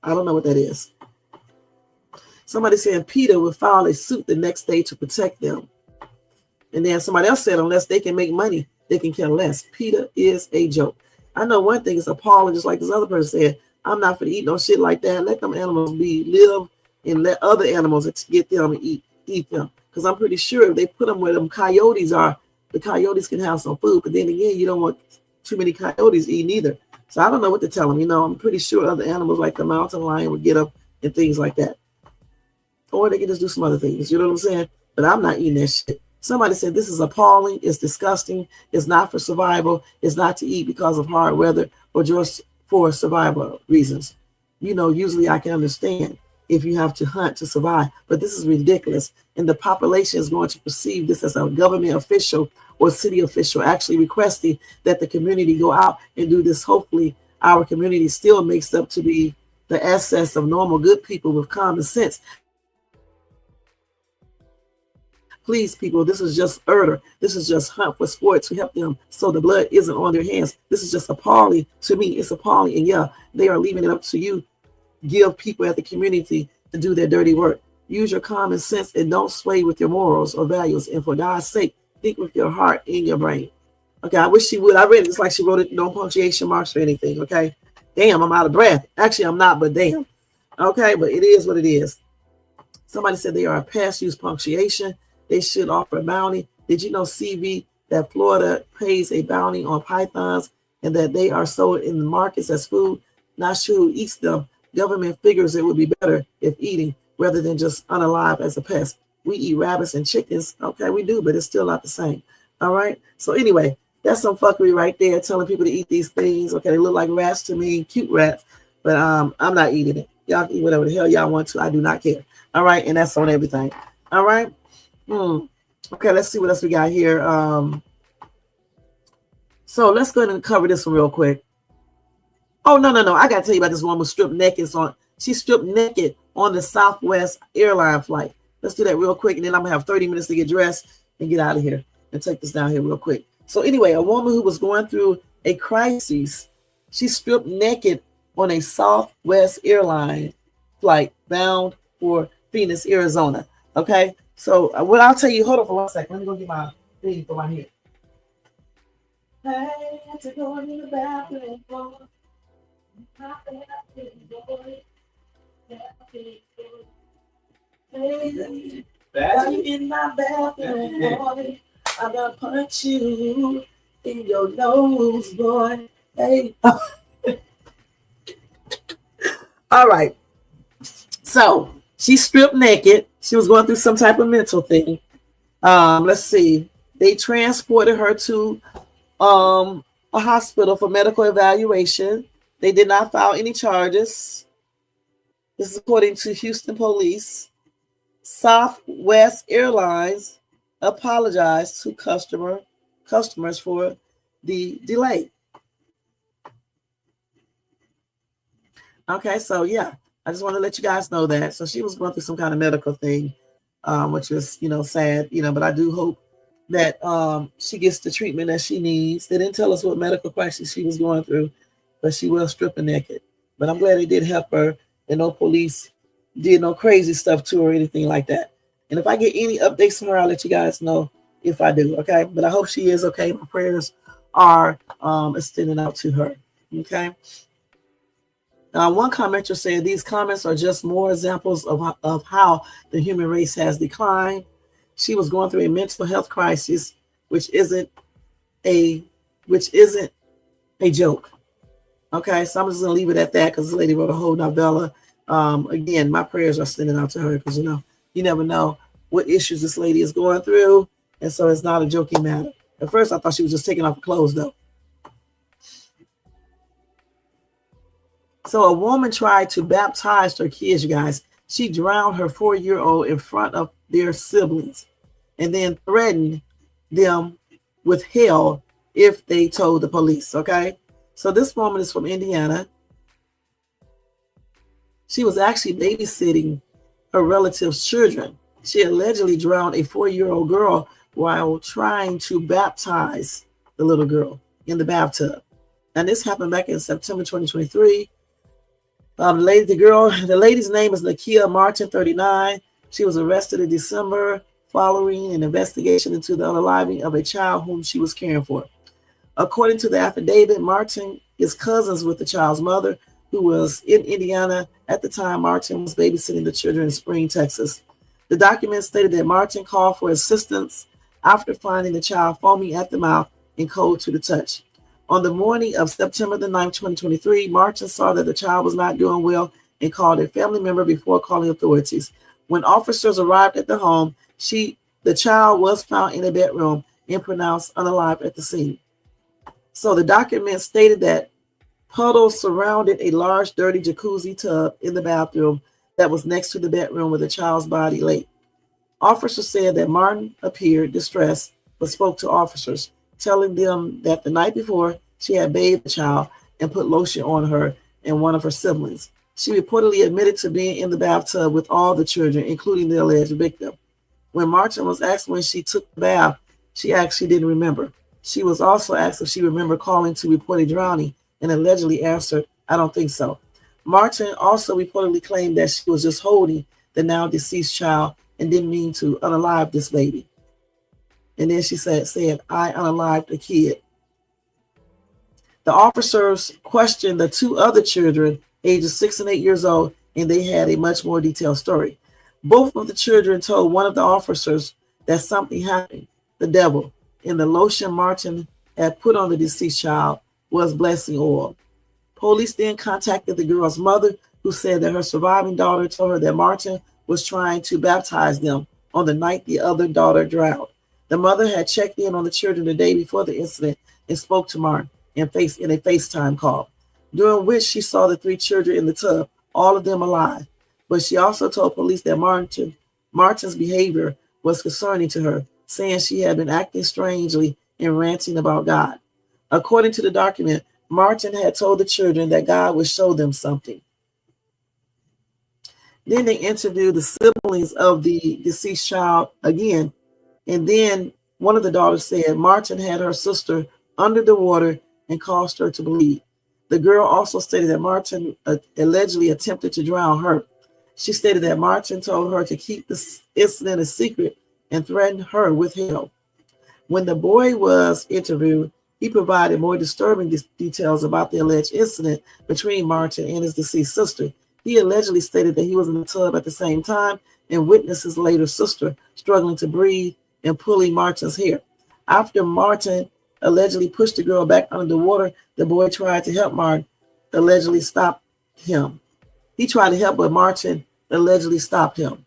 I don't know what that is. Somebody said PETA would file a suit the next day to protect them. And then somebody else said unless they can make money, they can care less. PETA is a joke. I know one thing is appalling, just like this other person said. I'm not going to eat no shit like that. Let them animals live and let other animals get them and eat them. Because I'm pretty sure if they put them where them coyotes are, the coyotes can have some food. But then again, you don't want too many coyotes eating either. So I don't know what to tell them. I'm pretty sure other animals like the mountain lion would get them and things like that. Or they can just do some other things. You know what I'm saying? But I'm not eating that shit. Somebody said this is appalling. It's disgusting. It's not for survival. It's not to eat because of hard weather or just for survival reasons. Usually I can understand if you have to hunt to survive, but this is ridiculous. And the population is going to perceive this as a government official or city official actually requesting that the community go out and do this. Hopefully our community still makes up to be the excess of normal good people with common sense. Please, people, this is just murder. This is just hunt for sport to help them so the blood isn't on their hands. This is just appalling to me. It's appalling. And yeah, they are leaving it up to you. Give people at the community to do their dirty work. Use your common sense and don't sway with your morals or values. And for God's sake, think with your heart and your brain. Okay, I wish she would. I read it. It's like she wrote it, no punctuation marks or anything. Okay, damn, I'm out of breath. Actually, I'm not, but damn. Okay, but it is what it is. Somebody said they are a past use punctuation. They should offer a bounty. Did you know, CV, that Florida pays a bounty on pythons and that they are sold in the markets as food? Not sure who eats them. Government figures it would be better if eating rather than just unalive as a pest. We eat rabbits and chickens. Okay, we do, but it's still not the same. All right. So anyway, that's some fuckery right there, telling people to eat these things. Okay, they look like rats to me, cute rats, but I'm not eating it. Y'all eat whatever the hell y'all want to. I do not care. All right, and that's on everything. All right. Okay, let's see what else we got here. So let's go ahead and cover this one real quick. Oh, no. I got to tell you about this woman stripped naked. She stripped naked on the Southwest airline flight. Let's do that real quick, and then I'm going to have 30 minutes to get dressed and get out of here and take this down here real quick. So anyway, a woman who was going through a crisis, she stripped naked on a Southwest airline flight bound for Phoenix, Arizona. Okay? So what I'll tell you, hold on for 1 second. Let me go get my thing for my hair. I had to go in the bathroom. Back in my bathroom, boy. I'm gonna punch you in your nose, boy. Hey. All right. So she stripped naked. She was going through some type of mental thing. Let's see. They transported her to a hospital for medical evaluation. They did not file any charges. This is according to Houston police. Southwest Airlines apologized to customers for the delay. Okay, so yeah, I just want to let you guys know that. So she was going through some kind of medical thing, which is, sad, but I do hope that she gets the treatment that she needs. They didn't tell us what medical crisis she was going through, but she was stripping naked. But I'm glad they did help her, and no police did no crazy stuff to her or anything like that. And if I get any updates from her, I'll let you guys know if I do, okay? But I hope she is okay. My prayers are extending out to her, okay? One commenter said these comments are just more examples of how the human race has declined. She was going through a mental health crisis, which isn't a joke. Okay, so I'm just gonna leave it at that because this lady wrote a whole novella. Again, my prayers are sending out to her because you never know what issues this lady is going through, and so it's not a joking matter. At first, I thought she was just taking off her clothes, though. So a woman tried to baptize her kids, you guys. She drowned her 4-year-old in front of their siblings and then threatened them with hell if they told the police, okay? So this woman is from Indiana. She was actually babysitting her relative's children. She allegedly drowned a 4-year-old girl while trying to baptize the little girl in the bathtub. And this happened back in September 2023. The lady's name is Nakia Martin, 39. She was arrested in December following an investigation into the unaliving of a child whom she was caring for. According to the affidavit, Martin is cousins with the child's mother, who was in Indiana at the time Martin was babysitting the children in Spring, Texas. The document stated that Martin called for assistance after finding the child foaming at the mouth and cold to the touch. On the morning of September the 9th, 2023, Martin saw that the child was not doing well and called a family member before calling authorities. When officers arrived at the home, the child was found in a bedroom and pronounced unalive at the scene. So the document stated that puddles surrounded a large, dirty jacuzzi tub in the bathroom that was next to the bedroom where the child's body lay. Officers said that Martin appeared distressed but spoke to officers, telling them that the night before she had bathed the child and put lotion on her and one of her siblings. She reportedly admitted to being in the bathtub with all the children, including the alleged victim. When Martin was asked when she took the bath, she actually didn't remember. She was also asked if she remembered calling to report a drowning and allegedly answered, "I don't think so." Martin also reportedly claimed that she was just holding the now deceased child and didn't mean to unalive this baby. And then she said, "I unalived the kid." The officers questioned the two other children, ages 6 and 8 years old, and they had a much more detailed story. Both of the children told one of the officers that something happened. The devil, in the lotion Martin had put on the deceased child, was blessing oil. Police then contacted the girl's mother, who said that her surviving daughter told her that Martin was trying to baptize them on the night the other daughter drowned. The mother had checked in on the children the day before the incident and spoke to Martin in a FaceTime call, during which she saw the 3 children in the tub, all of them alive. But she also told police that Martin's behavior was concerning to her, saying she had been acting strangely and ranting about God. According to the document, Martin had told the children that God would show them something. Then they interviewed the siblings of the deceased child again, and then one of the daughters said Martin had her sister under the water and caused her to bleed. The girl also stated that Martin allegedly attempted to drown her. She stated that Martin told her to keep this incident a secret and threatened her with hell. When the boy was interviewed, he provided more disturbing details about the alleged incident between Martin and his deceased sister. He allegedly stated that he was in the tub at the same time and witnessed his later sister struggling to breathe and pulling Martin's hair. After Martin allegedly pushed the girl back under the water, the boy tried to help Martin, allegedly stopped him. He tried to help, but Martin allegedly stopped him.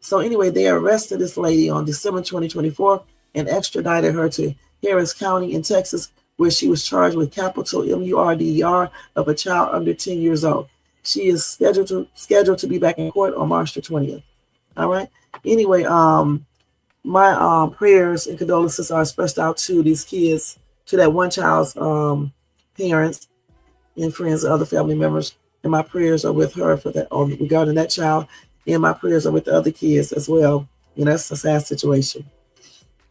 So anyway, they arrested this lady on December 2024 and extradited her to Harris County in Texas, where she was charged with capital murder of a child under 10 years old. She is scheduled to be back in court on March the 20th. All right. Anyway, my prayers and condolences are expressed out to these kids, to that one child's parents and friends and other family members. And my prayers are with her for that, regarding that child. And my prayers are with the other kids as well. You know, that's a sad situation.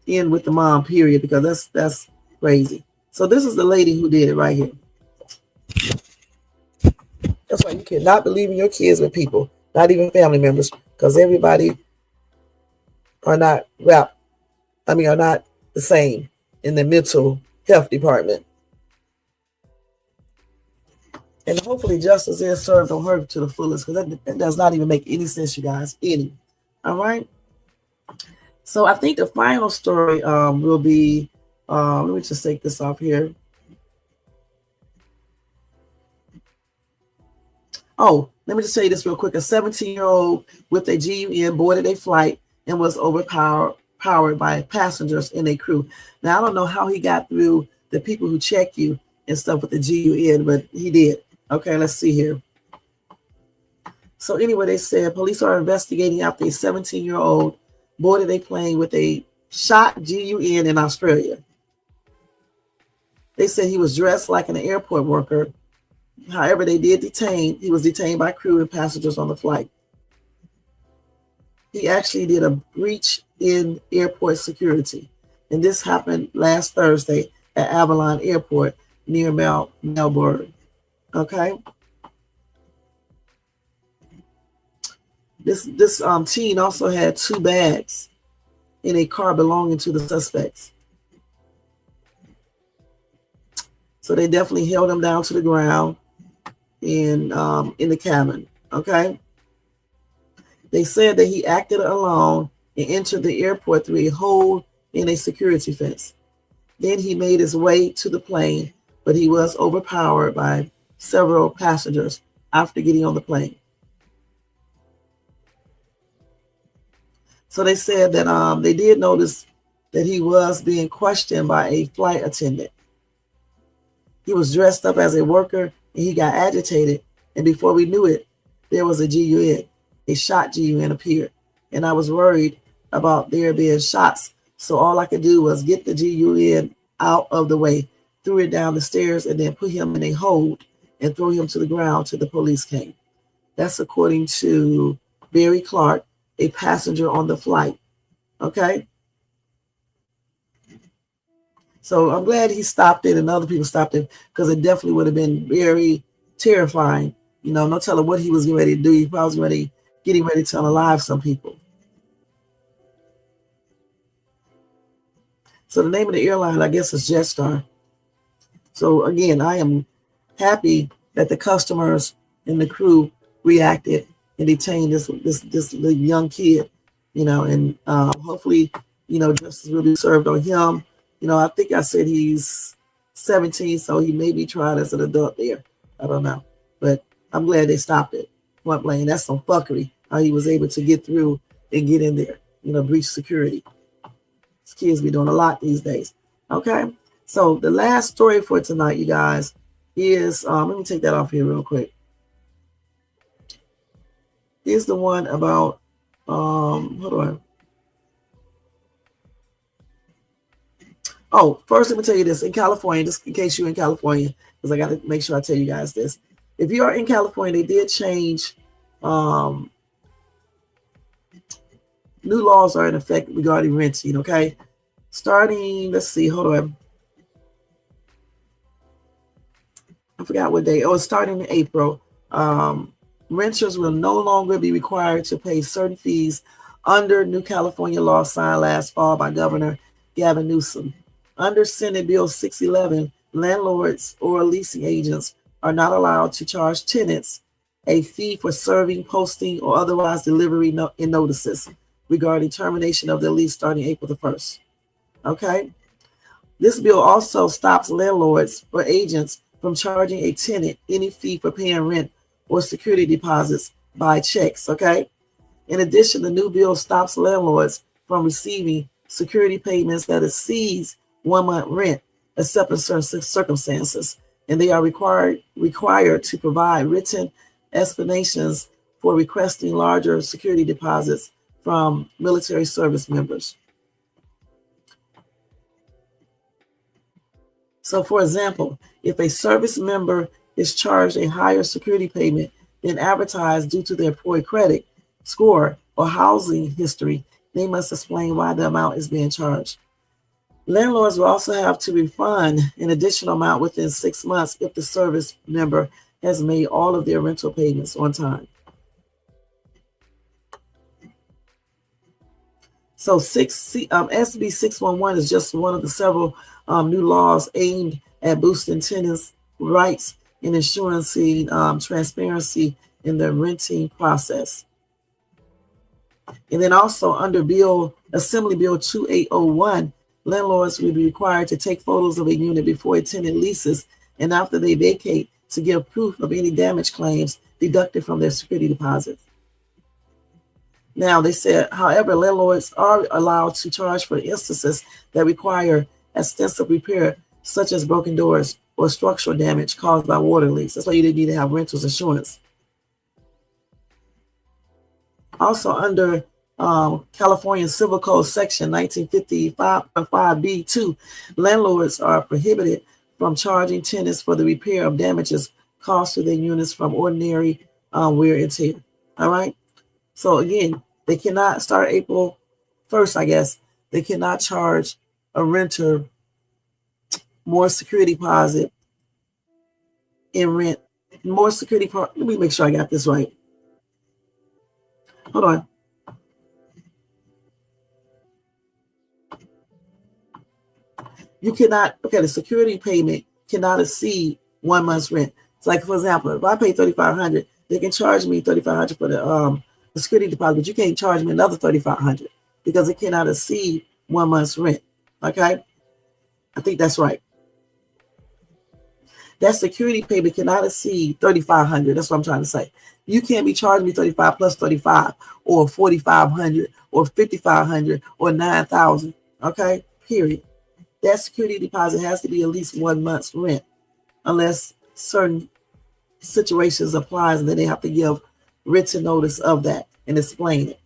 And with the mom, period, because that's crazy. So this is the lady who did it right here. That's why you cannot believe in your kids with people, not even family members, because everybody are not are not the same in the mental health department. And hopefully justice is served on her to the fullest, because that does not even make any sense, you guys. All right. So I think the final story will be, let me just take this off here. Oh, let me just tell you this real quick. A 17-year-old with a GUN boarded a flight and was powered by passengers and a crew. Now, I don't know how he got through the people who check you and stuff with the GUN, but he did. Okay, let's see here. So anyway, they said police are investigating after a 17-year-old boarded a plane with a shot GUN in Australia. They said he was dressed like an airport worker. However, he was detained by crew and passengers on the flight. He actually did a breach in airport security. And this happened last Thursday at Avalon Airport near Melbourne. Okay. This teen also had 2 bags in a car belonging to the suspects. So they definitely held him down to the ground in the cabin. Okay. They said that he acted alone and entered the airport through a hole in a security fence. Then he made his way to the plane, but he was overpowered by several passengers after getting on the plane. So they said that they did notice that he was being questioned by a flight attendant. He was dressed up as a worker and he got agitated. And before we knew it, there was a GUN. A shot GUN appeared. And I was worried about there being shots. So all I could do was get the GUN out of the way, threw it down the stairs, and then put him in a hold and throw him to the ground till the police came. That's according to Barry Clark, a passenger on the flight. Okay. So I'm glad he stopped it and other people stopped it, because it definitely would have been very terrifying. You know, no telling what he was getting ready to do. He probably was getting ready to unalive some people. So the name of the airline, I guess, is Jetstar. So again, I am happy that the customers and the crew reacted and detained this young kid, you know, and hopefully, you know, justice will be served on him. You know, I think I said he's 17, so he may be tried as an adult there. I don't know, but I'm glad they stopped it. Point blank, that's some fuckery. How he was able to get through and get in there, you know, breach security. These kids be doing a lot these days. Okay, so the last story for tonight, you guys, is let me take that off here real quick. Here's the one about hold on. Oh, first let me tell you this. In California, just in case you're in California, because I got to make sure I tell you guys this. If you are in California, they did change. New laws are in effect regarding renting. Okay, starting. Let's see. Hold on. I forgot what day. Oh, it's starting in April. Renters will no longer be required to pay certain fees under new California law signed last fall by Governor Gavin Newsom. Under Senate Bill 611, landlords or leasing agents are not allowed to charge tenants a fee for serving, posting, or otherwise delivery in notices regarding termination of their lease starting April the 1st. Okay? This bill also stops landlords or agents from charging a tenant any fee for paying rent or security deposits by checks, okay? In addition, the new bill stops landlords from receiving security payments that exceeds 1 month rent, except in certain circumstances, and they are required to provide written explanations for requesting larger security deposits from military service members. So, for example, if a service member is charged a higher security payment than advertised due to their poor credit score or housing history, they must explain why the amount is being charged. Landlords will also have to refund an additional amount within 6 months if the service member has made all of their rental payments on time. So SB 611 is just one of the several new laws aimed at boosting tenants' rights and ensuring transparency in the renting process. And then also under Assembly Bill 2801, landlords will be required to take photos of a unit before a tenant leases and after they vacate to give proof of any damage claims deducted from their security deposits. Now, they said, however, landlords are allowed to charge for instances that require extensive repair, such as broken doors or structural damage caused by water leaks. That's why you need to have renters insurance. Also, under California Civil Code Section 1955.5B2, landlords are prohibited from charging tenants for the repair of damages caused to their units from ordinary wear and tear. All right. So again, they cannot start April 1st, I guess. They cannot charge a renter more security deposit in rent, more security. Let me make sure I got this right. Hold on. You cannot, okay, the security payment cannot exceed 1 month's rent. So like, for example, if I pay $3,500, they can charge me $3,500 for the security deposit, but you can't charge me another $3,500 because it cannot exceed 1 month's rent. Okay, I think that's right. That security payment cannot exceed $3,500. That's what I'm trying to say. You can't be charging me $35 plus $35 or $4,500 or $5,500 or $9,000. Okay, period. That security deposit has to be at least 1 month's rent, unless certain situations applies, and then they have to give written notice of that and explain it.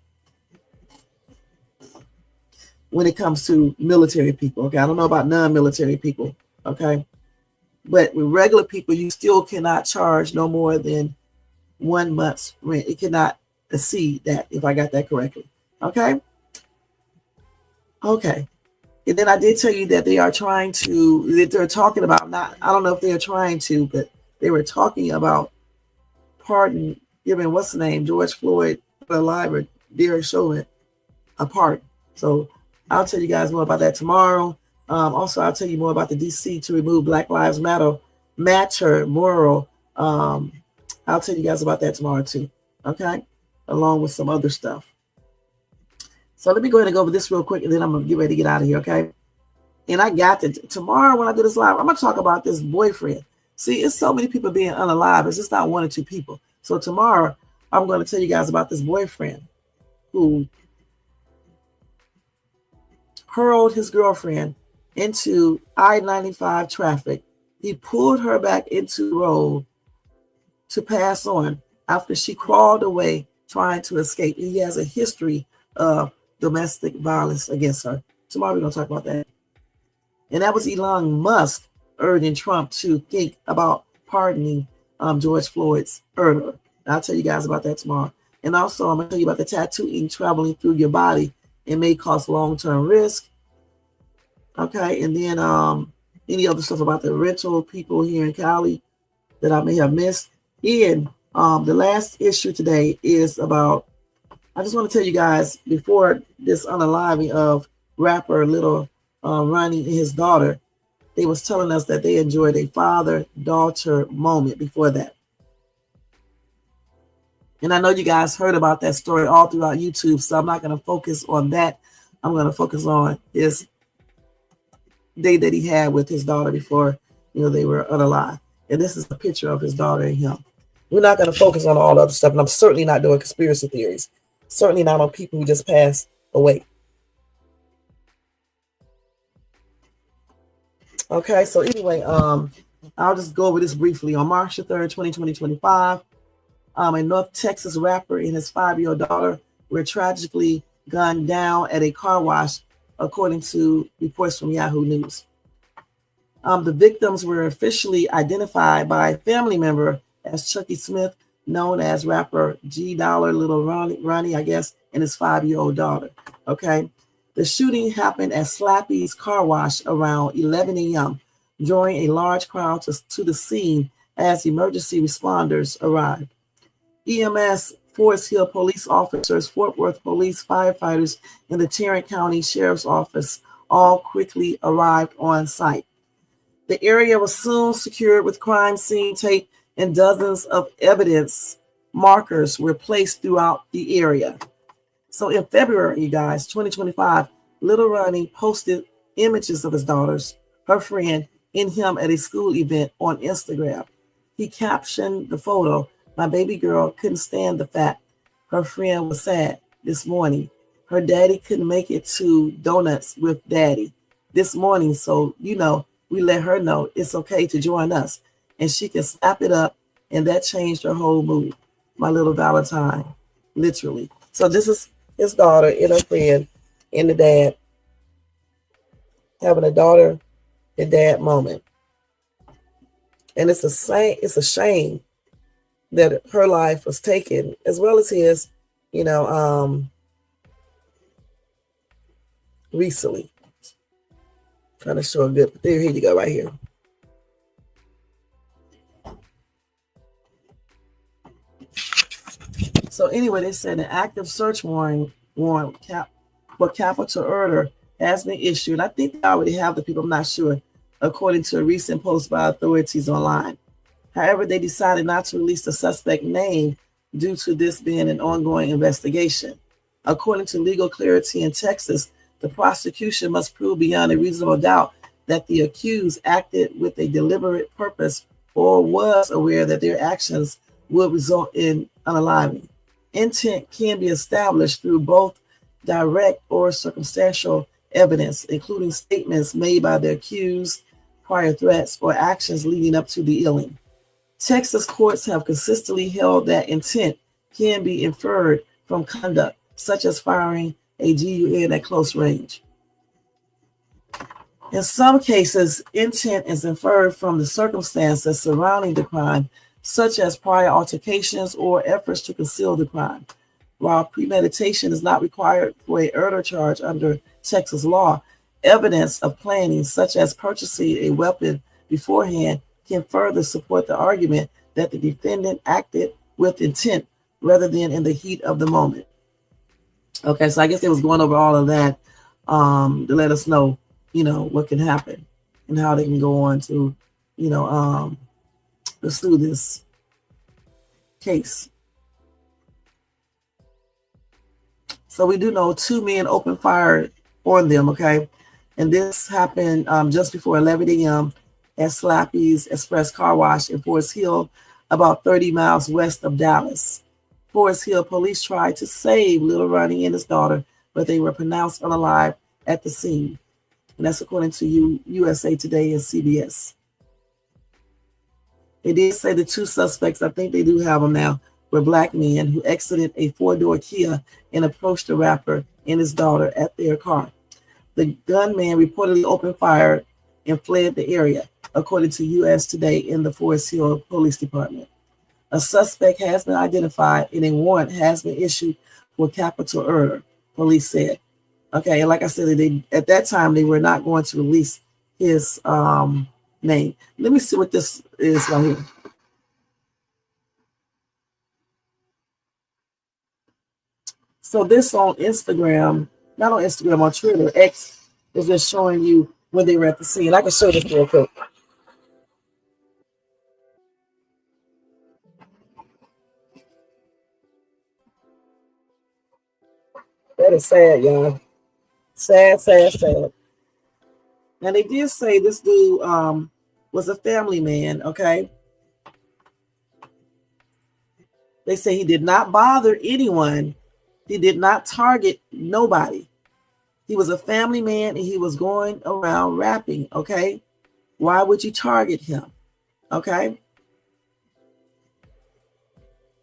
When it comes to military people, okay, I don't know about non-military people, okay, but with regular people, you still cannot charge no more than 1 month's rent. It cannot exceed that, if I got that correctly. Okay. And then I did tell you that they're talking about, I don't know if they're trying to, but they were talking about giving what's the name, George Floyd alive, or Derek Chauvin a pardon. So I'll tell you guys more about that tomorrow. Also, I'll tell you more about the DC to remove Black Lives Matter mural. I'll tell you guys about that tomorrow too. Okay, along with some other stuff. So let me go ahead and go over this real quick, and then I'm gonna get ready to get out of here. Okay. And I got tomorrow when I do this live, I'm gonna talk about this boyfriend. See, it's so many people being unalive. It's just not 1 or 2 people. So tomorrow, I'm going to tell you guys about this boyfriend who hurled his girlfriend into I-95 traffic. He pulled her back into the road to pass on after she crawled away trying to escape. He has a history of domestic violence against her. Tomorrow we're going to talk about that. And that was Elon Musk urging Trump to think about pardoning George Floyd's murderer. I'll tell you guys about that tomorrow. And also, I'm going to tell you about the tattooing traveling through your body. It may cause long-term risk. Okay, and then any other stuff about the rental people here in Cali that I may have missed. And The last issue today is about, I just want to tell you guys, before this unaliving of rapper Little Ronnie and his daughter, they was telling us that they enjoyed a father-daughter moment before that. And I know you guys heard about that story all throughout YouTube, so I'm not going to focus on that. I'm going to focus on his day that he had with his daughter before, they were unalive. And this is a picture of his daughter and him. We're not going to focus on all the other stuff, and I'm certainly not doing conspiracy theories. Certainly not on people who just passed away. Okay, so anyway, I'll just go over this briefly. On March the 3rd, 2025, a North Texas rapper and his 5-year-old daughter were tragically gunned down at a car wash, according to reports from Yahoo News. The victims were officially identified by a family member as Chucky Smith, known as rapper G Dollar, Little Ronnie, I guess, and his 5-year-old daughter. Okay. The shooting happened at Slappy's car wash around 11 a.m., drawing a large crowd to the scene as emergency responders arrived. EMS, Forest Hill police officers, Fort Worth police, firefighters, and the Tarrant County Sheriff's Office all quickly arrived on site. The area was soon secured with crime scene tape, and dozens of evidence markers were placed throughout the area. So in February, you guys, 2025, Little Ronnie posted images of his daughters, her friend, and him at a school event on Instagram. He captioned the photo, "My baby girl couldn't stand the fact her friend was sad this morning. Her daddy couldn't make it to donuts with daddy this morning, so, we let her know it's okay to join us, and she can snap it up, and that changed her whole mood. My little Valentine," literally. So this is his daughter and her friend and the dad having a daughter and dad moment. And it's a shame that her life was taken, as well as his, recently. Trying to show a good, here you go, right here. So anyway, they said an active search warrant for capital murder has been issued. I think they already have the people, I'm not sure, according to a recent post by authorities online. However, they decided not to release the suspect name due to this being an ongoing investigation. According to Legal Clarity in Texas, the prosecution must prove beyond a reasonable doubt that the accused acted with a deliberate purpose or was aware that their actions would result in unaliving. Intent can be established through both direct or circumstantial evidence, including statements made by the accused, prior threats, or actions leading up to the killing. Texas courts have consistently held that intent can be inferred from conduct, such as firing a gun at close range. In some cases, intent is inferred from the circumstances surrounding the crime, such as prior altercations or efforts to conceal the crime. While premeditation is not required for a murder charge under Texas law, evidence of planning, such as purchasing a weapon beforehand, can further support the argument that the defendant acted with intent rather than in the heat of the moment. Okay, so I guess they was going over all of that to let us know, what can happen and how they can go on to, pursue this case. So we do know 2 men opened fire on them, okay? And this happened just before 11 a.m. at Slappy's Express Car Wash in Forest Hill, about 30 miles west of Dallas. Forest Hill police tried to save Little Ronnie and his daughter, but they were pronounced unalive at the scene. And that's according to USA Today and CBS. They did say the 2 suspects, I think they do have them now, were black men who exited a 4-door Kia and approached the rapper and his daughter at their car. The gunman reportedly opened fire and fled the area, according to US Today and the Forest Hill Police Department. A suspect has been identified and a warrant has been issued for capital murder, police said. Okay, and like I said, at that time, they were not going to release his name. Let me see what this is right here. So this on Instagram, not on Instagram, on Twitter, X is just showing you when they were at the scene. I can show this real quick. That is sad, y'all. Sad, sad, sad. Now they did say this dude was a family man, okay? They say he did not bother anyone. He did not target nobody. He was a family man and he was going around rapping, okay? Why would you target him? Okay?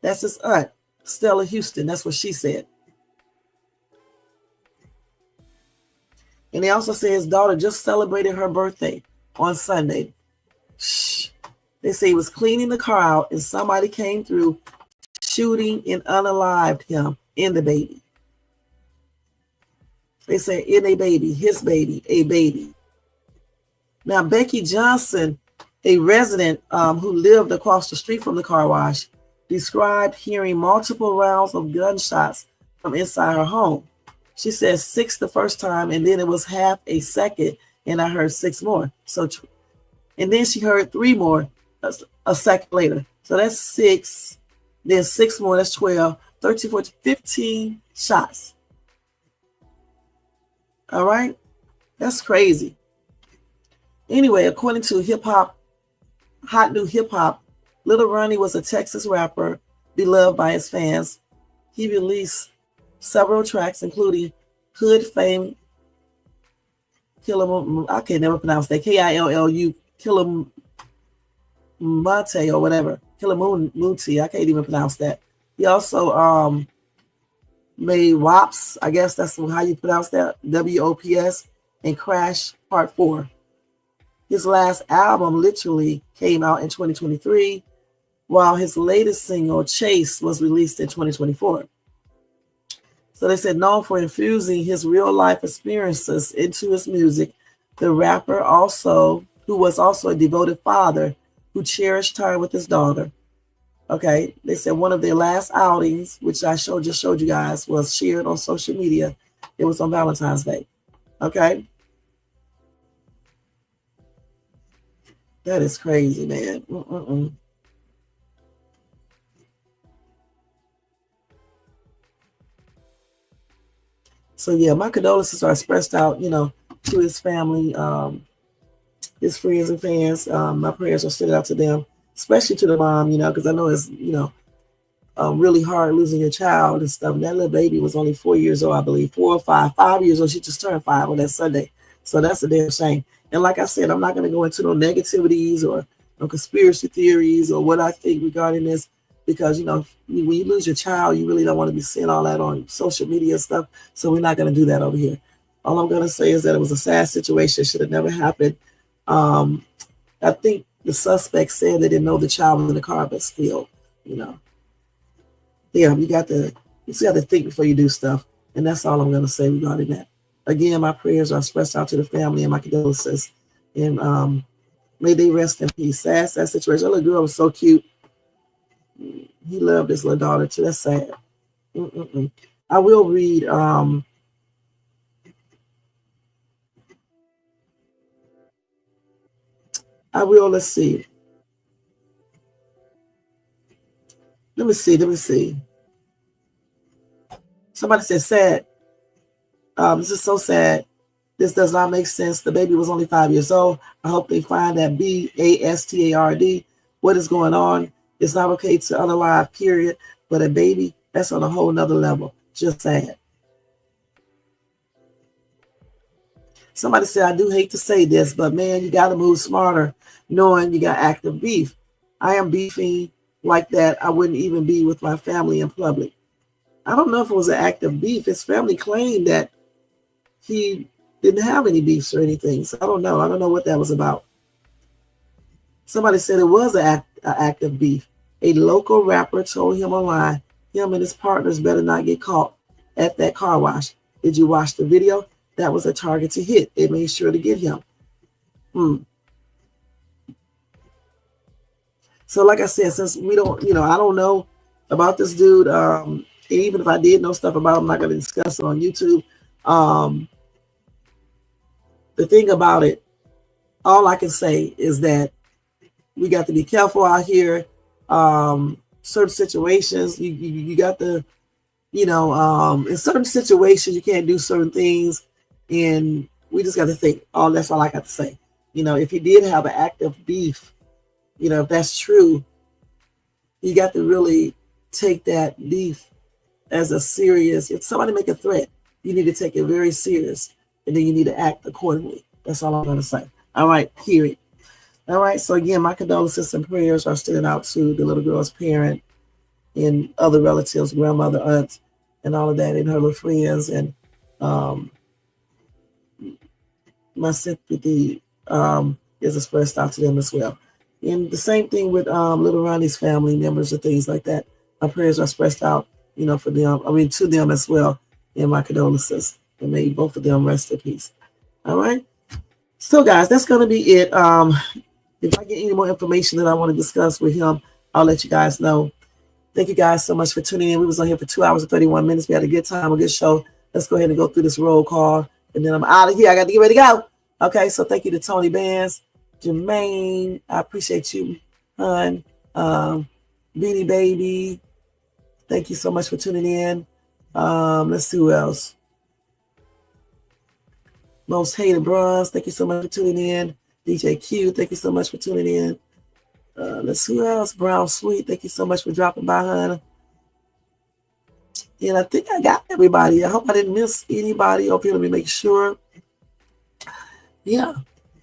That's his aunt, Stella Houston. That's what she said. And they also say his daughter just celebrated her birthday on Sunday. Shh. They say he was cleaning the car out and somebody came through shooting and unalived him in the baby. They say in a baby, his baby, a baby. Now, Becky Johnson, a resident who lived across the street from the car wash, described hearing multiple rounds of gunshots from inside her home. She said 6 the first time, and then it was half a second, and I heard 6 more. And then she heard 3 more a second later. So that's 6, then 6 more, that's 12, 13, 14, 15 shots. All right? That's crazy. Anyway, according to Hot New Hip Hop, Little Ronnie was a Texas rapper beloved by his fans. He released several tracks, including Hood Fame, I can never pronounce that, Killu, Killamute or whatever, Killamute, I can't even pronounce that. He also made WOPS, I guess that's how you pronounce that, WOPS, and Crash Part 4. His last album literally came out in 2023, while his latest single, Chase, was released in 2024. So they said, known for infusing his real-life experiences into his music, the rapper who was also a devoted father who cherished time with his daughter. Okay, they said one of their last outings, which I just showed you guys, was shared on social media. It was on Valentine's Day. Okay. That is crazy, man. So yeah, my condolences are expressed out, to his family, his friends and fans. My prayers are sent out to them, especially to the mom, because I know it's, really hard losing your child and stuff. And that little baby was only 4 years old, I believe, 4 or 5 years old. She just turned 5 on that Sunday. So that's a damn shame. And like I said, I'm not going to go into no negativities or no conspiracy theories or what I think regarding this, because, when you lose your child, you really don't want to be seeing all that on social media and stuff. So we're not going to do that over here. All I'm going to say is that it was a sad situation. It should have never happened. I think the suspect said they didn't know the child was in the car, but still, yeah, you got to think before you do stuff. And that's all I'm going to say regarding that. Again, my prayers are expressed out to the family and my condolences. And may they rest in peace. Sad situation. That little girl was so cute. He loved his little daughter too. That's sad. I will read let's see. Let me see. Somebody said sad. This is so sad. This does not make sense. The baby was only 5 years old. I hope they find that bastard. What is going on? It's not okay to unalive, period. But a baby, that's on a whole nother level. Just sad. Somebody said, I do hate to say this, but man, you got to move smarter knowing you got active beef. I am beefing like that. I wouldn't even be with my family in public. I don't know if it was an active beef. His family claimed that he didn't have any beefs or anything. So I don't know. I don't know what that was about. Somebody said it was an active beef. A local rapper told him online, him and his partners better not get caught at that car wash. Did you watch the video? That was a target to hit. They made sure to get him. So like I said, since we don't, I don't know about this dude. even if I did know stuff about them, I'm not going to discuss it on YouTube. The thing about it, all I can say is that we got to be careful out here. Certain situations, you got to, in certain situations, you can't do certain things. And we just got to think. That's all I got to say. If you did have an active beef, if that's true, you got to really take that beef as a serious. If somebody make a threat, you need to take it very serious, and then you need to act accordingly. That's all I'm going to say. All right, period. All right, so again, my condolences and prayers are sending out to the little girl's parent and other relatives, grandmother, aunts, and all of that, and her little friends, and my sympathy is expressed out to them as well. And the same thing with Little Ronnie's family members and things like that. My prayers are expressed out, for them. To them as well. And my condolences. And may both of them rest in peace. All right. So, guys, that's going to be it. If I get any more information that I want to discuss with him, I'll let you guys know. Thank you guys so much for tuning in. We was on here for 2 hours and 31 minutes. We had a good time, a good show. Let's go ahead and go through this roll call. And then I'm out of here. I got to get ready to go. Okay, so thank you to Tony Bands, Jermaine. I appreciate you, hon. Beanie Baby. Thank you so much for tuning in. Let's see who else. Most Hated Bronze. Thank you so much for tuning in. DJ Q. Thank you so much for tuning in. Let's see who else. Brown Sweet. Thank you so much for dropping by, hon. And I think I got everybody. I hope I didn't miss anybody. Hope you let me make sure. Yeah,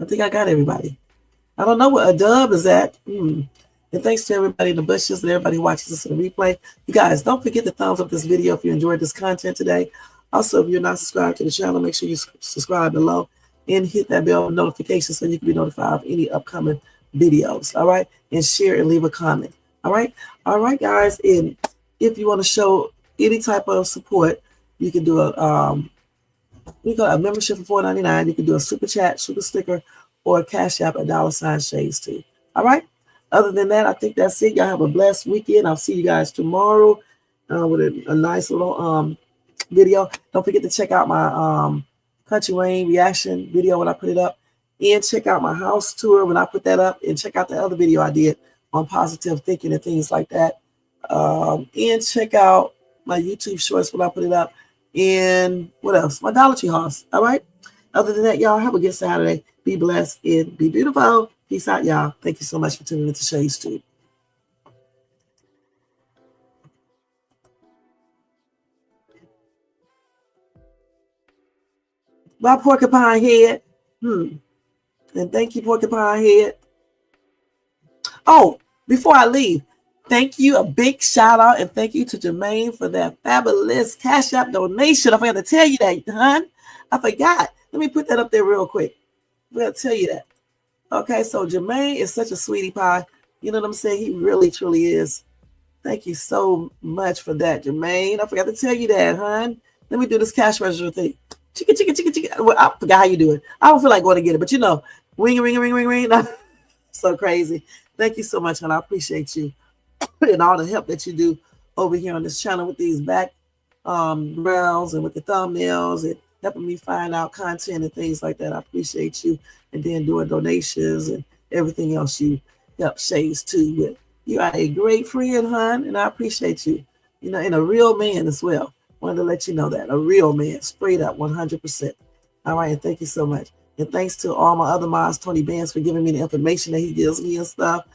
I think I got everybody. I don't know where a dub is at. And thanks to everybody in the bushes and everybody who watches this in the replay. You guys, don't forget to thumbs up this video if you enjoyed this content today. Also, if you're not subscribed to the channel, make sure you subscribe below and hit that bell notification so you can be notified of any upcoming videos. All right, and share and leave a comment. All right, guys. And if you want to show any type of support, you can do a membership for $4.99. You can do a super chat, super sticker, or a cash app at $Shades2. All right. Other than that, I think that's it. Y'all have a blessed weekend. I'll see you guys tomorrow with a nice little video. Don't forget to check out my Country Rain reaction video when I put it up, and check out my house tour when I put that up, and check out the other video I did on positive thinking and things like that. And check out my YouTube shorts when I put it up. And what else? My Dollar Tree hauls. All right. Other than that, y'all have a good Saturday. Be blessed and be beautiful. Peace out, y'all. Thank you so much for tuning into Shades Tube. Bye, Porcupine Head. And thank you, Porcupine Head. Oh, before I leave, thank you, a big shout out, and thank you to Jermaine for that fabulous Cash App donation. I forgot to tell you that, hon. I forgot. Let me put that up there real quick. I'm going to tell you that. Okay, so Jermaine is such a sweetie pie. You know what I'm saying? He really, truly is. Thank you so much for that, Jermaine. I forgot to tell you that, hon. Let me do this cash register thing. Chicka, chicka, chicka, chicka. Well, I forgot how you do it. I don't feel like going to get it, but ring, ring, ring, ring, ring. So crazy. Thank you so much, hon. I appreciate you and all the help that you do over here on this channel with these backgrounds and with the thumbnails and helping me find out content and things like that. I appreciate you. And then doing donations and everything else you help Shades too with. You are a great friend, hon, and I appreciate you. And a real man as well. Wanted to let you know that. A real man, straight up, 100%. All right, and thank you so much. And thanks to all my other mods, Tony Bands, for giving me the information that he gives me and stuff,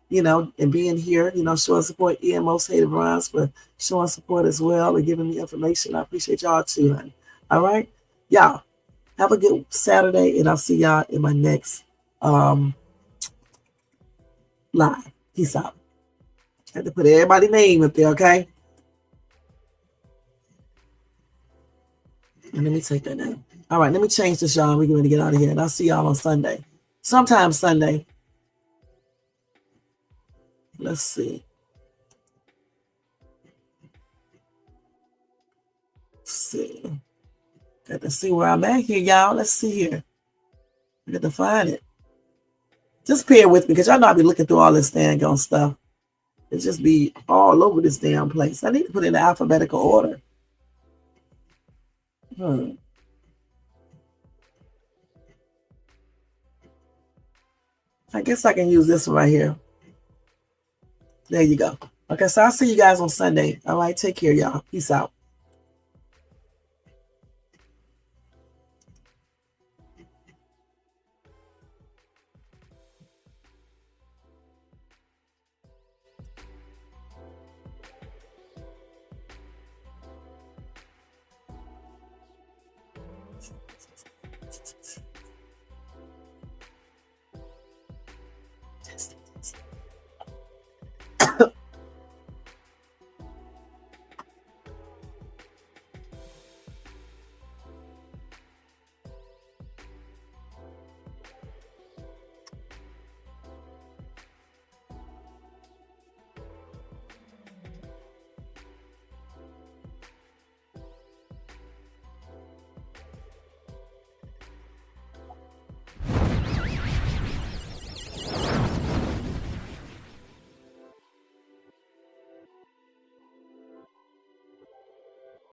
and being here, showing support. And Most Hated Bronze for showing support as well and giving me information. I appreciate y'all too, hon. All right, y'all. Have a good Saturday, and I'll see y'all in my next live. Peace out. I have to put everybody's name up there, okay? And let me take that down. All right, let me change this, y'all. We're going to get out of here, and I'll see y'all on Sunday. Sometime Sunday. Let's see. Got to see where I'm at here, y'all. Let's see here. I got to find it. Just bear with me, because y'all know I'll be looking through all this dang stuff. It just be all over this damn place. I need to put it in alphabetical order. I guess I can use this one right here. There you go. Okay, so I'll see you guys on Sunday. All right, take care, y'all. Peace out.